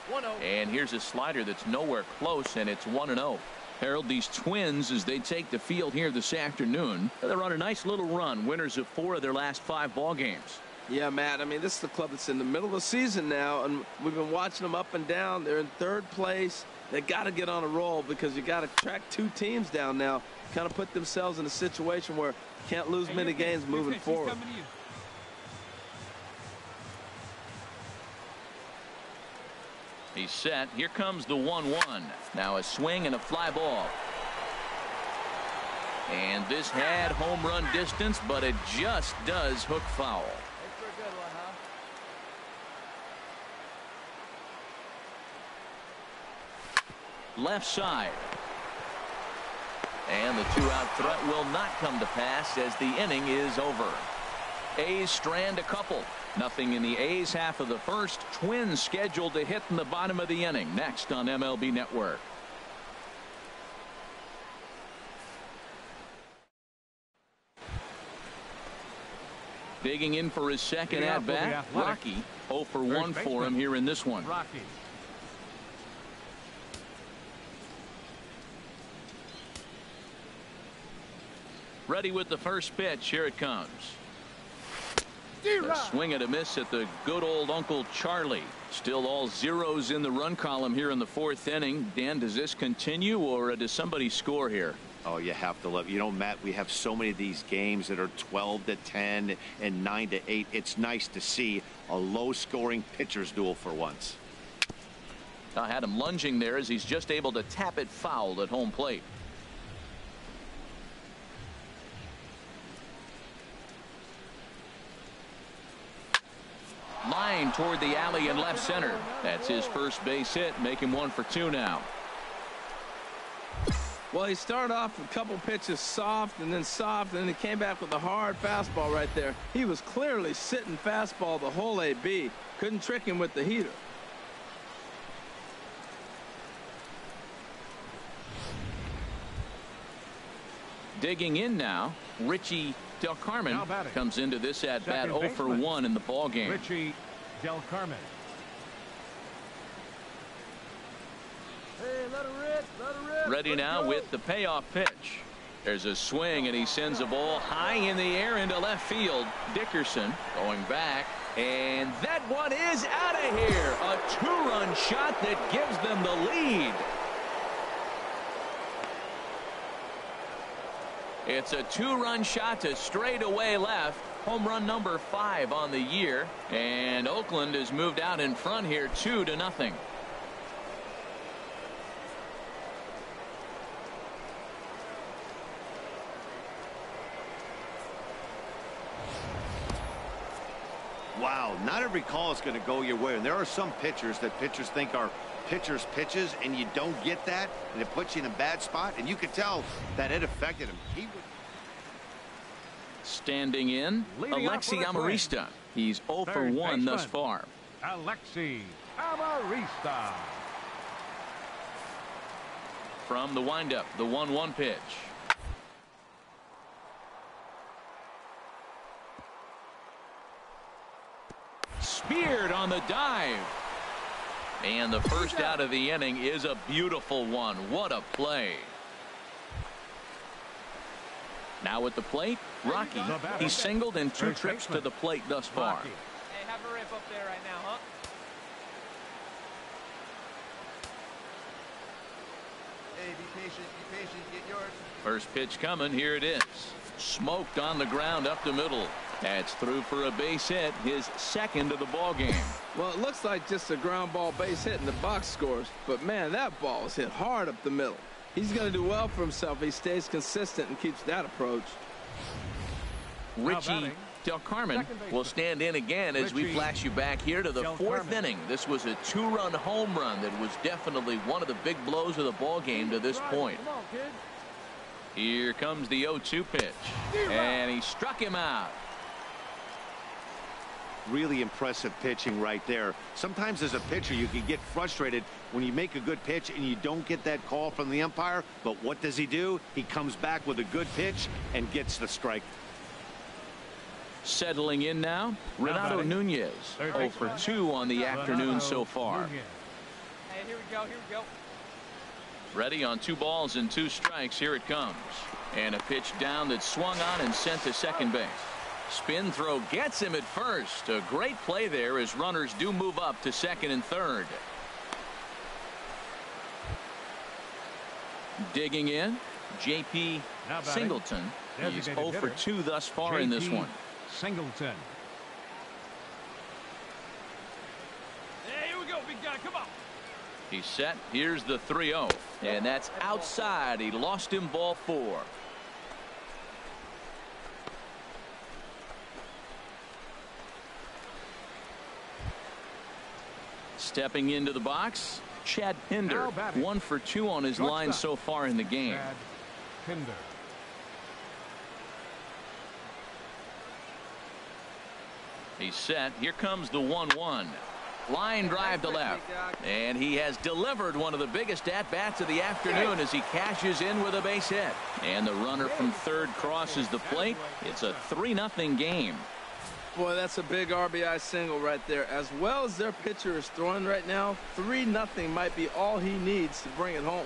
1-0. And here's a slider that's nowhere close, and it's 1-0. Harold, these Twins, as they take the field here this afternoon, they're on a nice little run, winners of 4 of their last 5 ball games. Yeah, Matt, I mean, this is the club that's in the middle of the season now, and we've been watching them up and down. They're in 3rd place. They got to get on a roll because you got to track 2 teams down now, kind of put themselves in a situation where can't lose many games moving forward. He's set. Here comes the 1-1. Now a swing and a fly ball. And this had home run distance, but it just does hook foul. Thanks for a good one, huh? Left side. And the 2-out threat will not come to pass as the inning is over. A's strand a couple. Nothing in the A's half of the first. Twins scheduled to hit in the bottom of the inning. Next on MLB Network. Digging in for his second at-bat, Rocky. 0 for 1 for him here in this one. Rocky. Ready with the first pitch. Here it comes. A swing and a miss at the good old Uncle Charlie. Still all zeros in the run column here in the 4th inning. Dan, does this continue, or does somebody score here? Oh, you have to love, you know, Matt, we have so many of these games that are 12-10 and 9-8. It's nice to see a low-scoring pitcher's duel for once. I had him lunging there as he's just able to tap it foul at home plate. Line toward the alley in left center. That's his first base hit, making 1 for 2 now. Well, he started off with a couple pitches soft, and then he came back with a hard fastball right there. He was clearly sitting fastball the whole AB. Couldn't trick him with the heater. Digging in now, Richie Del Carmen comes into this at-bat 0 for 1 in the ball game. Richie Del Carmen. Hey, let her rip, let her rip. Ready now with the payoff pitch. There's a swing, and he sends a ball high in the air into left field. Dickerson going back, and that one is out of here. A 2-run shot that gives them the lead. It's a 2-run shot to straightaway left. Home run number 5 on the year. And Oakland has moved out in front here 2-0. Wow, not every call is going to go your way. And there are some pitchers that pitchers think are pitcher's pitches and you don't get that, and it puts you in a bad spot, and you could tell that it affected him. Standing in, Alexi Amarista. He's 0 for 1 thus far. Alexi Amarista. From the windup, the 1-1 pitch. Speared on the dive. And the first out of the inning is a beautiful one. What a play. Now at the plate, Rocky. He's singled in 2 trips to the plate thus far. Hey, have a rip up there right now, huh? Hey, be patient, get yours. First pitch coming, here it is. Smoked on the ground up the middle. That's through for a base hit, his second of the ball game. Well, it looks like just a ground ball base hit in the box scores, but man, that ball was hit hard up the middle. He's going to do well for himself if he stays consistent and keeps that approach. Richie Del Carmen will stand in again as we flash you back here to the 4th inning. This was a 2-run home run that was definitely one of the big blows of the ball game to this point. Here comes the 0-2 pitch, and he struck him out. Really impressive pitching right there. Sometimes as a pitcher you can get frustrated when you make a good pitch and you don't get that call from the umpire, but what does he do? He comes back with a good pitch and gets the strike. Settling in now, Renato Nunez, 0 for 2 on the afternoon so far. Hey, here we go. Ready on 2 balls and 2 strikes. Here it comes. And a pitch down that swung on and sent to second base. Spin throw gets him at first. A great play there as runners do move up to second and third. Digging in, J.P. Singleton. He's 0 for 2 thus far in this one. Singleton. Hey, here we go, big guy. Come on. He's set. Here's the 3-0. And that's outside. He lost him, ball 4. Stepping into the box, Chad Pinder, 1 for 2 on his line so far in the game. Chad Pinder. He's set. Here comes the 1-1. Line drive to left. And he has delivered one of the biggest at-bats of the afternoon as he cashes in with a base hit. And the runner from third crosses the plate. It's a 3-0 game. Boy, that's a big RBI single right there. As well as their pitcher is throwing right now, 3-0 might be all he needs to bring it home.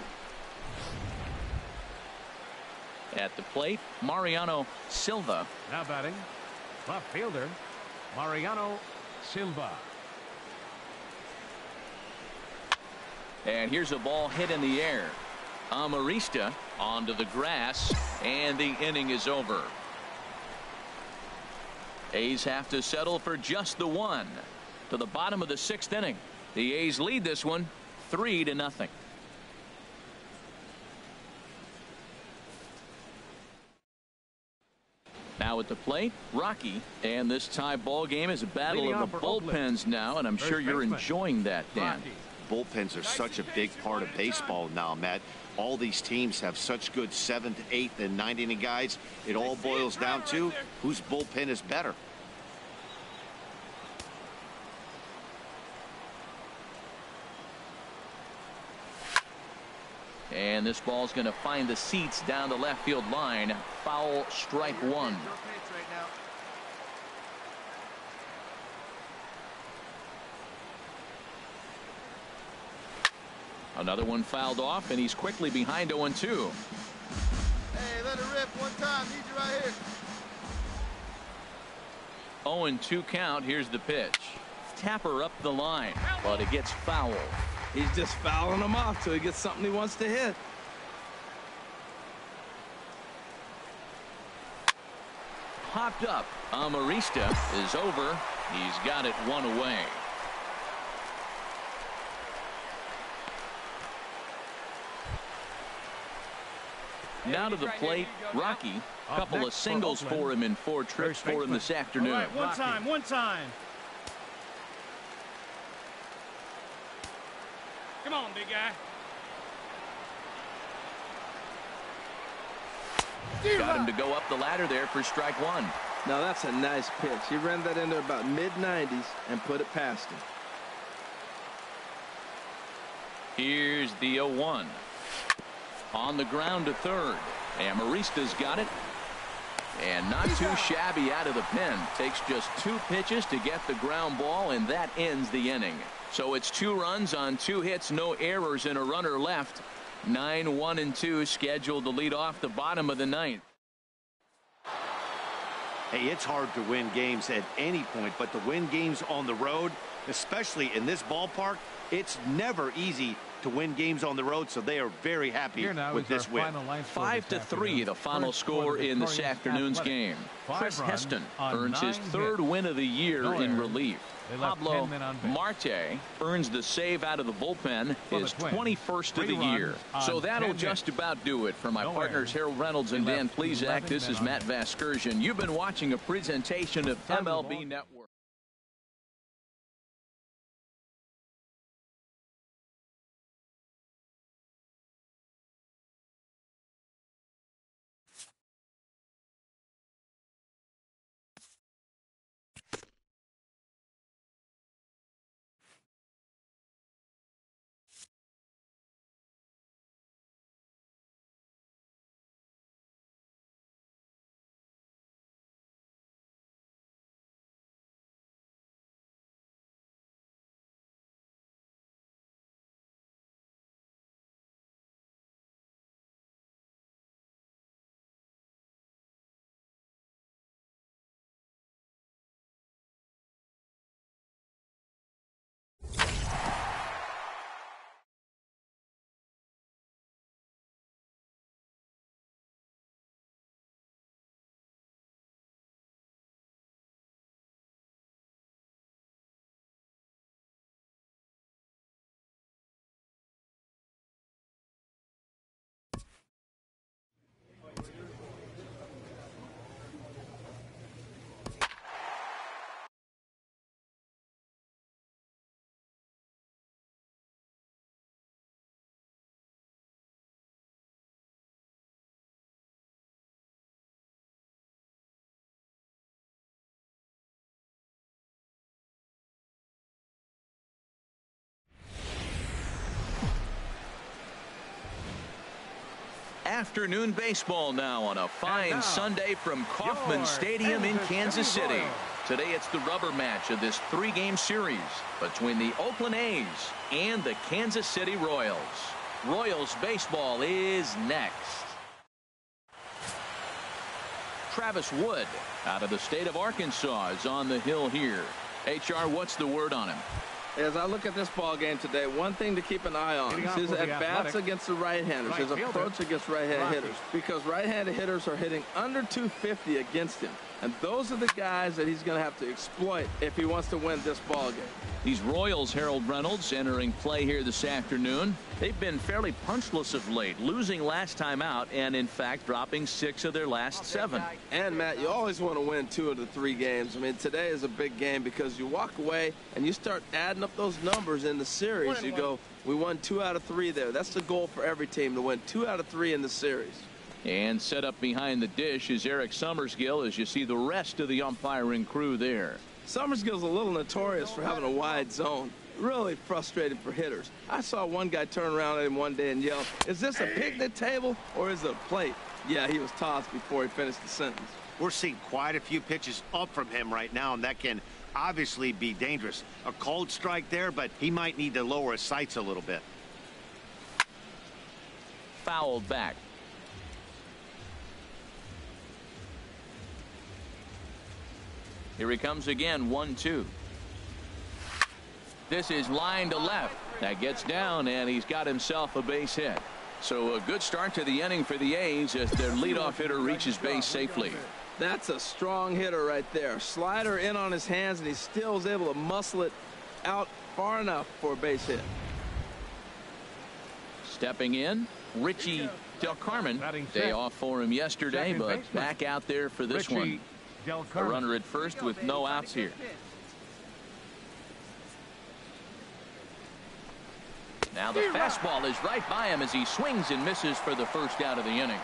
At the plate, Mariano Silva. Now batting, left fielder, Mariano Silva. And here's a ball hit in the air. Amarista onto the grass, and the inning is over. A's have to settle for just the 1. To the bottom of the 6th inning. The A's lead this one 3-0. Now at the plate, Rocky. And this tie ball game is a battle of the bullpens now, and I'm sure you're enjoying that, Dan. Bullpens are such a big part of baseball now, Matt. All these teams have such good 7th, 8th, and 9th inning guys. It all boils down to whose bullpen is better. And this ball's going to find the seats down the left field line. Foul, strike 1. Another one fouled off, and he's quickly behind 0-2. Hey, let it rip one time. Need you right here. 0-2 count. Here's the pitch. Tapper up the line, but it gets fouled. He's just fouling him off till he gets something he wants to hit. Popped up. Amarista is over. He's got it 1 away. Now to the plate, Rocky. A couple of singles for him in 4 trips for him this afternoon. All right, one time. Come on, big guy. Got him to go up the ladder there for strike one. Now that's a nice pitch. He ran that into about mid-90s and put it past him. Here's the 0-1. On the ground to third. Amarista's got it. And not too shabby out of the pen. Takes just 2 pitches to get the ground ball, and that ends the inning. So it's 2 runs on 2 hits, no errors, and a runner left. 9-1-2 scheduled to lead off the bottom of the 9th. Hey, it's hard to win games at any point, but to win games on the road, especially in this ballpark, it's never easy to win games on the road, so they are very happy with this win. 5-3 the final score in this afternoon's game. Chris Heston earns his 3rd win of the year in relief. Pablo Marte earns the save out of the bullpen, his 21st of the year. So that'll just about do it. For my partners Harold Reynolds and Dan Plesac, this is Matt Vasgersian. You've been watching a presentation of MLB Network. Afternoon baseball now on a fine Sunday from Kauffman Stadium in Kansas City. Today it's the rubber match of this 3-game series between the Oakland A's and the Kansas City Royals. Royals baseball is next. Travis Wood out of the state of Arkansas is on the hill here. HR, what's the word on him? As I look at this ball game today, one thing to keep an eye on is his at-bats against the right-handers, his approach against right-handed hitters, because right-handed hitters are hitting under 250 against him. And those are the guys that he's going to have to exploit if he wants to win this ball game. These Royals, Harold Reynolds, entering play here this afternoon. They've been fairly punchless of late, losing last time out and, in fact, dropping 6 of their last 7. And, Matt, you always want to win 2 of the 3 games. I mean, today is a big game because you walk away and you start adding up those numbers in the series. You go, we won 2 out of 3 there. That's the goal for every team, to win 2 out of 3 in the series. And set up behind the dish is Eric Summersgill as you see the rest of the umpiring crew there. Summersgill's a little notorious for having a wide zone. Really frustrating for hitters. I saw one guy turn around at him one day and yell, "Is this a picnic table or is it a plate?" Yeah, he was tossed before he finished the sentence. We're seeing quite a few pitches up from him right now, and that can obviously be dangerous. A cold strike there, but he might need to lower his sights a little bit. Fouled back. Here he comes again, 1-2. This is line to left. That gets down, and he's got himself a base hit. So a good start to the inning for the A's as their leadoff hitter reaches base safely. That's a strong hitter right there. Slider in on his hands, and he still is able to muscle it out far enough for a base hit. Stepping in, Richie Del Carmen. Day off for him yesterday, but back out there for this one. A runner at first with no outs here. Now the fastball is right by him as he swings and misses for the first out of the inning.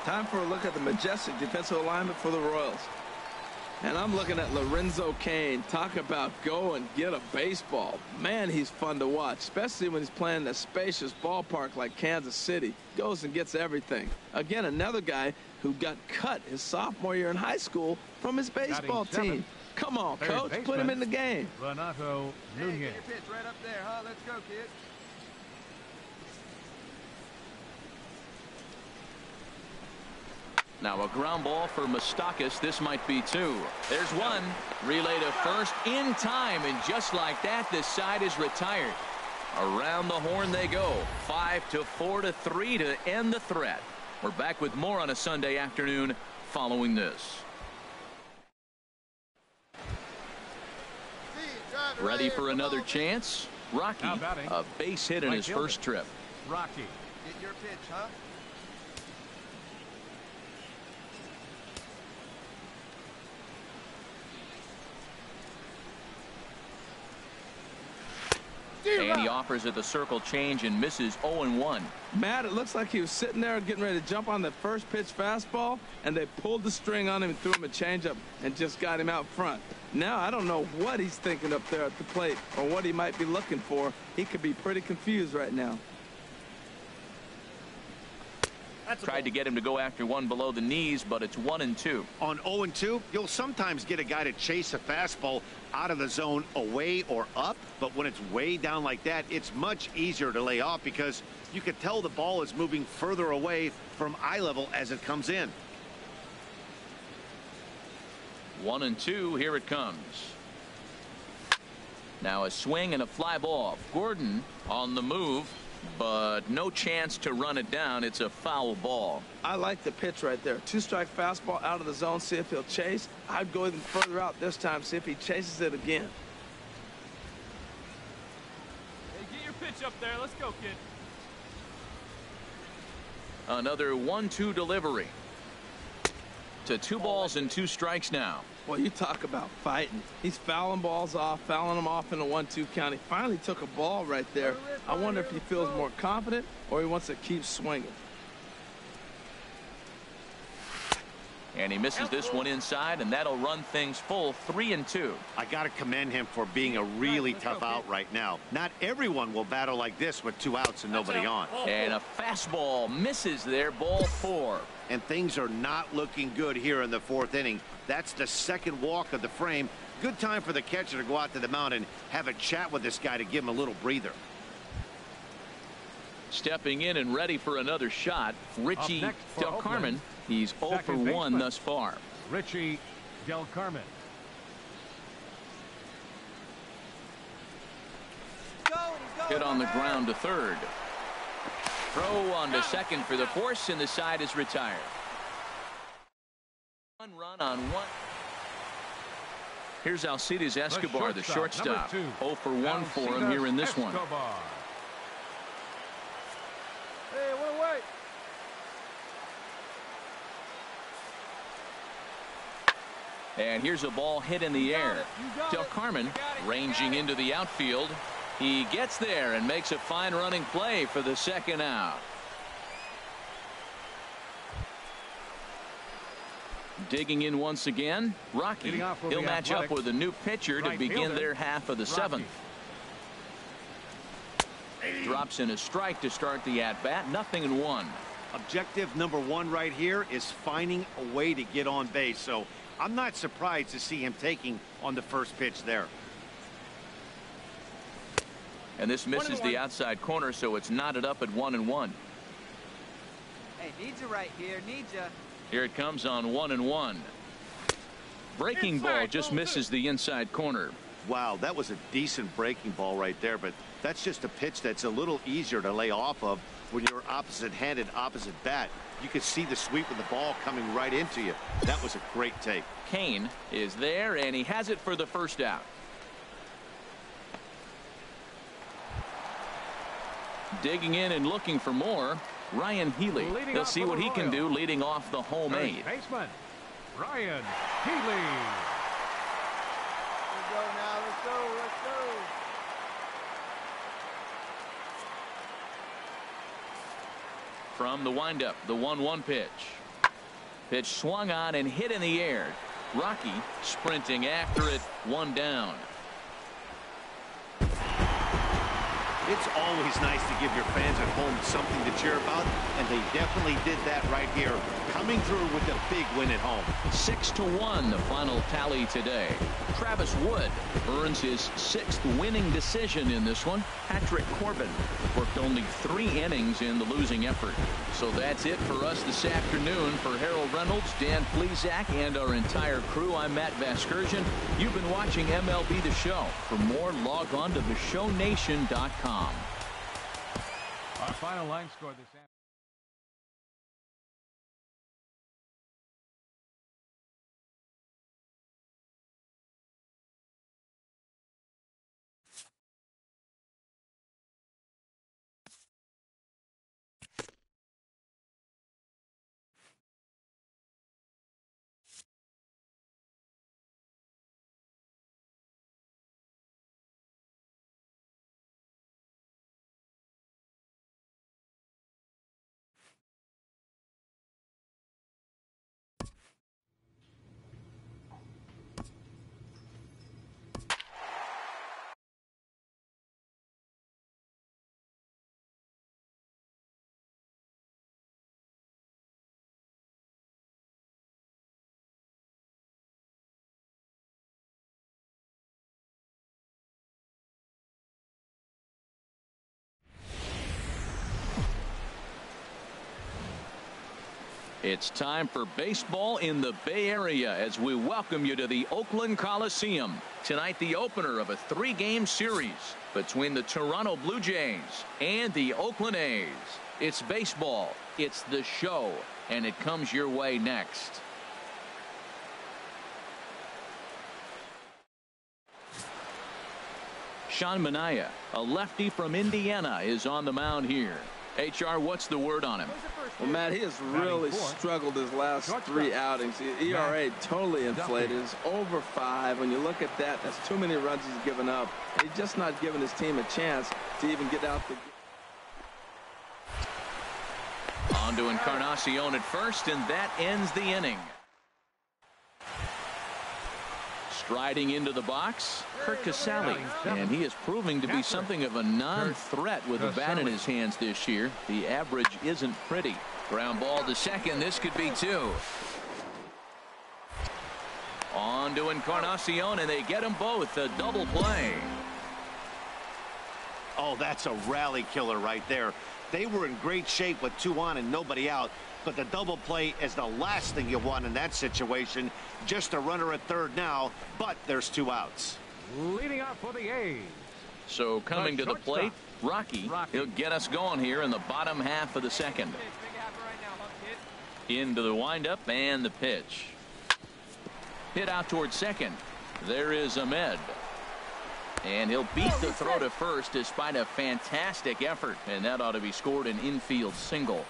Time for a look at the majestic defensive alignment for the Royals. And I'm looking at Lorenzo Cain. Talk about go and get a baseball. Man, he's fun to watch, especially when he's playing in a spacious ballpark like Kansas City. Goes and gets everything. Again, another guy who got cut his sophomore year in high school from his baseball team. Come on, coach, put him in the game. Renato Nunez. Hey, get your pitch right up there, huh? Let's go, kid. Now a ground ball for Moustakas. This might be two. There's one. Relay to first in time, and just like that, this side is retired. Around the horn they go. 5-4-3 to end the threat. We're back with more on a Sunday afternoon following this. Ready for another chance? Rocky, a base hit in his first trip. Rocky. Get your pitch, huh? And he offers at the circle change and misses 0-1. Matt, it looks like he was sitting there getting ready to jump on the first pitch fastball, and they pulled the string on him and threw him a changeup and just got him out front. Now, I don't know what he's thinking up there at the plate or what he might be looking for. He could be pretty confused right now. Tried to get him to go after one below the knees, but it's 1-2. On 0-2, you'll sometimes get a guy to chase a fastball out of the zone away or up, but when it's way down like that, it's much easier to lay off because you can tell the ball is moving further away from eye level as it comes in. 1-2, here it comes. Now a swing and a fly ball. Gordon on the move, but no chance to run it down. It's a foul ball. I like the pitch right there. Two-strike fastball out of the zone, see if he'll chase. I'd go even further out this time, see if he chases it again. Hey, get your pitch up there. Let's go, kid. Another 1-2 delivery. To 2 balls and 2 strikes now. Well, you talk about fighting. He's fouling balls off, fouling them off in a 1-2 count. He finally took a ball right there. I wonder if he feels more confident or he wants to keep swinging. And he misses this one inside, and that'll run things full 3-2. I got to commend him for being a really tough out right now. Not everyone will battle like this with 2 outs and nobody on. And a fastball misses there, ball 4. And things are not looking good here in the 4th inning. That's the second walk of the frame. Good time for the catcher to go out to the mound and have a chat with this guy to give him a little breather. Stepping in and ready for another shot, Richie Del Carmen. He's 0 for 1 thus far. Richie Del Carmen. Hit on the ground to third. Throw on to second for the force, and the side is retired. 1 run on 1. Here's Alcides Escobar, the shortstop. 0 for 1 for him here in this one. Hey, wait. And here's a ball hit in the air. Del Carmen ranging into the outfield. He gets there and makes a fine running play for the second out. Digging in once again, Rocky. He'll match up with a new pitcher to begin their half of the 7th. Drops in a strike to start the at-bat. 0-1. Objective number 1 right here is finding a way to get on base. So I'm not surprised to see him taking on the first pitch there. And this misses the outside corner, so it's knotted up at 1-1. Hey, needs you right here. Needs you. Here it comes on 1-1. Breaking ball just misses the inside corner. Wow, that was a decent breaking ball right there, but that's just a pitch that's a little easier to lay off of when you're opposite-handed, opposite bat. You could see the sweep of the ball coming right into you. That was a great take. Cain is there, and he has it for the first out. Digging in and looking for more, Ryan Healy. He'll see what he can do leading off the home 8. Baseman Ryan Healy. Let's go now. Let's go. From the windup, the 1-1 pitch. Pitch swung on and hit in the air. Rocky sprinting after it, one down. It's always nice to give your fans at home something to cheer about, and they definitely did that right here, coming through with a big win at home. 6-1 the final tally today. Travis Wood earns his 6th winning decision in this one. Patrick Corbin worked only 3 innings in the losing effort. So that's it for us this afternoon. For Harold Reynolds, Dan Plesac, and our entire crew, I'm Matt Vasgersian. You've been watching MLB The Show. For more, log on to theshownation.com. Our final line score this afternoon. It's time for baseball in the Bay Area as we welcome you to the Oakland Coliseum. Tonight, the opener of a 3-game series between the Toronto Blue Jays and the Oakland A's. It's baseball, it's the show, and it comes your way next. Sean Manaea, a lefty from Indiana, is on the mound here. HR, what's the word on him? Well, Matt, he has really struggled his last 3 outings. The ERA totally inflated. It's over 5. When you look at that, that's too many runs he's given up. He's just not giving his team a chance to even get out the. On to Encarnacion at first, and that ends the inning. Striding into the box, Kurt Casale, and he is proving to be something of a non-threat with a bat in his hands this year. The average isn't pretty. Ground ball to second. This could be 2. On to Encarnacion, and they get them both. A double play. Oh, that's a rally killer right there. They were in great shape with 2 on and nobody out. But the double play is the last thing you want in that situation. Just a runner at third now, but there's 2 outs. Leading off for the A's. So coming to the plate, Rocky. He'll get us going here in the bottom half of the second. Into the windup and the pitch. Hit out towards second. There is Ahmed. And he'll beat the throw to first despite a fantastic effort. And that ought to be scored an infield single.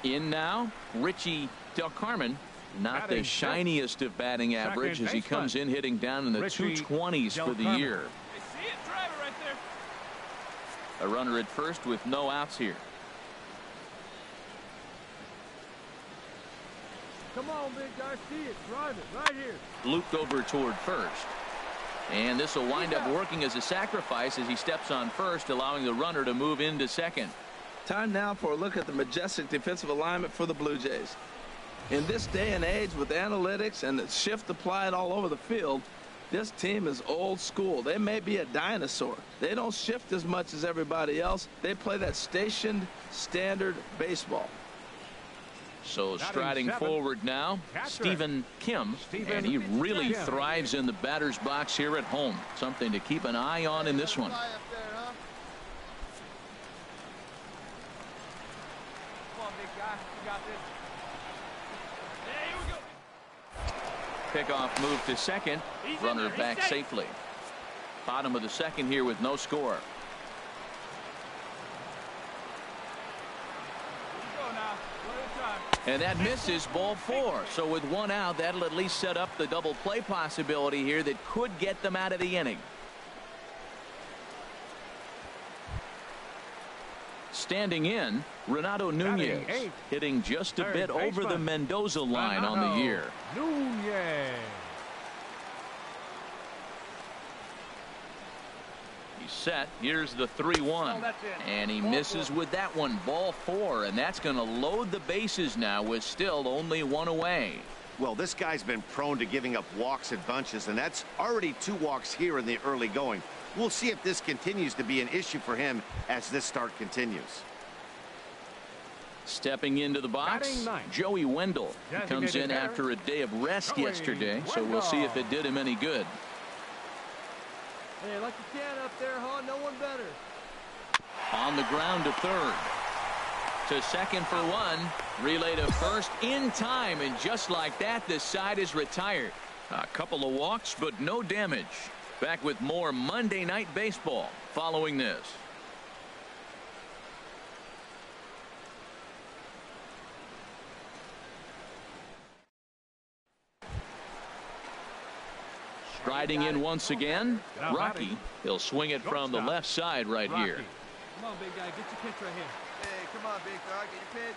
In now, Richie Del Carmen, not the shiniest of batting average as he comes in hitting down in the 220s for the year. A runner at first with no outs here. Come on, big guy, see it, drive it, right here. Looped over toward first. And this will wind up working as a sacrifice as he steps on first, allowing the runner to move into second. Time now for a look at the majestic defensive alignment for the Blue Jays. In this day and age with analytics and the shift applied all over the field, this team is old school. They may be a dinosaur. They don't shift as much as everybody else. They play that stationed standard baseball. So striding forward now, Stephen Kim, and he really thrives in the batter's box here at home. Something to keep an eye on in this one. Pickoff move to second. Runner back safely. Bottom of the second here with no score. And that misses, ball 4. So with 1 out, that'll at least set up the double play possibility here that could get them out of the inning. Standing in, Renato Nunez, hitting just a bit over the Mendoza line on the year. Nunez. He's set. Here's the 3-1. And he misses with that one. Ball 4. And that's going to load the bases now with still only 1 away. Well, this guy's been prone to giving up walks in bunches, and that's already 2 walks here in the early going. We'll see if this continues to be an issue for him as this start continues. Stepping into the box, Joey Wendell. He comes in after a day of rest yesterday, so we'll see if it did him any good. Hey, like you can up there, huh? No one better. On the ground to third. To second for 1. Relay to first in time, and just like that, the side is retired. A couple of walks, but no damage. Back with more Monday Night Baseball following this. Striding in once again, Rocky. He'll swing it from the left side right here. Come on, big guy. Get your pitch right here. Hey, come on, big dog. Get your pitch.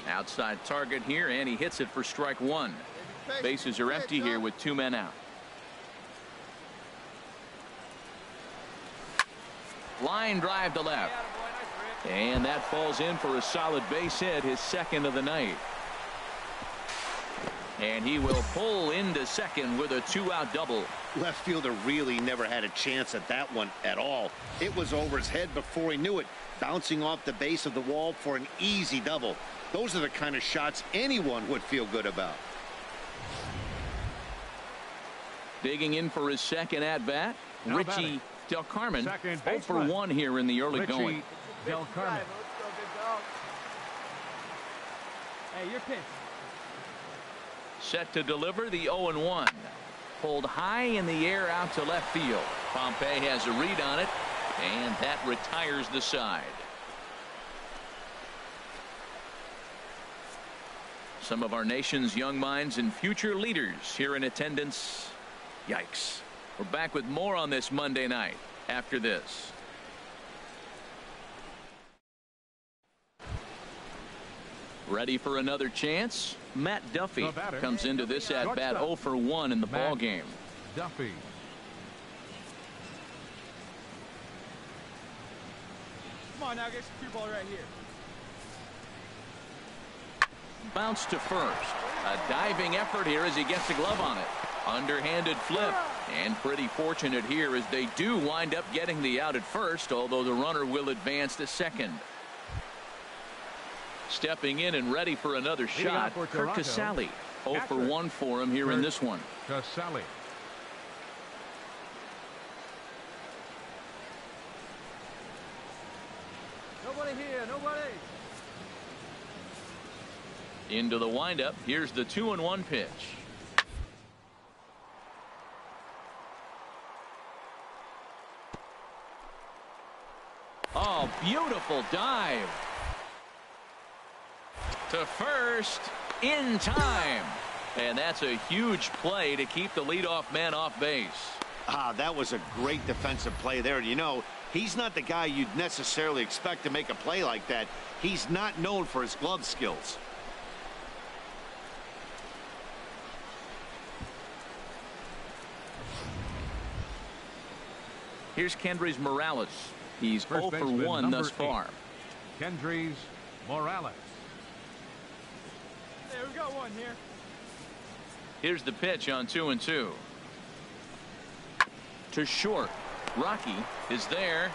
Outside target here, and he hits it for strike 1. Bases are empty here with 2 men out. Line drive to left. And that falls in for a solid base hit, his second of the night. And he will pull into second with a 2-out double. Left fielder really never had a chance at that one at all. It was over his head before he knew it, bouncing off the base of the wall for an easy double. Those are the kind of shots anyone would feel good about. Digging in for his second at-bat, Richie Del Carmen, 0 for 1 here in the early going. Del Carmen. Let's go, big dog. Hey, your pitch. Set to deliver the 0-1. Pulled high in the air out to left field. Pompey has a read on it, and that retires the side. Some of our nation's young minds and future leaders here in attendance. Yikes. We're back with more on this Monday night after this. Ready for another chance? Matt Duffy comes into this at bat 0 for 1 in the ball game. Duffy. Come on now, get your cue ball right here. Bounce to first. A diving effort here as he gets a glove on it. Underhanded flip, and pretty fortunate here as they do wind up getting the out at first, although the runner will advance to second. Stepping in and ready for another shot, Kurt Casale. 0 for 1 for him here in this one. Casale. Nobody here, nobody. Into the windup. Here's the 2-1 pitch. Oh, beautiful dive. To first in time. And that's a huge play to keep the leadoff man off base. That was a great defensive play there. You know, he's not the guy you'd necessarily expect to make a play like that. He's not known for his glove skills. Here's Kendrys Morales. He's 0 for 1 thus far. Kendrys Morales. Hey, we got one here. Here's the pitch on 2-2. To short. Rocky is there.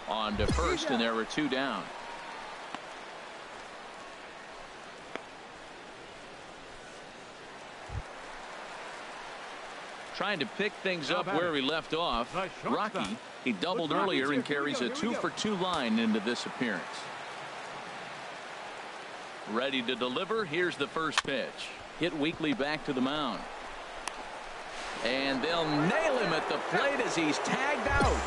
On to first, and there were 2 down. Trying to pick things up where he left off. Rocky, he doubled earlier and carries a 2 for 2 line into this appearance. Ready to deliver. Here's the first pitch. Hit weakly back to the mound. And they'll nail him at the plate as he's tagged out.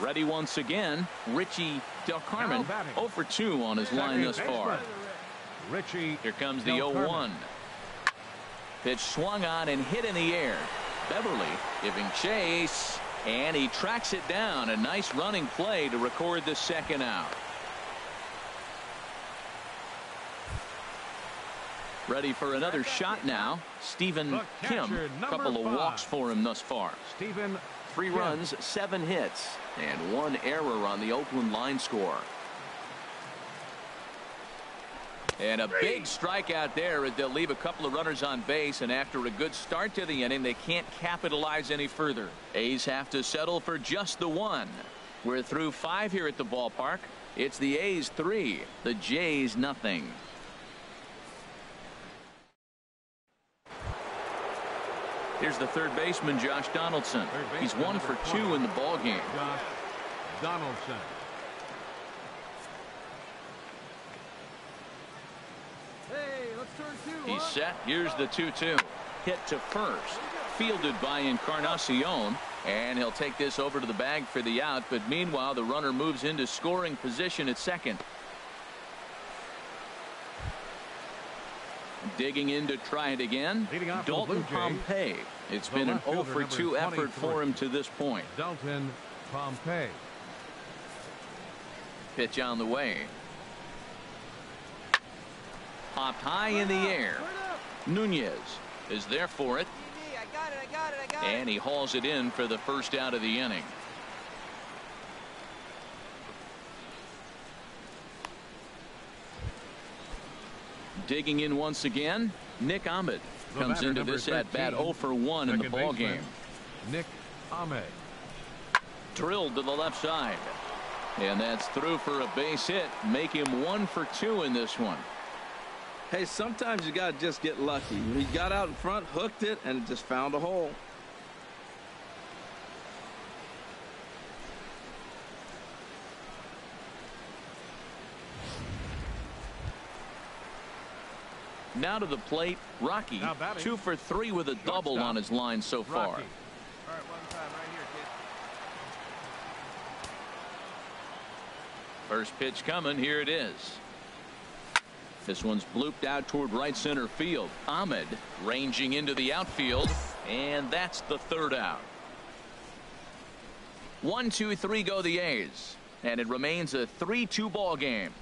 Ready once again, Richie Del Carmen, 0 for 2 on his line thus far. Richie. Here comes the 0-1. Pitch swung on and hit in the air. Beverly giving chase, and he tracks it down. A nice running play to record the second out. Ready for another shot now. Stephen Kim. Couple of walks for him thus far. Stephen 3 runs, 7 hits, and 1 error on the Oakland line score. And a big strikeout there as they'll leave a couple of runners on base, and after a good start to the inning, they can't capitalize any further. A's have to settle for just the 1. We're through 5 here at the ballpark. It's the A's 3, the Jays nothing. Here's the third baseman, Josh Donaldson. He's 1 for 2 in the ball game. Josh Donaldson. Hey, let's turn 2. He's set. Here's the 2-2. Hit to first. Fielded by Encarnacion. And he'll take this over to the bag for the out. But meanwhile, the runner moves into scoring position at second. Digging in to try it again, Dalton Pompey. It's been an 0 for 2 effort for him to this point. Dalton Pompey. Pitch on the way. Popped high in the air. Nunez is there for it. I got it. And he hauls it in for the first out of the inning. Digging in once again, Nick Ahmed comes into this at bat 0 for 1 in the ball game. Nick Ahmed. Drilled to the left side. And that's through for a base hit. Make him 1 for 2 in this one. Hey, sometimes you got to just get lucky. He got out in front, hooked it, and just found a hole. Now to the plate, Rocky, 2 for 3 with a double on his line so far. All right, one time right here, kid. First pitch coming. Here it is. This one's blooped out toward right center field. Ahmed ranging into the outfield, and that's the third out. 1, 2, 3 go the A's, and it remains a 3-2 ball game.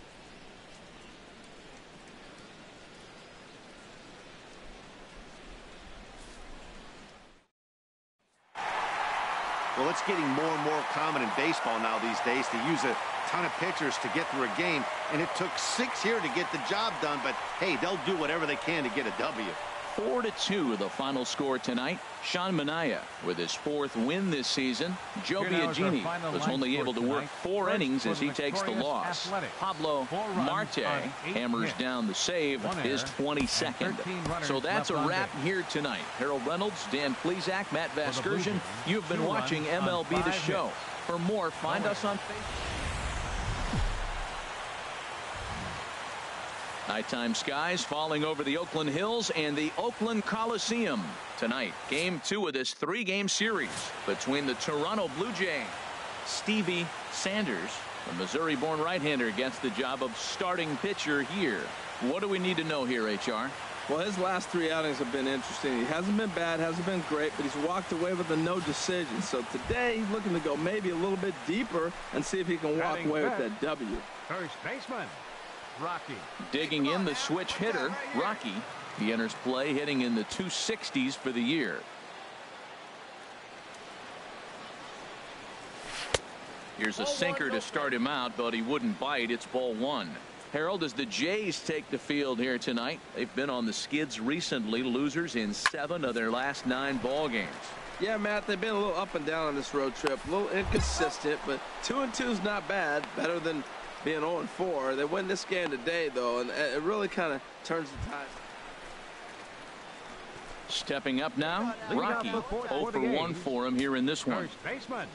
Well, it's getting more and more common in baseball now these days to use a ton of pitchers to get through a game, and it took 6 here to get the job done, but hey, they'll do whatever they can to get a W. 4-2 the final score tonight. Sean Manaea with his 4th win this season. Joe Biagini was only able to work 4 innings as he takes the loss. Pablo Marte hammers down the save, his 22nd. So that's a wrap here tonight. Harold Reynolds, Dan Plesac, Matt Vasgersian. You've been watching MLB The Show. For more, find us on Facebook. Nighttime skies falling over the Oakland Hills and the Oakland Coliseum. Tonight, game 2 of this 3-game series between the Toronto Blue Jays. Stevie Sanders, the Missouri-born right-hander, gets the job of starting pitcher here. What do we need to know here, HR? Well, his last 3 outings have been interesting. He hasn't been bad, hasn't been great, but he's walked away with a no decision. So today, he's looking to go maybe a little bit deeper and see if he can walk away with that W. First baseman, Rocky. Digging in the switch hitter, Rocky. He enters play hitting in the 260s for the year. Here's a sinker to start him out, but he wouldn't bite. It's ball 1. Harold, as the Jays take the field here tonight, they've been on the skids recently, losers in 7 of their last 9 ball games. Yeah, Matt, they've been a little up and down on this road trip, a little inconsistent, but 2-2 is not bad, better than being 0-4. They win this game today, though, and it really kind of turns the tide. Stepping up now, Rocky. 0 for 1 for him here in this one. First baseman,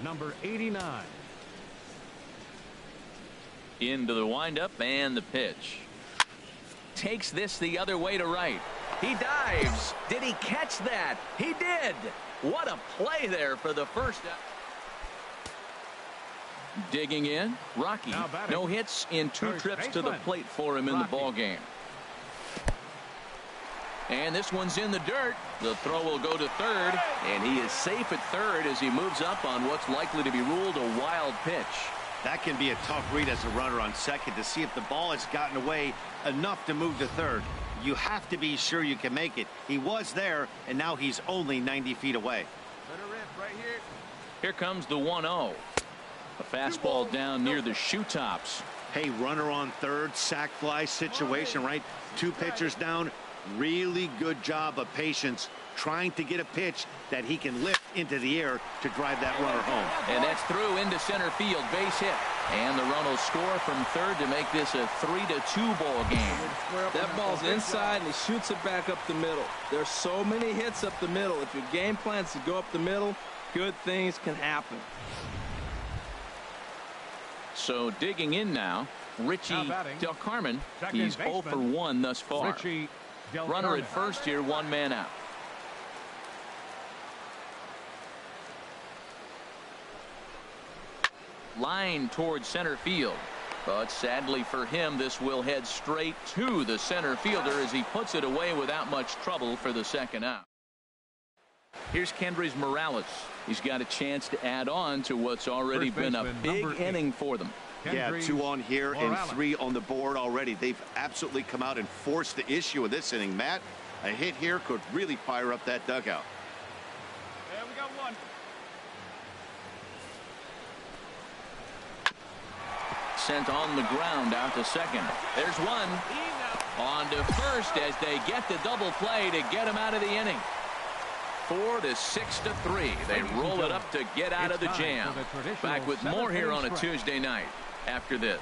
number 89. Into the windup and the pitch. takes this the other way to right. He dives. Did he catch that? He did. What a play there for the first. Digging in, Rocky. No hits in 2 trips to the plate for him in the ball game. And this one's in the dirt. The throw will go to third, and he is safe at third as he moves up on what's likely to be ruled a wild pitch. That can be a tough read as a runner on second to see if the ball has gotten away enough to move to third. You have to be sure you can make it. He was there, and now he's only 90 feet away. Right here. Here comes the 1-0. A fastball down near the shoe tops. Hey, runner on third, sac fly situation, right? 2 pitchers down. Really good job of patience, trying to get a pitch that he can lift into the air to drive that runner home. And that's through into center field, base hit. And the run will score from third to make this a 3-2 ball game. That ball's inside, and he shoots it back up the middle. There's so many hits up the middle. If your game plan is to go up the middle, good things can happen. So digging in now, Richie Del Carmen. He's 0 for 1 thus far. Runner at first here, 1 man out. Line towards center field. But sadly for him, this will head straight to the center fielder as he puts it away without much trouble for the second out. Here's Kendrys Morales. He's got a chance to add on to what's already been a big inning for them. Yeah, 2 on here and 3 on the board already. They've absolutely come out and forced the issue in this inning. Matt, a hit here could really fire up that dugout. Yeah, we got 1. Sent on the ground out to second. There's 1. On to first as they get the double play to get him out of the inning. 4-6-3. They roll it up to get out of the jam. Back with more here on a Tuesday night after this.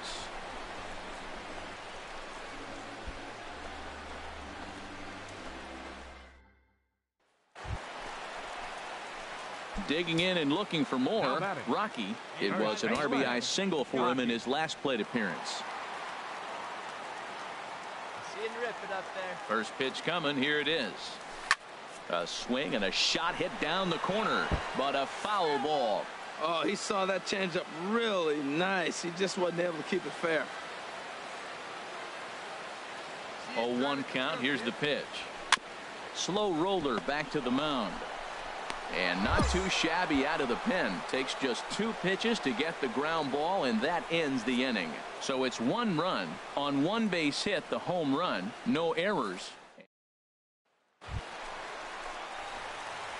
Digging in and looking for more, Rocky. It was an RBI single for him in his last plate appearance. See him rip it up there. First pitch coming. Here it is. A swing and a shot hit down the corner, but a foul ball. Oh, he saw that changeup really nice. He just wasn't able to keep it fair. 0-1 count. Here's the pitch. Slow roller back to the mound. And not too shabby out of the pen. Takes just 2 pitches to get the ground ball, and that ends the inning. So it's 1 run on 1 base hit, the home run. No errors.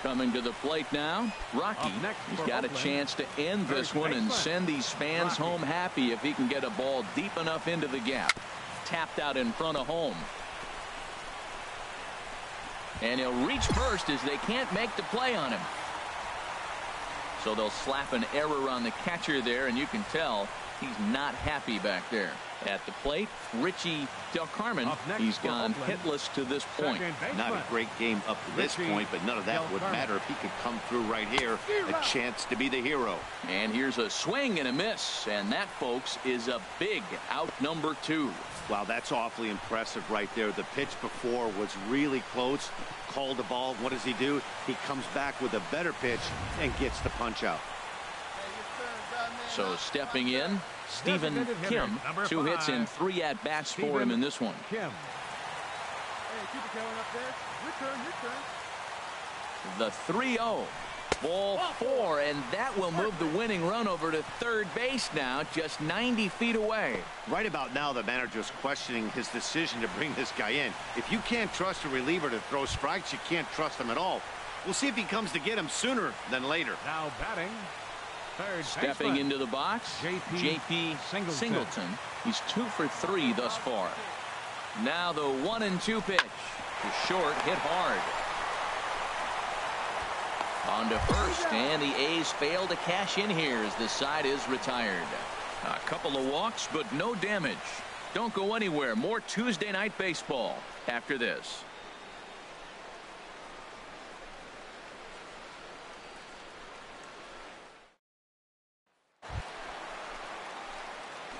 Coming to the plate now, Rocky. He's got a chance to end this one and send these fans home happy if he can get a ball deep enough into the gap. Tapped out in front of home. And he'll reach first as they can't make the play on him. So they'll slap an error on the catcher there, and you can tell he's not happy back there. At the plate, Richie Del Carmen. He's gone hitless to this point. Not a great game up to this point, but none of that would matter if he could come through right here. A chance to be the hero. And here's a swing and a miss, and that, folks, is a big out number 2. Wow, that's awfully impressive right there. The pitch before was really close. Called the ball. What does he do? He comes back with a better pitch and gets the punch out. So stepping in, Stephen Kim. 2 hits and 3 at-bats for him in this one. Kim. Hey, keep it going up there. Your turn. The 3-0. Ball 4, and that will move the winning run over to third base now, just 90 feet away. Right about now, the manager's questioning his decision to bring this guy in. If you can't trust a reliever to throw strikes, you can't trust him at all. We'll see if he comes to get him sooner than later. Now batting. Third Stepping baseman. into the box, J.P. Singleton. He's 2 for 3 thus far. Now the 1-2 pitch. The short, hit hard. On to first, and the A's fail to cash in here as the side is retired. A couple of walks, but no damage. Don't go anywhere. More Tuesday night baseball after this.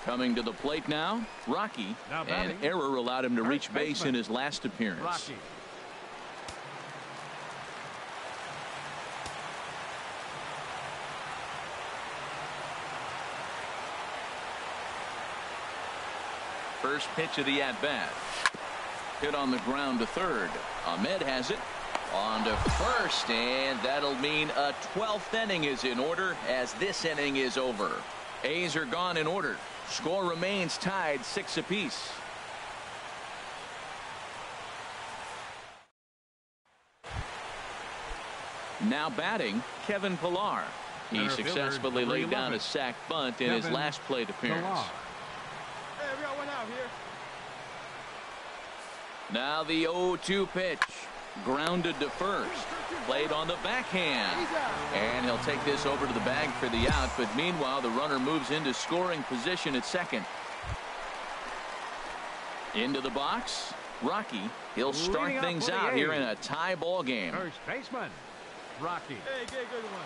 Coming to the plate now, Rocky. An error allowed him to reach base in his last appearance. Rocky. First pitch of the at-bat. Hit on the ground to third. Ahmed has it. On to first, and that'll mean a 12th inning is in order as this inning is over. A's are gone in order. Score remains tied 6 apiece. Now batting, Kevin Pillar. He successfully laid down a sac bunt in his last plate appearance. Hey, we got one out here. Now the 0-2 pitch. Grounded to first. Played on the backhand. And he'll take this over to the bag for the out. But meanwhile, the runner moves into scoring position at second. Into the box. Rocky. He'll start things out here in a tie ball game. First baseman, Rocky. Hey, good one.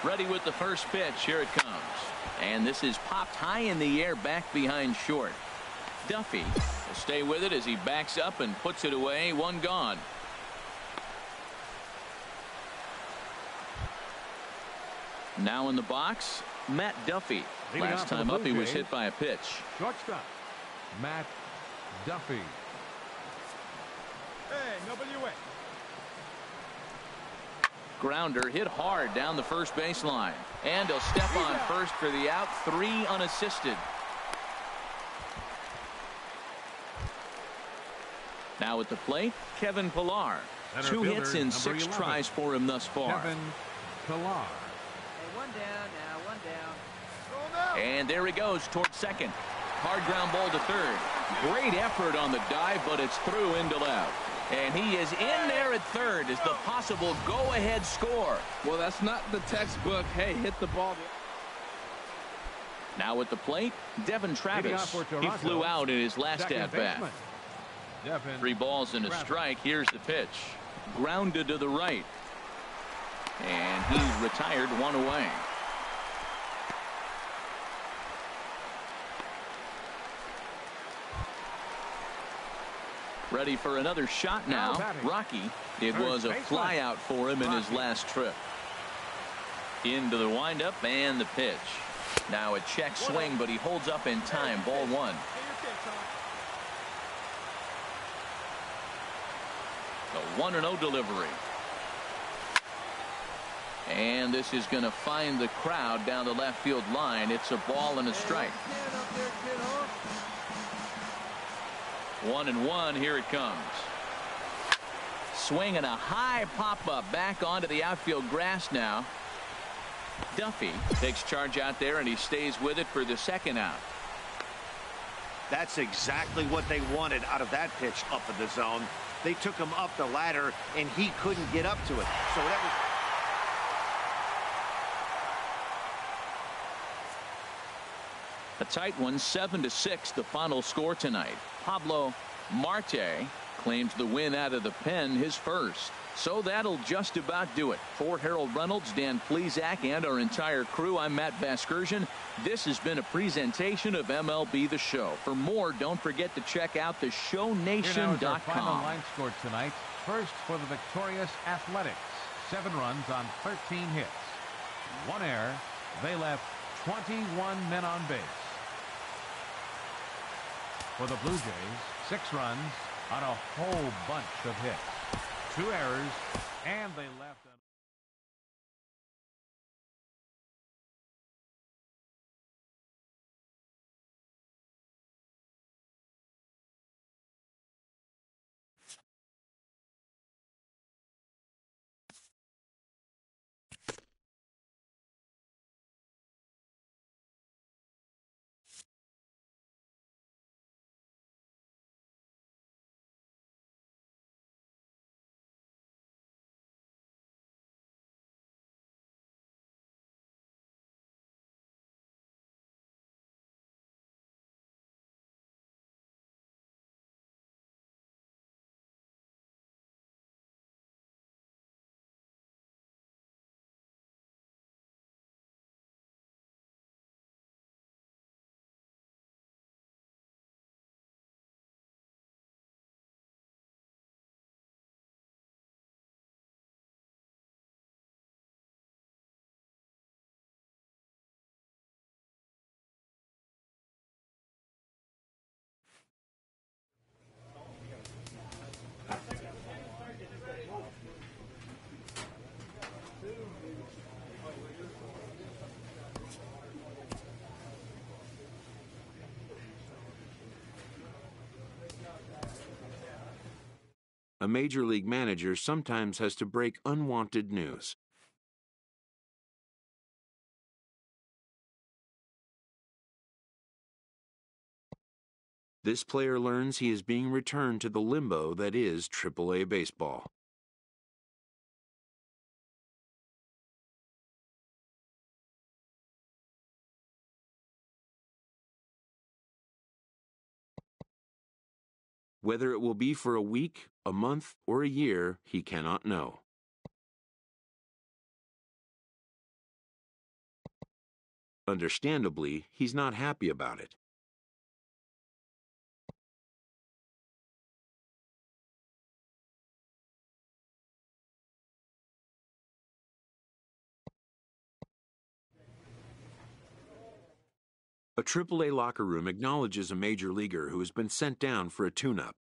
Ready with the first pitch. Here it comes. And this is popped high in the air back behind short. Duffy will stay with it as he backs up and puts it away. One gone. Now in the box, Matt Duffy. Last time up he was hit by a pitch. Shortstop, Matt Duffy. Hey, nobody away. Grounder hit hard down the first baseline. And he'll step on first for the out. 3 unassisted. Now at the plate, Kevin Pillar. 2 hits in 6 tries for him thus far. Kevin Pillar. Hey, one down now, one down. And there he goes towards second. Hard ground ball to third. Great effort on the dive, but it's through into left. And he is in there at third as the possible go-ahead score. Well, that's not the textbook, hey, hit the ball. Now at the plate, Devin Travis. He flew out in his last at-bat. 3 balls and a strike. Here's the pitch. Grounded to the right. And he's retired 1 away. Ready for another shot now. Rocky. It was a fly out for him in his last trip. Into the windup and the pitch. Now a check swing, but he holds up in time. Ball 1. The 1-0 delivery. And this is going to find the crowd down the left field line. It's a ball and a strike. 1-1. Here it comes. Swing and a high pop-up back onto the outfield grass now. Duffy takes charge out there, and he stays with it for the second out. That's exactly what they wanted out of that pitch up in the zone. They took him up the ladder, and he couldn't get up to it. So that was... A tight one, 7-6, the final score tonight. Pablo Marte claims the win out of the pen, his first. So that'll just about do it. For Harold Reynolds, Dan Plesac, and our entire crew, I'm Matt Vasgersian. This has been a presentation of MLB The Show. For more, don't forget to check out theshownation.com. Final line score tonight. First for the victorious Athletics. 7 runs on 13 hits. 1 error. They left 21 men on base. For the Blue Jays, 6 runs on a whole bunch of hits. 2 errors, and they left A major league manager sometimes has to break unwanted news. This player learns he is being returned to the limbo that is AAA baseball. Whether it will be for a week, a month, or a year, he cannot know. Understandably, he's not happy about it. A AAA locker room acknowledges a major leaguer who has been sent down for a tune-up.